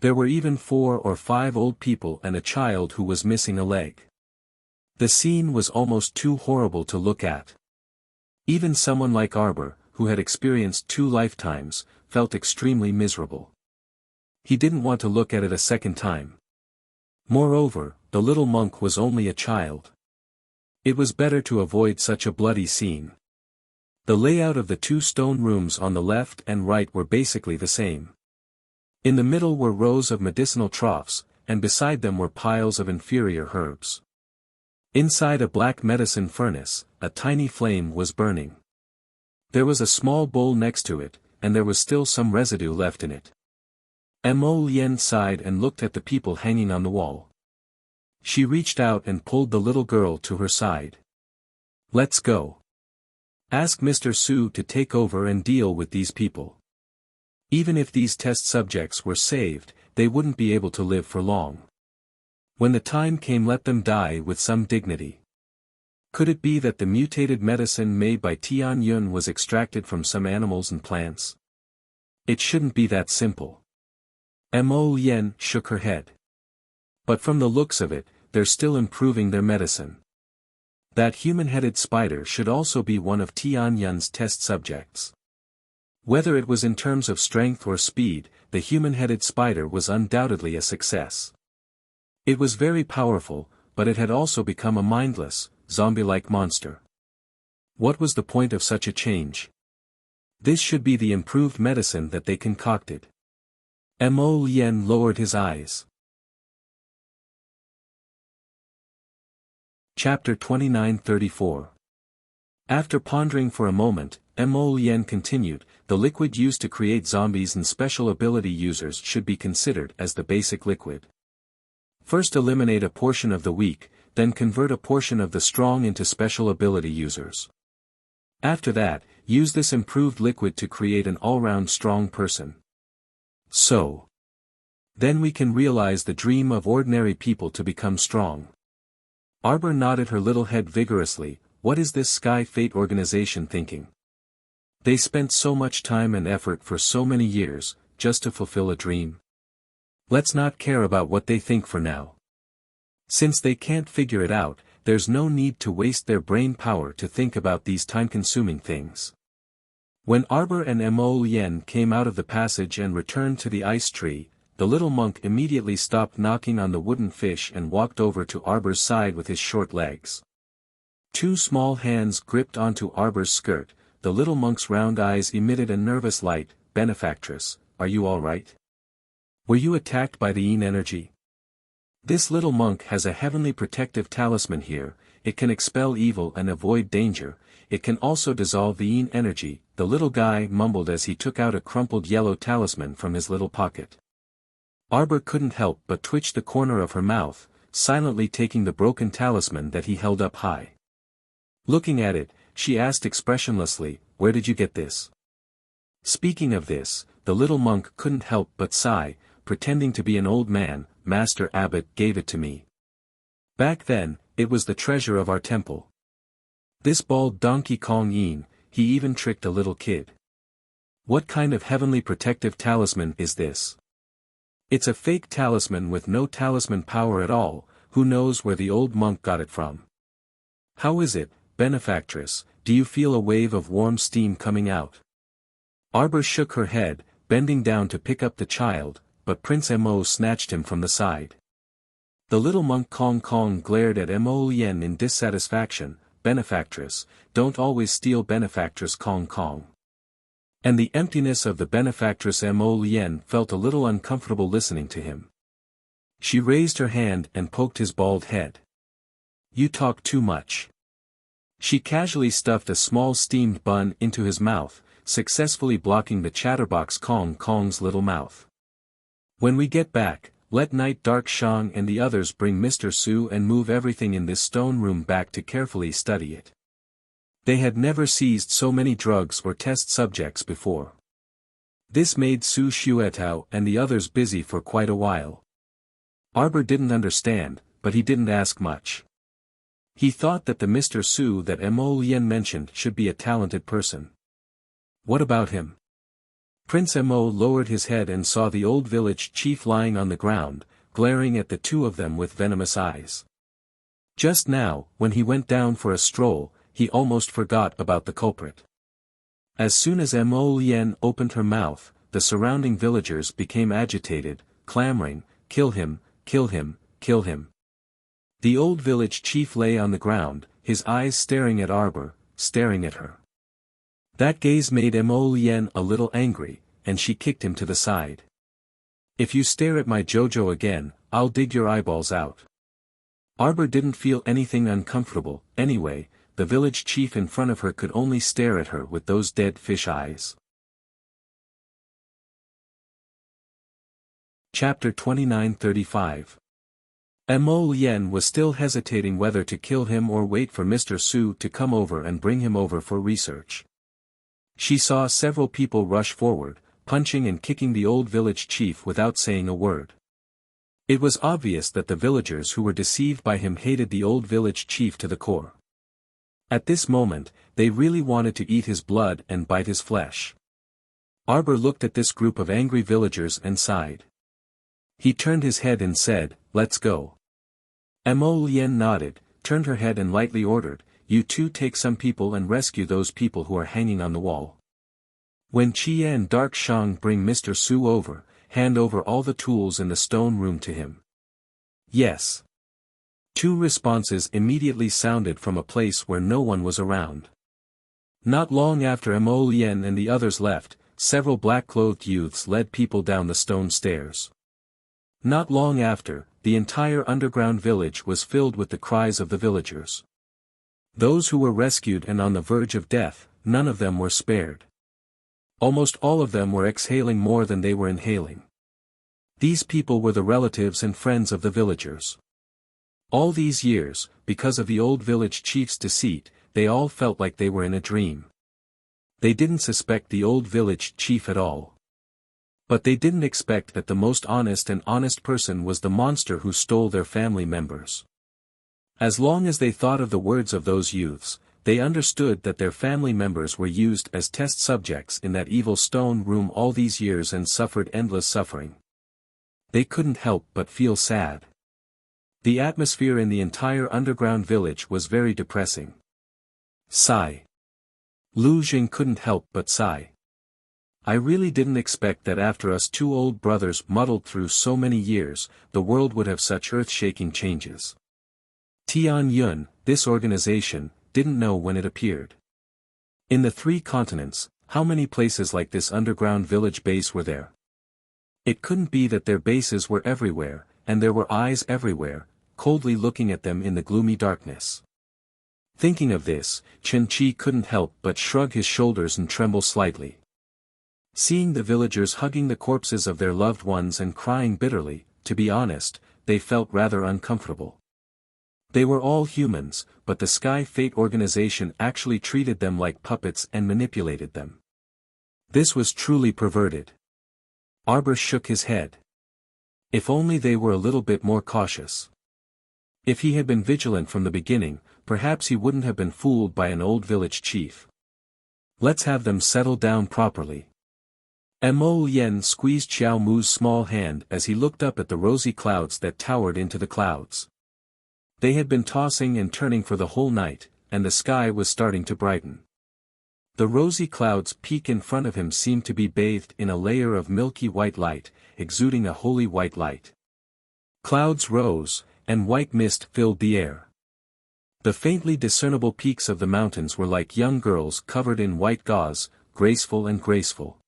There were even 4 or 5 old people and a child who was missing a leg. The scene was almost too horrible to look at. Even someone like Arbor, who had experienced 2 lifetimes, felt extremely miserable. He didn't want to look at it a second time. Moreover, the little monk was only a child. It was better to avoid such a bloody scene. The layout of the 2 stone rooms on the left and right were basically the same. In the middle were rows of medicinal troughs, and beside them were piles of inferior herbs. Inside a black medicine furnace, a tiny flame was burning. There was a small bowl next to it, and there was still some residue left in it. Mo Lien sighed and looked at the people hanging on the wall. She reached out and pulled the little girl to her side. "Let's go. Ask Mr. Su to take over and deal with these people. Even if these test subjects were saved, they wouldn't be able to live for long. When the time came, let them die with some dignity." Could it be that the mutated medicine made by Tian Yun was extracted from some animals and plants? It shouldn't be that simple. Mo Lien shook her head. But from the looks of it, they're still improving their medicine. That human-headed spider should also be one of Tian Yun's test subjects. Whether it was in terms of strength or speed, the human-headed spider was undoubtedly a success. It was very powerful, but it had also become a mindless, zombie-like monster. What was the point of such a change? This should be the improved medicine that they concocted. Mo Lien lowered his eyes. Chapter 29:34. After pondering for a moment, Mo Lien continued, "The liquid used to create zombies and special ability users should be considered as the basic liquid. First eliminate a portion of the weak, then convert a portion of the strong into special ability users. After that, use this improved liquid to create an all-round strong person. So. Then we can realize the dream of ordinary people to become strong." Arbor nodded her little head vigorously. What is this Sky Fate organization thinking? They spent so much time and effort for so many years, just to fulfill a dream. Let's not care about what they think for now. Since they can't figure it out, there's no need to waste their brain power to think about these time-consuming things. When Arbor and Mo Lien came out of the passage and returned to the ice tree, the little monk immediately stopped knocking on the wooden fish and walked over to Arbor's side with his short legs. 2 small hands gripped onto Arbor's skirt. The little monk's round eyes emitted a nervous light. "Benefactress, are you all right? Were you attacked by the Yin energy? This little monk has a heavenly protective talisman here. It can expel evil and avoid danger. It can also dissolve the Yin energy," the little guy mumbled as he took out a crumpled yellow talisman from his little pocket. Arbor couldn't help but twitch the corner of her mouth. silently taking the broken talisman that he held up high. Looking at it, she asked expressionlessly, "Where did you get this?" Speaking of this, the little monk couldn't help but sigh, pretending to be an old man. "Master Abbot gave it to me. Back then, it was the treasure of our temple. This bald Donkey Kong Yin, he even tricked a little kid. What kind of heavenly protective talisman is this? It's a fake talisman with no talisman power at all. Who knows where the old monk got it from? How is it, benefactress, do you feel a wave of warm steam coming out?" Arbor shook her head, bending down to pick up the child, but Prince Mo snatched him from the side. The little monk Kong Kong glared at Mo Yen in dissatisfaction. "Benefactress, don't always steal, benefactress Kong Kong." And the emptiness of the benefactress Mo Yen felt a little uncomfortable listening to him. She raised her hand and poked his bald head. "You talk too much." She casually stuffed a small steamed bun into his mouth, successfully blocking the chatterbox Kong Kong's little mouth. "When we get back, let Night Dark Shang and the others bring Mr. Su and move everything in this stone room back to carefully study it." They had never seized so many drugs or test subjects before. This made Su Xuetao and the others busy for quite a while. Arbor didn't understand, but he didn't ask much. He thought that the Mr. Su that Mo Yen mentioned should be a talented person. What about him? Prince Mo lowered his head and saw the old village chief lying on the ground, glaring at the two of them with venomous eyes. Just now, when he went down for a stroll, he almost forgot about the culprit. As soon as Mo Yen opened her mouth, the surrounding villagers became agitated, clamoring, "Kill him, kill him, kill him." The old village chief lay on the ground, his eyes staring at Arbor, staring at her. That gaze made Mo Yen a little angry, and she kicked him to the side. "If you stare at my Jojo again, I'll dig your eyeballs out." Arbor didn't feel anything uncomfortable. Anyway, the village chief in front of her could only stare at her with those dead fish eyes. Chapter 29:35. Mo Yen was still hesitating whether to kill him or wait for Mr. Su to come over and bring him over for research. She saw several people rush forward, punching and kicking the old village chief without saying a word. It was obvious that the villagers who were deceived by him hated the old village chief to the core. At this moment, they really wanted to eat his blood and bite his flesh. Arbor looked at this group of angry villagers and sighed. He turned his head and said, "Let's go." Mo Yen nodded, turned her head and lightly ordered, "You two take some people and rescue those people who are hanging on the wall. When Qie and Dark Shang bring Mr. Su over, hand over all the tools in the stone room to him." "Yes." Two responses immediately sounded from a place where no one was around. Not long after Mo Yen and the others left, several black-clothed youths led people down the stone stairs. Not long after, the entire underground village was filled with the cries of the villagers. Those who were rescued and on the verge of death, none of them were spared. Almost all of them were exhaling more than they were inhaling. These people were the relatives and friends of the villagers. All these years, because of the old village chief's deceit, they all felt like they were in a dream. They didn't suspect the old village chief at all. But they didn't expect that the most honest person was the monster who stole their family members. As long as they thought of the words of those youths, they understood that their family members were used as test subjects in that evil stone room all these years and suffered endless suffering. They couldn't help but feel sad. The atmosphere in the entire underground village was very depressing. Sigh. Lu Jing couldn't help but sigh. "I really didn't expect that after us two old brothers muddled through so many years, the world would have such earth-shaking changes." Tian Yun, this organization, didn't know when it appeared. In the 3 continents, how many places like this underground village base were there? It couldn't be that their bases were everywhere, and there were eyes everywhere, coldly looking at them in the gloomy darkness. Thinking of this, Chen Qi couldn't help but shrug his shoulders and tremble slightly. Seeing the villagers hugging the corpses of their loved ones and crying bitterly, to be honest, they felt rather uncomfortable. They were all humans, but the Sky Fate organization actually treated them like puppets and manipulated them. This was truly perverted. Arbor shook his head. If only they were a little bit more cautious. If he had been vigilant from the beginning, perhaps he wouldn't have been fooled by an old village chief. Let's have them settle down properly. Mo Lien squeezed Xiao Mu's small hand as he looked up at the rosy clouds that towered into the clouds. They had been tossing and turning for the whole night, and the sky was starting to brighten. The rosy clouds peak in front of him seemed to be bathed in a layer of milky white light, exuding a holy white light. Clouds rose, and white mist filled the air. The faintly discernible peaks of the mountains were like young girls covered in white gauze, graceful and graceful.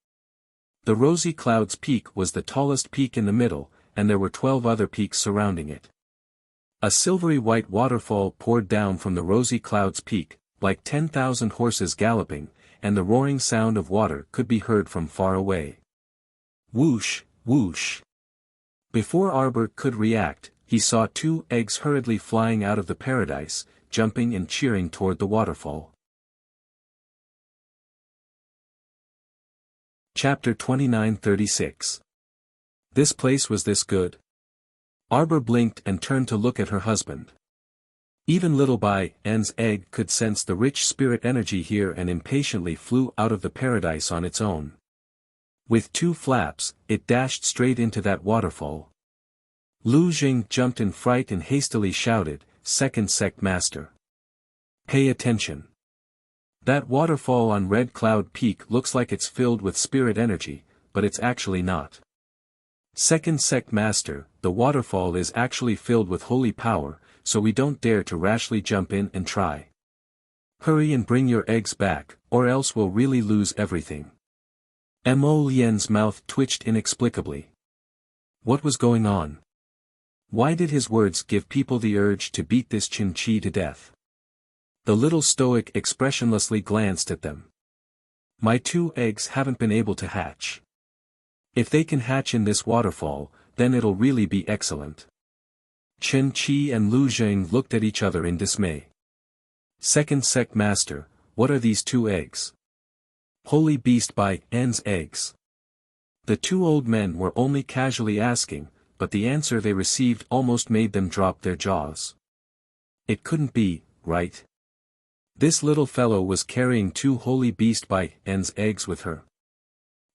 The rosy cloud's peak was the tallest peak in the middle, and there were 12 other peaks surrounding it. A silvery white waterfall poured down from the rosy cloud's peak, like 10,000 horses galloping, and the roaring sound of water could be heard from far away. Whoosh, whoosh. Before Arbor could react, he saw 2 eggs hurriedly flying out of the paradise, jumping and cheering toward the waterfall. Chapter 29:36. This place was this good? Arbor blinked and turned to look at her husband. Even little Bai En's egg could sense the rich spirit energy here and impatiently flew out of the paradise on its own. With 2 flaps, it dashed straight into that waterfall. Lu Jing jumped in fright and hastily shouted, "Second sect master! Pay attention! That waterfall on Red Cloud Peak looks like it's filled with spirit energy, but it's actually not. Second sect master, the waterfall is actually filled with holy power, so we don't dare to rashly jump in and try. Hurry and bring your eggs back, or else we'll really lose everything." Mo Lien's mouth twitched inexplicably. What was going on? Why did his words give people the urge to beat this Qin Chi to death? The little stoic expressionlessly glanced at them. My 2 eggs haven't been able to hatch. If they can hatch in this waterfall, then it'll really be excellent. Qin Chi and Lu Jing looked at each other in dismay. Second sect master, what are these 2 eggs? Holy beast Bai En's eggs. The 2 old men were only casually asking, but the answer they received almost made them drop their jaws. It couldn't be, right? This little fellow was carrying 2 holy beast Bai En's eggs with her.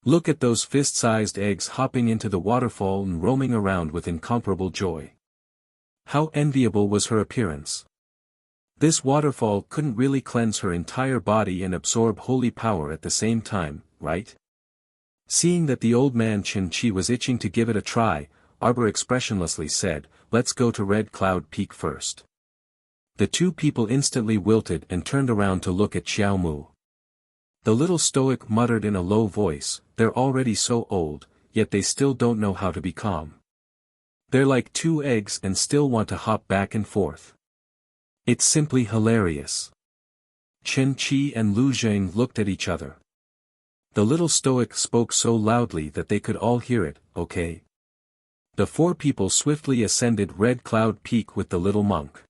Look at those fist-sized eggs hopping into the waterfall and roaming around with incomparable joy. How enviable was her appearance. This waterfall couldn't really cleanse her entire body and absorb holy power at the same time, right? Seeing that the old man Qin Chi was itching to give it a try, Arbor expressionlessly said, "Let's go to Red Cloud Peak first." The 2 people instantly wilted and turned around to look at Xiao Mu. The little stoic muttered in a low voice, "They're already so old, yet they still don't know how to be calm. They're like 2 eggs and still want to hop back and forth. It's simply hilarious." Qin Chi and Lu Jing looked at each other. The little stoic spoke so loudly that they could all hear it, "Okay." The 4 people swiftly ascended Red Cloud Peak with the little monk.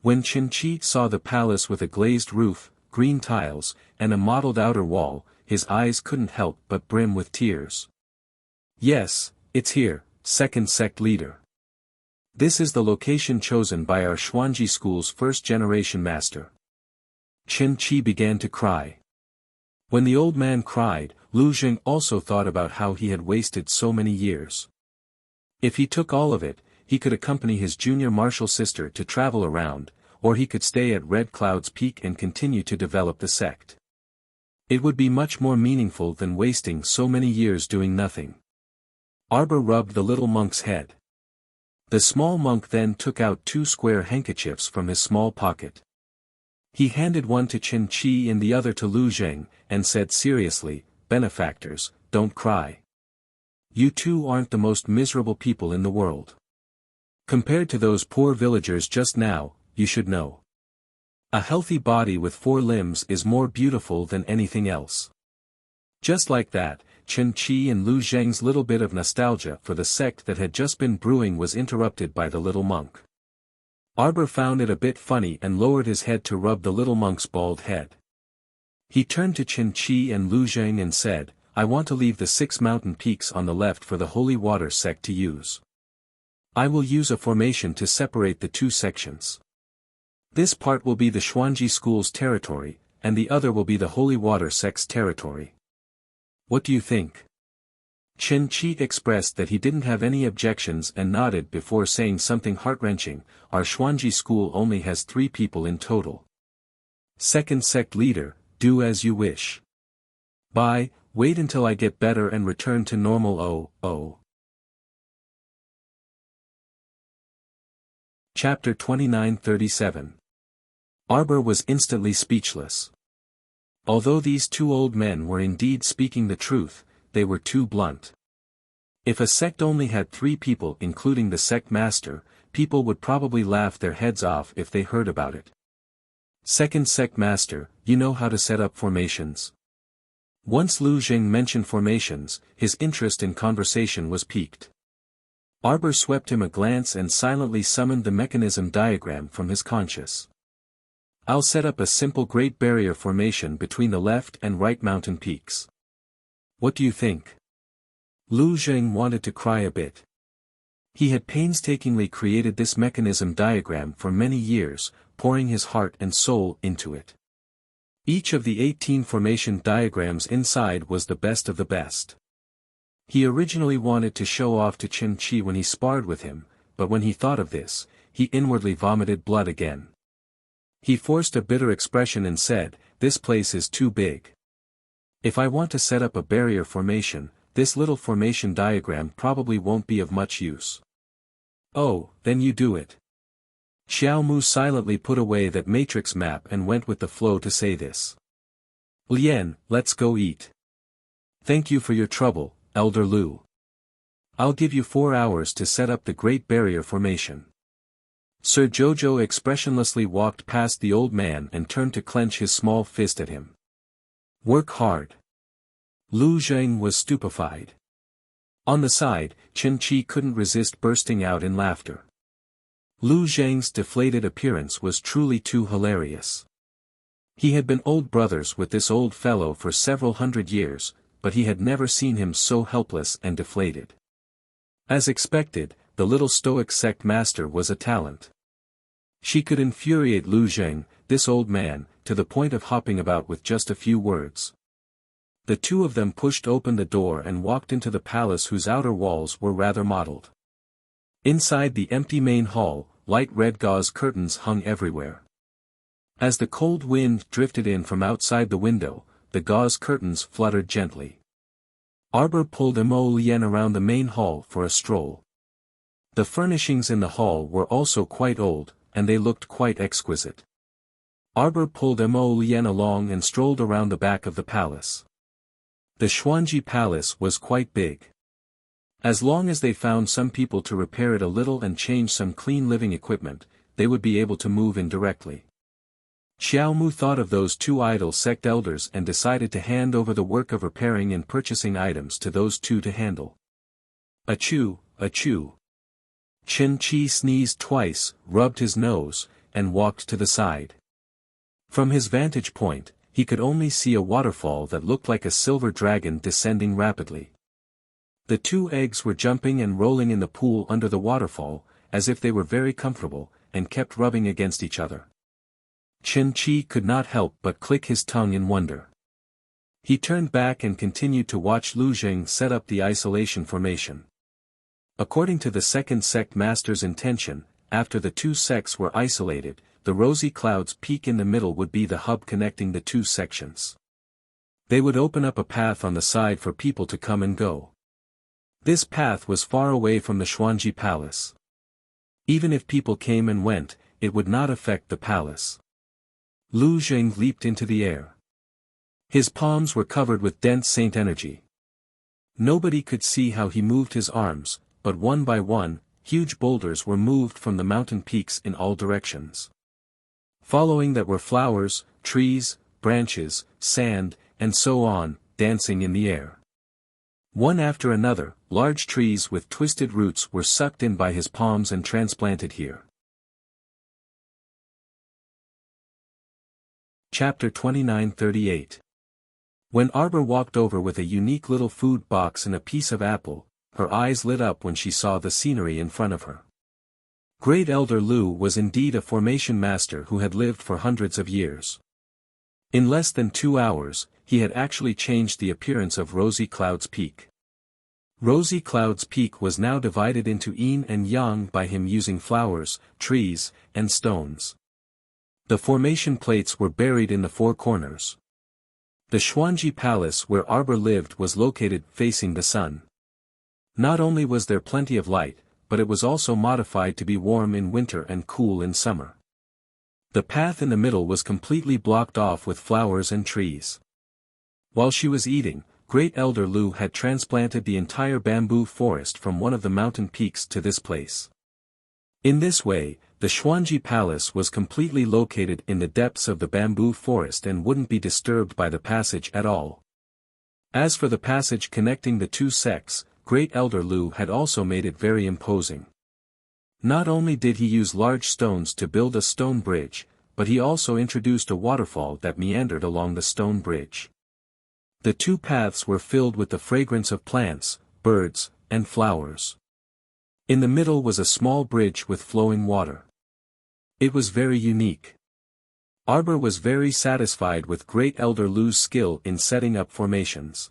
When Qin Chi saw the palace with a glazed roof, green tiles, and a mottled outer wall, his eyes couldn't help but brim with tears. "Yes, it's here, second sect leader. This is the location chosen by our Xuanji school's first-generation master." Qin Chi began to cry. When the old man cried, Lu Jing also thought about how he had wasted so many years. If he took all of it, he could accompany his junior martial sister to travel around, or he could stay at Red Cloud's Peak and continue to develop the sect. It would be much more meaningful than wasting so many years doing nothing. Arbor rubbed the little monk's head. The small monk then took out 2 square handkerchiefs from his small pocket. He handed one to Qin Chi and the other to Lu Jing, and said seriously, "Benefactors, don't cry. You 2 aren't the most miserable people in the world. Compared to those poor villagers just now, you should know. A healthy body with 4 limbs is more beautiful than anything else." Just like that, Chen Qi and Lu Zheng's little bit of nostalgia for the sect that had just been brewing was interrupted by the little monk. Arbor found it a bit funny and lowered his head to rub the little monk's bald head. He turned to Chen Qi and Lu Zheng and said, "I want to leave the 6 mountain peaks on the left for the Holy Water sect to use. I will use a formation to separate the 2 sections. This part will be the Xuanji School's territory, and the other will be the Holy Water sect's territory. What do you think?" Chen Qi expressed that he didn't have any objections and nodded before saying something heart-wrenching. "Our Xuanji school only has 3 people in total. Second sect leader, do as you wish. Bye, wait until I get better and return to normal. Oh. Chapter 29:37. Arbor was instantly speechless. Although these 2 old men were indeed speaking the truth, they were too blunt. If a sect only had 3 people including the sect master, people would probably laugh their heads off if they heard about it. "Second sect master, you know how to set up formations?" Once Lu Zheng mentioned formations, his interest in conversation was piqued. Arbor swept him a glance and silently summoned the mechanism diagram from his conscious. "I'll set up a simple Great Barrier formation between the left and right mountain peaks. What do you think?" Lu Zheng wanted to cry a bit. He had painstakingly created this mechanism diagram for many years, pouring his heart and soul into it. Each of the 18 formation diagrams inside was the best of the best. He originally wanted to show off to Chen Qi when he sparred with him, but when he thought of this, he inwardly vomited blood again. He forced a bitter expression and said, "This place is too big. If I want to set up a barrier formation, this little formation diagram probably won't be of much use." "Oh, then you do it." Xiao Mu silently put away that matrix map and went with the flow to say this. "Lian, let's go eat." "Thank you for your trouble, Elder Lu. I'll give you 4 hours to set up the Great Barrier formation." Sir Jojo expressionlessly walked past the old man and turned to clench his small fist at him. "Work hard." Lu Zheng was stupefied. On the side, Chen Qi couldn't resist bursting out in laughter. Lu Zheng's deflated appearance was truly too hilarious. He had been old brothers with this old fellow for several hundred years, but he had never seen him so helpless and deflated. As expected, the little stoic sect master was a talent. She could infuriate Lu Zheng, this old man, to the point of hopping about with just a few words. The 2 of them pushed open the door and walked into the palace whose outer walls were rather mottled. Inside the empty main hall, light red gauze curtains hung everywhere. As the cold wind drifted in from outside the window, the gauze curtains fluttered gently. Arbor pulled Mo Lian around the main hall for a stroll. The furnishings in the hall were also quite old, and they looked quite exquisite. Arbor pulled Mo Lian along and strolled around the back of the palace. The Xuanji Palace was quite big. As long as they found some people to repair it a little and change some clean living equipment, they would be able to move in directly. Xiao Mu thought of those 2 idle sect elders and decided to hand over the work of repairing and purchasing items to those 2 to handle. Achoo, achoo. Chen Qi sneezed twice, rubbed his nose, and walked to the side. From his vantage point, he could only see a waterfall that looked like a silver dragon descending rapidly. The 2 eggs were jumping and rolling in the pool under the waterfall, as if they were very comfortable, and kept rubbing against each other. Chen Qi could not help but click his tongue in wonder. He turned back and continued to watch Lu Zheng set up the isolation formation. According to the second sect master's intention, after the 2 sects were isolated, the rosy cloud's peak in the middle would be the hub connecting the 2 sections. They would open up a path on the side for people to come and go. This path was far away from the Xuanji Palace. Even if people came and went, it would not affect the palace. Lu Zheng leaped into the air. His palms were covered with dense saint energy. Nobody could see how he moved his arms, but one by one, huge boulders were moved from the mountain peaks in all directions. Following that were flowers, trees, branches, sand, and so on, dancing in the air. One after another, large trees with twisted roots were sucked in by his palms and transplanted here. Chapter 2938. When Arbor walked over with a unique little food box and a piece of apple, her eyes lit up when she saw the scenery in front of her. Great Elder Lu was indeed a formation master who had lived for hundreds of years. In less than 2 hours, he had actually changed the appearance of Rosy Cloud's Peak. Rosy Cloud's Peak was now divided into yin and yang by him using flowers, trees, and stones. The formation plates were buried in the 4 corners. The Xuanji Palace where Arbor lived was located facing the sun. Not only was there plenty of light, but it was also modified to be warm in winter and cool in summer. The path in the middle was completely blocked off with flowers and trees. While she was eating, Great Elder Lu had transplanted the entire bamboo forest from one of the mountain peaks to this place. In this way, the Xuanji Palace was completely located in the depths of the bamboo forest and wouldn't be disturbed by the passage at all. As for the passage connecting the 2 sects, Great Elder Lu had also made it very imposing. Not only did he use large stones to build a stone bridge, but he also introduced a waterfall that meandered along the stone bridge. The 2 paths were filled with the fragrance of plants, birds, and flowers. In the middle was a small bridge with flowing water. It was very unique. Arbor was very satisfied with Great Elder Lu's skill in setting up formations.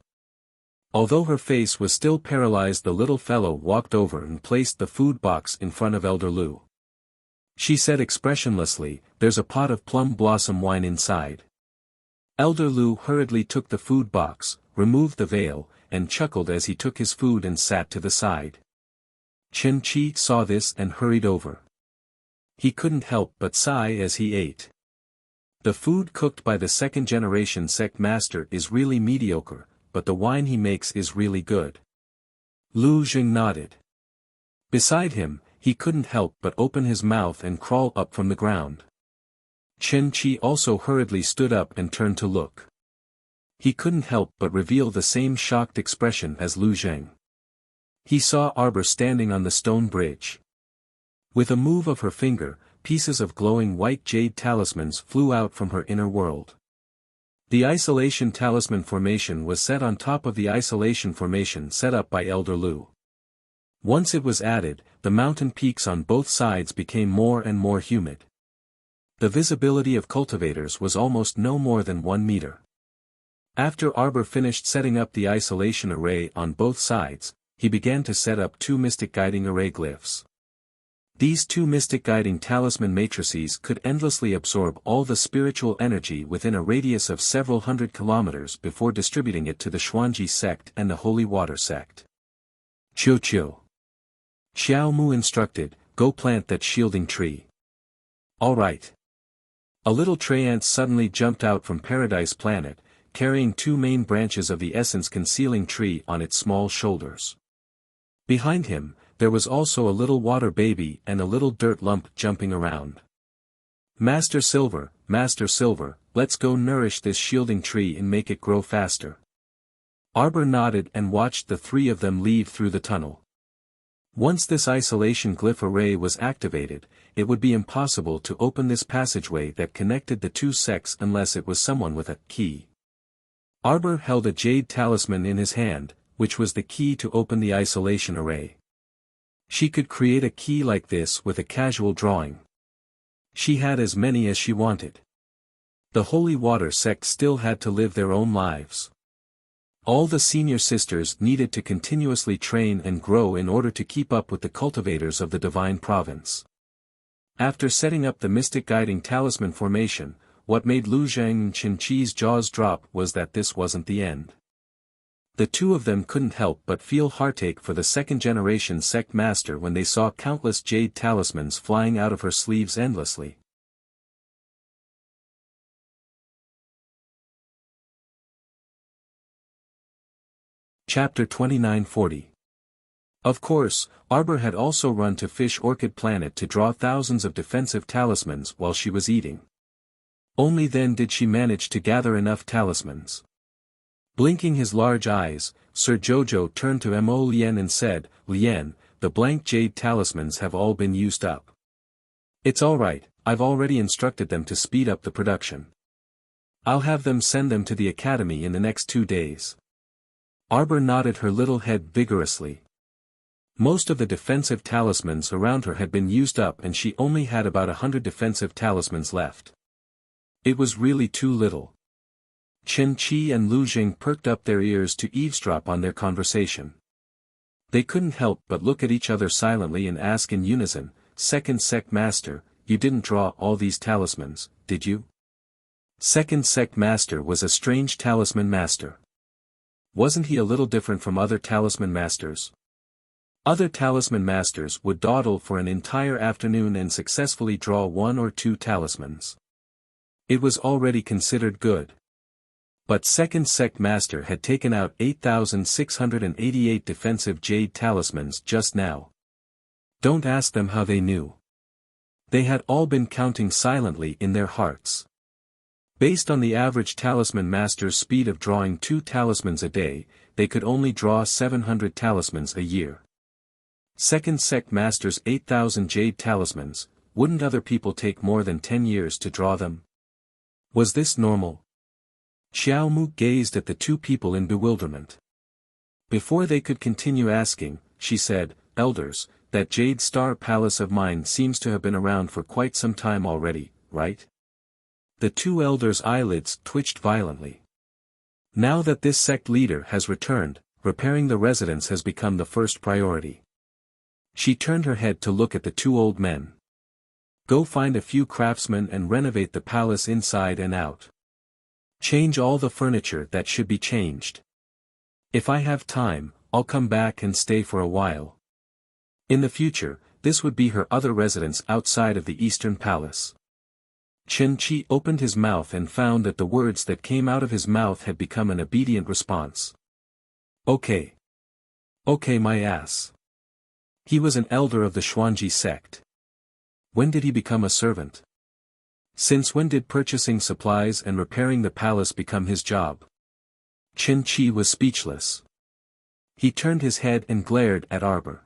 Although her face was still paralyzed, the little fellow walked over and placed the food box in front of Elder Lu. She said expressionlessly, "There's a pot of plum blossom wine inside." Elder Lu hurriedly took the food box, removed the veil, and chuckled as he took his food and sat to the side. Chen Qi saw this and hurried over. He couldn't help but sigh as he ate. The food cooked by the 2nd-generation sect master is really mediocre, but the wine he makes is really good. Lu Jing nodded. Beside him, he couldn't help but open his mouth and crawl up from the ground. Chen Qi also hurriedly stood up and turned to look. He couldn't help but reveal the same shocked expression as Lu Zheng. He saw Arbor standing on the stone bridge. With a move of her finger, pieces of glowing white jade talismans flew out from her inner world. The isolation talisman formation was set on top of the isolation formation set up by Elder Lu. Once it was added, the mountain peaks on both sides became more and more humid. The visibility of cultivators was almost no more than 1 meter. After Arbor finished setting up the isolation array on both sides, he began to set up 2 mystic guiding array glyphs. These 2 mystic guiding talisman matrices could endlessly absorb all the spiritual energy within a radius of several hundred kilometers before distributing it to the Xuanji sect and the Holy Water sect. Qiu. Xiao Mu instructed, "Go plant that shielding tree." "All right." A little tree-ant suddenly jumped out from Paradise Planet, carrying 2 main branches of the essence-concealing tree on its small shoulders. Behind him, there was also a little water baby and a little dirt lump jumping around. Master Silver, let's go nourish this shielding tree and make it grow faster." Arbor nodded and watched the 3 of them leave through the tunnel. Once this isolation glyph array was activated, it would be impossible to open this passageway that connected the 2 sects unless it was someone with a key. Arbor held a jade talisman in his hand, which was the key to open the isolation array. She could create a key like this with a casual drawing. She had as many as she wanted. The Holy Water sect still had to live their own lives. All the senior sisters needed to continuously train and grow in order to keep up with the cultivators of the Divine Province. After setting up the mystic guiding talisman formation, what made Lu Zhang and Chen Qi's jaws drop was that this wasn't the end. The 2 of them couldn't help but feel heartache for the 2nd-generation sect master when they saw countless jade talismans flying out of her sleeves endlessly. Chapter 2940. Of course, Arbor had also run to Fish Orchid Planet to draw thousands of defensive talismans while she was eating. Only then did she manage to gather enough talismans. Blinking his large eyes, Sir Jojo turned to Mo Lien and said, "Lien, the blank jade talismans have all been used up. It's alright, I've already instructed them to speed up the production. I'll have them send them to the academy in the next 2 days." Arbor nodded her little head vigorously. Most of the defensive talismans around her had been used up and she only had about 100 defensive talismans left. It was really too little. Chen Qi and Lu Jing perked up their ears to eavesdrop on their conversation. They couldn't help but look at each other silently and ask in unison, "Second Sect Master, you didn't draw all these talismans, did you?" Second Sect Master was a strange talisman master. Wasn't he a little different from other talisman masters? Other talisman masters would dawdle for an entire afternoon and successfully draw 1 or 2 talismans. It was already considered good. But Second Sect Master had taken out 8,688 defensive jade talismans just now. Don't ask them how they knew. They had all been counting silently in their hearts. Based on the average talisman master's speed of drawing 2 talismans a day, they could only draw 700 talismans a year. Second Sect Master's 8,000 jade talismans, wouldn't other people take more than 10 years to draw them? Was this normal? Xiao Mu gazed at the 2 people in bewilderment. Before they could continue asking, she said, "Elders, that Jade Star Palace of mine seems to have been around for quite some time already, right?" The 2 elders' eyelids twitched violently. Now that this sect leader has returned, repairing the residence has become the first priority. She turned her head to look at the 2 old men. "Go find a few craftsmen and renovate the palace inside and out. Change all the furniture that should be changed. If I have time, I'll come back and stay for a while." In the future, this would be her other residence outside of the Eastern Palace. Chen Qi opened his mouth and found that the words that came out of his mouth had become an obedient response. "Okay. Okay, my ass." He was an elder of the Xuanji sect. When did he become a servant? Since when did purchasing supplies and repairing the palace become his job? Chen Qi was speechless. He turned his head and glared at Arbor.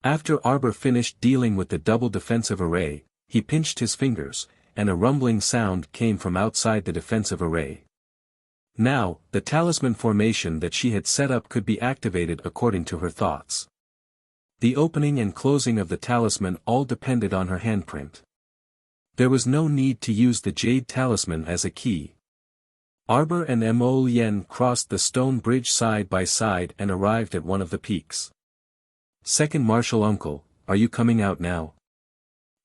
After Arbor finished dealing with the double defensive array, he pinched his fingers, and a rumbling sound came from outside the defensive array. Now, the talisman formation that she had set up could be activated according to her thoughts. The opening and closing of the talisman all depended on her handprint. There was no need to use the jade talisman as a key. Arbor and Mo Lien crossed the stone bridge side by side and arrived at one of the peaks. "Second Martial Uncle, are you coming out now?"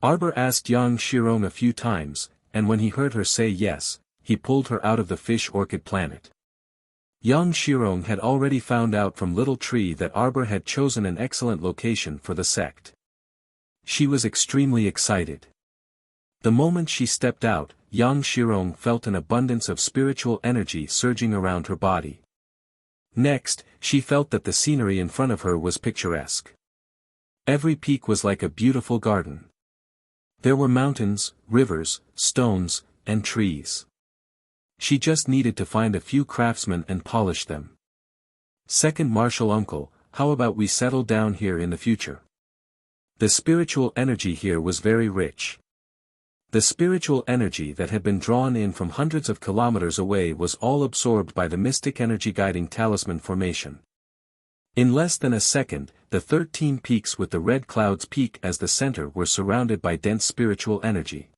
Arbor asked Yang Shirong a few times, and when he heard her say yes, he pulled her out of the fish orchid planet. Yang Shirong had already found out from Little Tree that Arbor had chosen an excellent location for the sect. She was extremely excited. The moment she stepped out, Yang Shirong felt an abundance of spiritual energy surging around her body. Next, she felt that the scenery in front of her was picturesque. Every peak was like a beautiful garden. There were mountains, rivers, stones, and trees. She just needed to find a few craftsmen and polish them. "Second Martial Uncle, how about we settle down here in the future?" The spiritual energy here was very rich. The spiritual energy that had been drawn in from hundreds of kilometers away was all absorbed by the mystic energy guiding talisman formation. In less than a second, the 13 peaks with the red clouds peak as the center were surrounded by dense spiritual energy.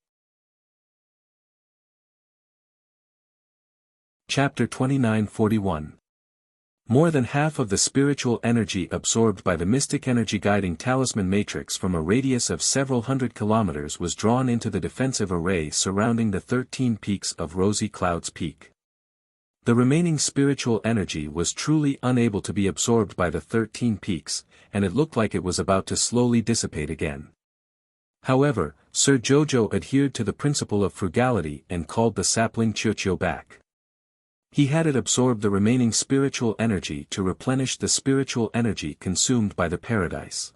Chapter 2941. More than half of the spiritual energy absorbed by the mystic energy guiding talisman matrix from a radius of several hundred kilometers was drawn into the defensive array surrounding the 13 peaks of Rosy Clouds Peak. The remaining spiritual energy was truly unable to be absorbed by the 13 peaks, and it looked like it was about to slowly dissipate again. However, Sir Jojo adhered to the principle of frugality and called the sapling Chiochio back. He had it absorb the remaining spiritual energy to replenish the spiritual energy consumed by the paradise.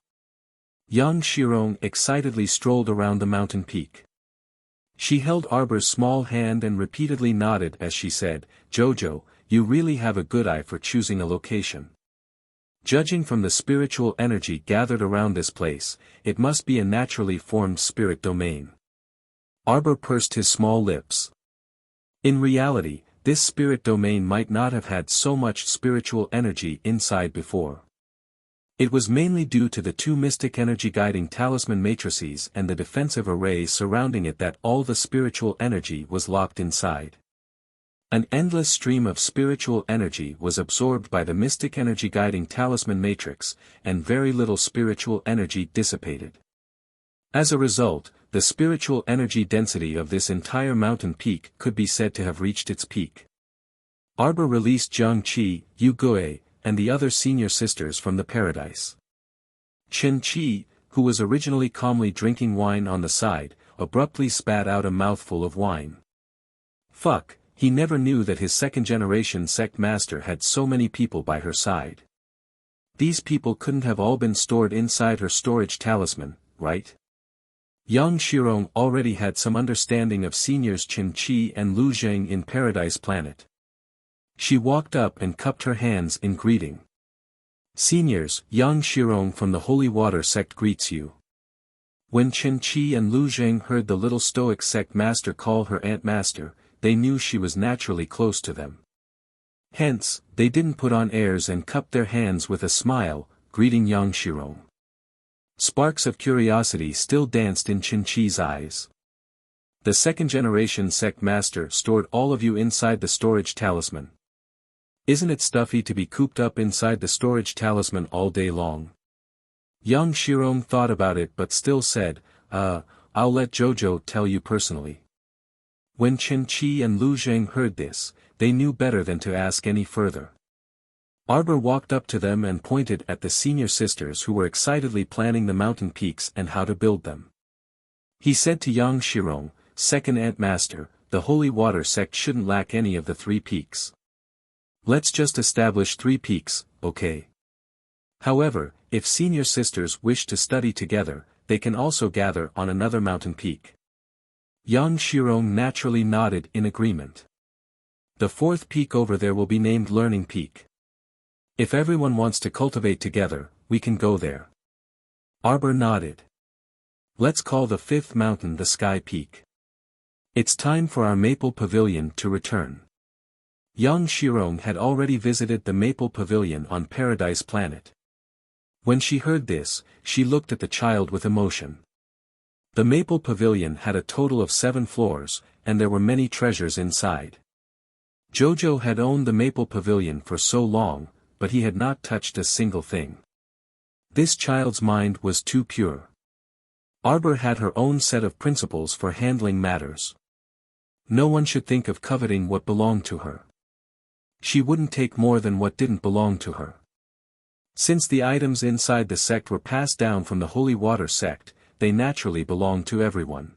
Yang Shirong excitedly strolled around the mountain peak. She held Arbor's small hand and repeatedly nodded as she said, "Jojo, you really have a good eye for choosing a location. Judging from the spiritual energy gathered around this place, it must be a naturally formed spirit domain. Arbor pursed his small lips. In reality, this spirit domain might not have had so much spiritual energy inside before. It was mainly due to the two mystic energy guiding talisman matrices and the defensive array surrounding it that all the spiritual energy was locked inside. An endless stream of spiritual energy was absorbed by the mystic energy guiding talisman matrix, and very little spiritual energy dissipated. As a result, the spiritual energy density of this entire mountain peak could be said to have reached its peak. Arbor released Jiangqi, Yu Gui, and the other senior sisters from the paradise. Chen Qi, who was originally calmly drinking wine on the side, abruptly spat out a mouthful of wine. Fuck, he never knew that his second-generation sect master had so many people by her side. These people couldn't have all been stored inside her storage talisman, right? Yang Shirong already had some understanding of seniors Chen Qi and Lu Zheng in Paradise Planet. She walked up and cupped her hands in greeting. Seniors, Yang Shirong from the Holy Water sect greets you. When Chen Qi and Lu Zheng heard the little stoic sect master call her Aunt Master, they knew she was naturally close to them. Hence, they didn't put on airs and cupped their hands with a smile, greeting Yang Shirong. Sparks of curiosity still danced in Chen Qi's eyes. The second-generation sect master stored all of you inside the storage talisman. Isn't it stuffy to be cooped up inside the storage talisman all day long? Yang Shirong thought about it but still said, I'll let Jojo tell you personally. When Chen Qi and Lu Zheng heard this, they knew better than to ask any further. Arbor walked up to them and pointed at the senior sisters who were excitedly planning the mountain peaks and how to build them. He said to Yang Shirong, Second Ant Master, the Holy Water sect shouldn't lack any of the 3 peaks. Let's just establish 3 peaks, okay? However, if senior sisters wish to study together, they can also gather on another mountain peak. Yang Shirong naturally nodded in agreement. The 4th peak over there will be named Learning Peak. If everyone wants to cultivate together, we can go there. Arbor nodded. Let's call the 5th mountain the Sky Peak. It's time for our Maple Pavilion to return. Yang Shirong had already visited the Maple Pavilion on Paradise Planet. When she heard this, she looked at the child with emotion. The Maple Pavilion had a total of 7 floors, and there were many treasures inside. Jojo had owned the Maple Pavilion for so long, but he had not touched a single thing. This child's mind was too pure. Arbor had her own set of principles for handling matters. No one should think of coveting what belonged to her. She wouldn't take more than what didn't belong to her. Since the items inside the sect were passed down from the Holy Water sect, they naturally belonged to everyone.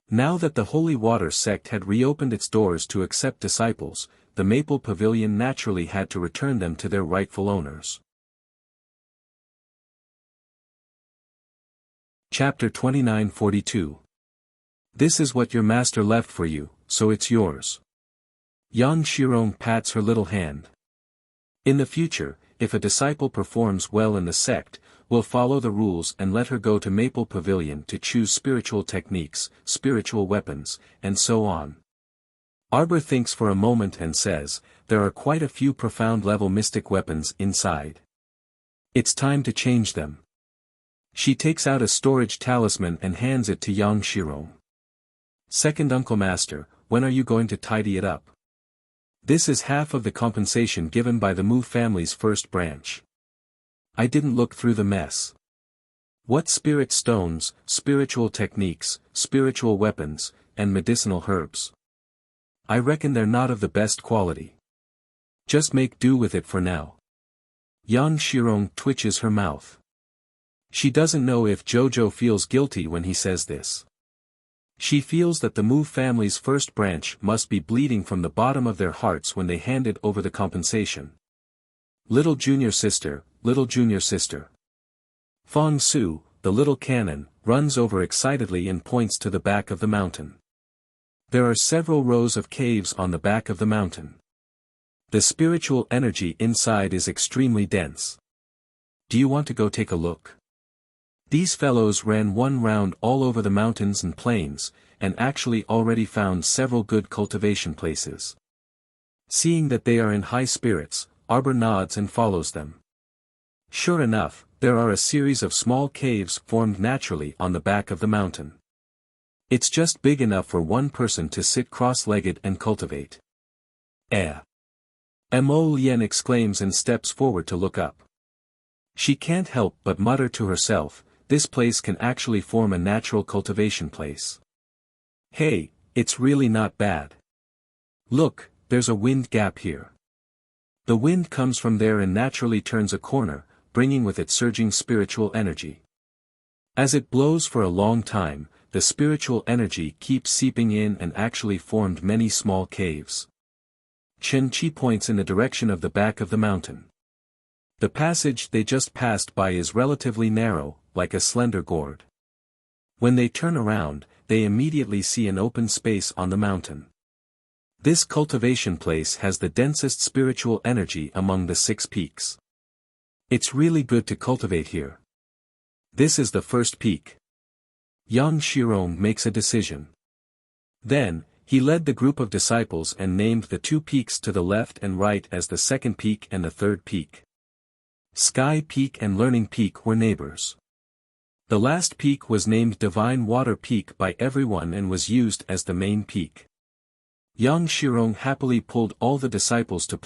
Now that the Holy Water sect had reopened its doors to accept disciples, the Maple Pavilion naturally had to return them to their rightful owners. Chapter 2942. This is what your master left for you, so it's yours. Yang Shirong pats her little hand. In the future, if a disciple performs well in the sect, we'll follow the rules and let her go to Maple Pavilion to choose spiritual techniques, spiritual weapons, and so on. Arbor thinks for a moment and says, there are quite a few profound-level mystic weapons inside. It's time to change them. She takes out a storage talisman and hands it to Yang Shirong. Second Uncle Master, when are you going to tidy it up? This is half of the compensation given by the Mu family's first branch. I didn't look through the mess. What spirit stones, spiritual techniques, spiritual weapons, and medicinal herbs? I reckon they're not of the best quality. Just make do with it for now. Yang Shirong twitches her mouth. She doesn't know if Jojo feels guilty when he says this. She feels that the Mu family's first branch must be bleeding from the bottom of their hearts when they handed over the compensation. Little junior sister, little junior sister. Fong Su, the little cannon, runs over excitedly and points to the back of the mountain. There are several rows of caves on the back of the mountain. The spiritual energy inside is extremely dense. Do you want to go take a look? These fellows ran one round all over the mountains and plains, and actually already found several good cultivation places. Seeing that they are in high spirits, Arbor nods and follows them. Sure enough, there are a series of small caves formed naturally on the back of the mountain. It's just big enough for one person to sit cross-legged and cultivate. Mo Lien exclaims and steps forward to look up. She can't help but mutter to herself, this place can actually form a natural cultivation place. Hey, it's really not bad. Look, there's a wind gap here. The wind comes from there and naturally turns a corner, bringing with it surging spiritual energy. As it blows for a long time, the spiritual energy keeps seeping in and actually formed many small caves. Chen Qi points in the direction of the back of the mountain. The passage they just passed by is relatively narrow, like a slender gourd. When they turn around, they immediately see an open space on the mountain. This cultivation place has the densest spiritual energy among the 6 peaks. It's really good to cultivate here. This is the first peak. Yang Shirong makes a decision. Then, he led the group of disciples and named the 2 peaks to the left and right as the second peak and the third peak. Sky Peak and Learning Peak were neighbors. The last peak was named Divine Water Peak by everyone and was used as the main peak. Yang Shirong happily pulled all the disciples to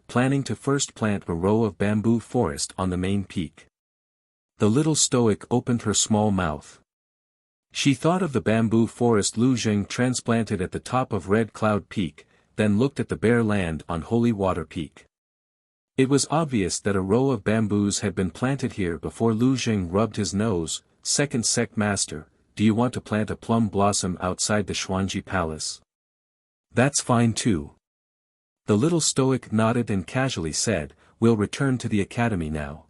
planning to first plant a row of bamboo forest on the main peak. The little stoic opened her small mouth. She thought of the bamboo forest Lu Zheng transplanted at the top of Red Cloud Peak, then looked at the bare land on Holy Water Peak. It was obvious that a row of bamboos had been planted here before Lu Zheng rubbed his nose. Second sect master, do you want to plant a plum blossom outside the Xuanji Palace? That's fine too. The little stoic nodded and casually said, we'll return to the academy now.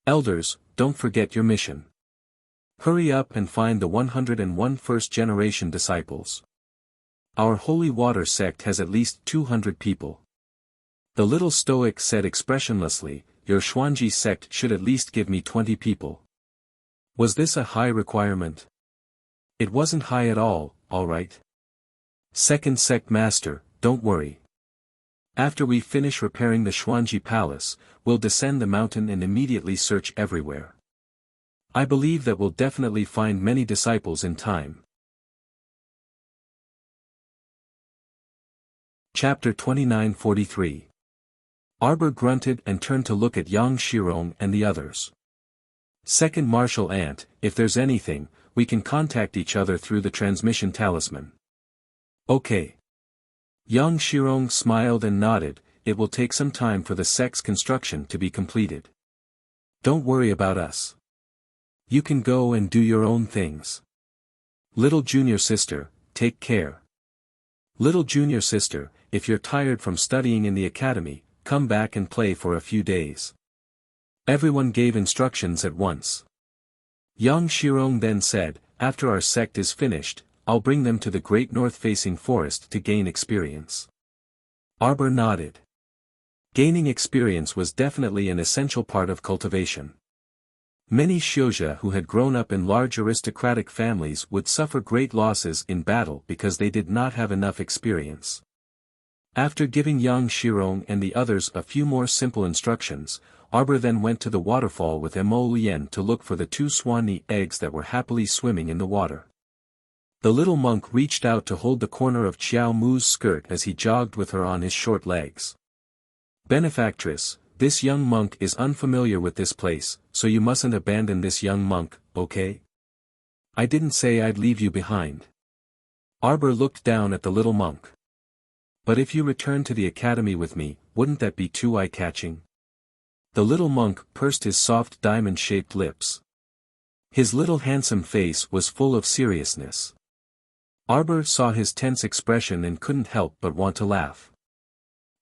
Elders, don't forget your mission. Hurry up and find the 101 first-generation disciples. Our holy water sect has at least 200 people. The little stoic said expressionlessly, your Xuanji sect should at least give me 20 people. Was this a high requirement? It wasn't high at all right? Second sect master, don't worry. After we finish repairing the Xuanji Palace, we'll descend the mountain and immediately search everywhere. I believe that we'll definitely find many disciples in time. Chapter 2943. Arbor grunted and turned to look at Yang Shirong and the others. Second Martial Ant, if there's anything, we can contact each other through the transmission talisman. Okay. Yang Shirong smiled and nodded, it will take some time for the sect's construction to be completed. Don't worry about us. You can go and do your own things. Little junior sister, take care. Little junior sister, if you're tired from studying in the academy, come back and play for a few days. Everyone gave instructions at once. Yang Shirong then said, after our sect is finished, I'll bring them to the great north-facing forest to gain experience. Arbor nodded. Gaining experience was definitely an essential part of cultivation. Many Xiuzha who had grown up in large aristocratic families would suffer great losses in battle because they did not have enough experience. After giving Yang Shirong and the others a few more simple instructions, Arbor then went to the waterfall with Mo Lien to look for the 2 swanny eggs that were happily swimming in the water. The little monk reached out to hold the corner of Qiao Mu's skirt as he jogged with her on his short legs. Benefactress, this young monk is unfamiliar with this place, so you mustn't abandon this young monk, okay? I didn't say I'd leave you behind. Arbor looked down at the little monk. But if you return to the academy with me, wouldn't that be too eye-catching? The little monk pursed his soft diamond-shaped lips. His little handsome face was full of seriousness. Arbor saw his tense expression and couldn't help but want to laugh.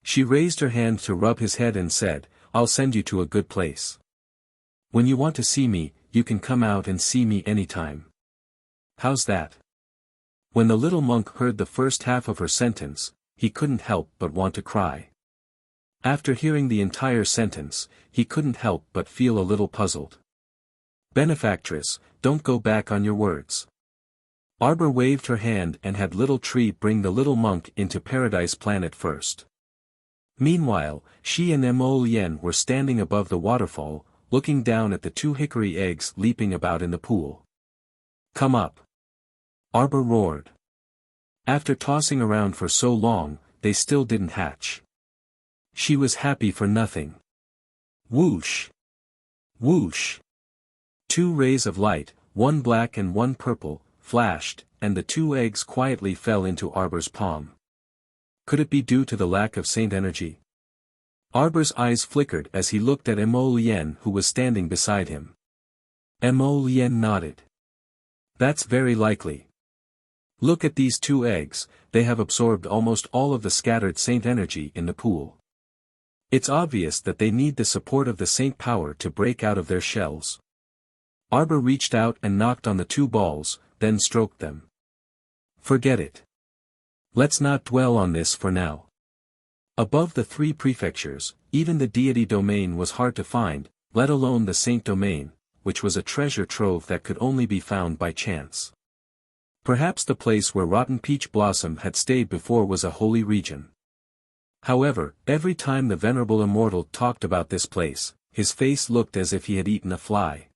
She raised her hand to rub his head and said, I'll send you to a good place. When you want to see me, you can come out and see me anytime. How's that? When the little monk heard the first half of her sentence, he couldn't help but want to cry. After hearing the entire sentence, he couldn't help but feel a little puzzled. Benefactress, don't go back on your words. Arbor waved her hand and had Little Tree bring the little monk into Paradise Planet first. Meanwhile, she and Mo Lien were standing above the waterfall, looking down at the 2 hickory eggs leaping about in the pool. Come up! Arbor roared. After tossing around for so long, they still didn't hatch. She was happy for nothing. Whoosh! Whoosh! 2 rays of light, one black and one purple, flashed, and the 2 eggs quietly fell into Arbor's palm. Could it be due to the lack of saint energy? Arbor's eyes flickered as he looked at Mo Lien who was standing beside him. Mo Lien nodded. That's very likely. Look at these 2 eggs, they have absorbed almost all of the scattered saint energy in the pool. It's obvious that they need the support of the saint power to break out of their shells. Arbor reached out and knocked on the 2 balls, then stroked them. Forget it. Let's not dwell on this for now. Above the 3 prefectures, even the deity domain was hard to find, let alone the saint domain, which was a treasure trove that could only be found by chance. Perhaps the place where Rotten Peach Blossom had stayed before was a holy region. However, every time the venerable immortal talked about this place, his face looked as if he had eaten a fly.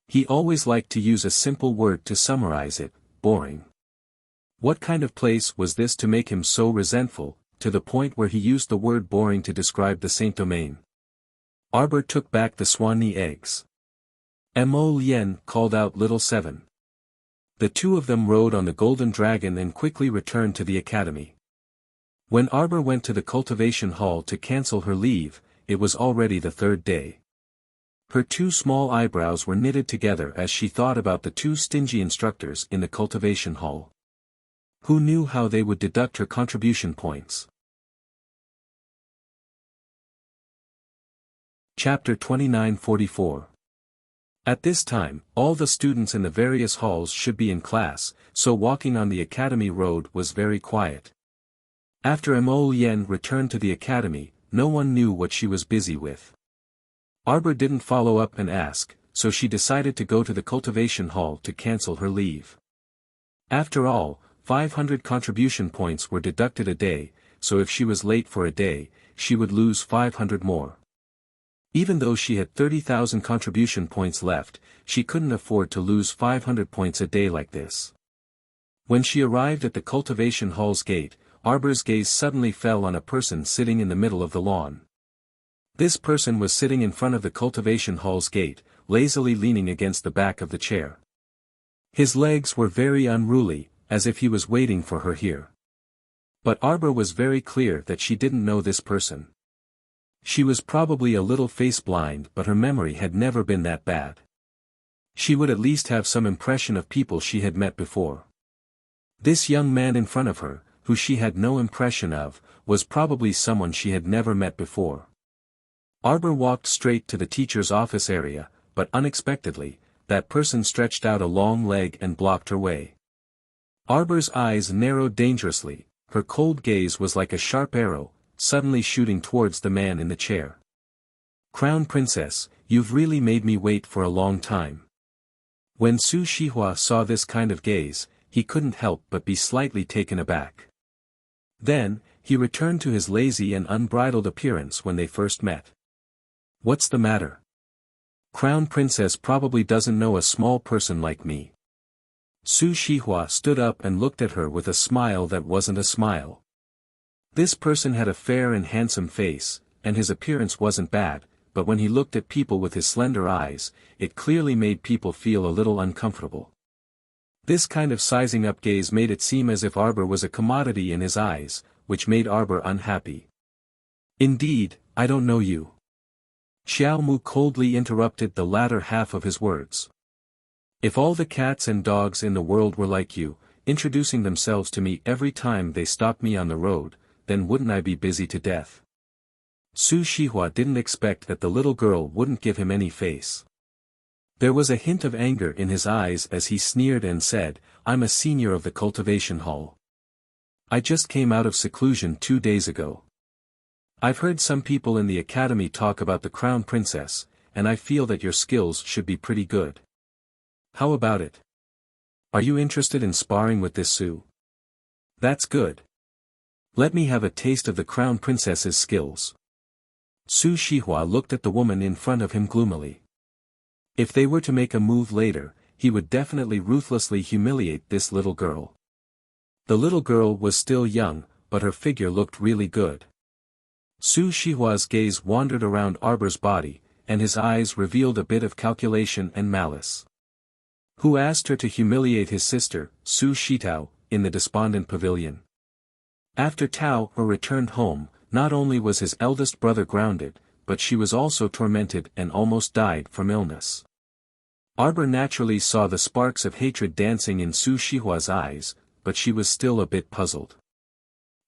He always liked to use a simple word to summarize it: boring. What kind of place was this to make him so resentful, to the point where he used the word boring to describe the saint domain? Arbor took back the Swanee eggs. Mo Lien called out Little 7. The 2 of them rode on the golden dragon and quickly returned to the academy. When Arbor went to the cultivation hall to cancel her leave, it was already the 3rd day. Her 2 small eyebrows were knitted together as she thought about the 2 stingy instructors in the cultivation hall. Who knew how they would deduct her contribution points? Chapter 2944. At this time, all the students in the various halls should be in class, so walking on the academy road was very quiet. After Mo Lien returned to the academy, no one knew what she was busy with. Arbor didn't follow up and ask, so she decided to go to the cultivation hall to cancel her leave. After all, 500 contribution points were deducted a day, so if she was late for a day, she would lose 500 more. Even though she had 30,000 contribution points left, she couldn't afford to lose 500 points a day like this. When she arrived at the cultivation hall's gate, Arbor's gaze suddenly fell on a person sitting in the middle of the lawn. This person was sitting in front of the cultivation hall's gate, lazily leaning against the back of the chair. His legs were very unruly, as if he was waiting for her here. But Arbor was very clear that she didn't know this person. She was probably a little face blind, but her memory had never been that bad. She would at least have some impression of people she had met before. This young man in front of her, who she had no impression of, was probably someone she had never met before. Arbor walked straight to the teacher's office area, but unexpectedly, that person stretched out a long leg and blocked her way. Arbor's eyes narrowed dangerously, her cold gaze was like a sharp arrow, suddenly shooting towards the man in the chair. Crown Princess, you've really made me wait for a long time. When Su Shihua saw this kind of gaze, he couldn't help but be slightly taken aback. Then, he returned to his lazy and unbridled appearance when they first met. What's the matter? Crown Princess probably doesn't know a small person like me. Su Shihua stood up and looked at her with a smile that wasn't a smile. This person had a fair and handsome face, and his appearance wasn't bad, but when he looked at people with his slender eyes, it clearly made people feel a little uncomfortable. This kind of sizing up gaze made it seem as if Arbor was a commodity in his eyes, which made Arbor unhappy. Indeed, I don't know you. Xiao Mu coldly interrupted the latter half of his words. If all the cats and dogs in the world were like you, introducing themselves to me every time they stopped me on the road, then wouldn't I be busy to death? Su Shihua didn't expect that the little girl wouldn't give him any face. There was a hint of anger in his eyes as he sneered and said, I'm a senior of the cultivation hall. I just came out of seclusion 2 days ago. I've heard some people in the academy talk about the crown princess, and I feel that your skills should be pretty good. How about it? Are you interested in sparring with this Su? That's good. Let me have a taste of the crown princess's skills. Su Shihua looked at the woman in front of him gloomily. If they were to make a move later, he would definitely ruthlessly humiliate this little girl. The little girl was still young, but her figure looked really good. Su Shihua's gaze wandered around Arbor's body, and his eyes revealed a bit of calculation and malice. Who asked her to humiliate his sister, Su Shitao, in the despondent pavilion? After Tao returned home, not only was his eldest brother grounded, but she was also tormented and almost died from illness. Arbor naturally saw the sparks of hatred dancing in Su Shihua's eyes, but she was still a bit puzzled.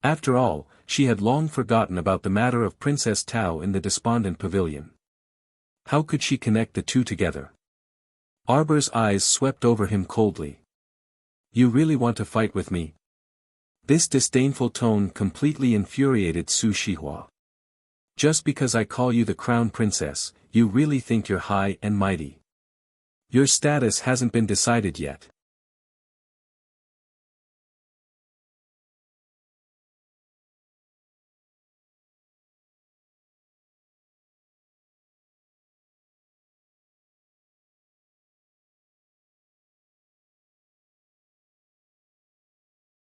After all, she had long forgotten about the matter of Princess Tao in the despondent pavilion. How could she connect the two together? Arbor's eyes swept over him coldly. You really want to fight with me? This disdainful tone completely infuriated Su Shihua. Just because I call you the crown princess, you really think you're high and mighty. Your status hasn't been decided yet.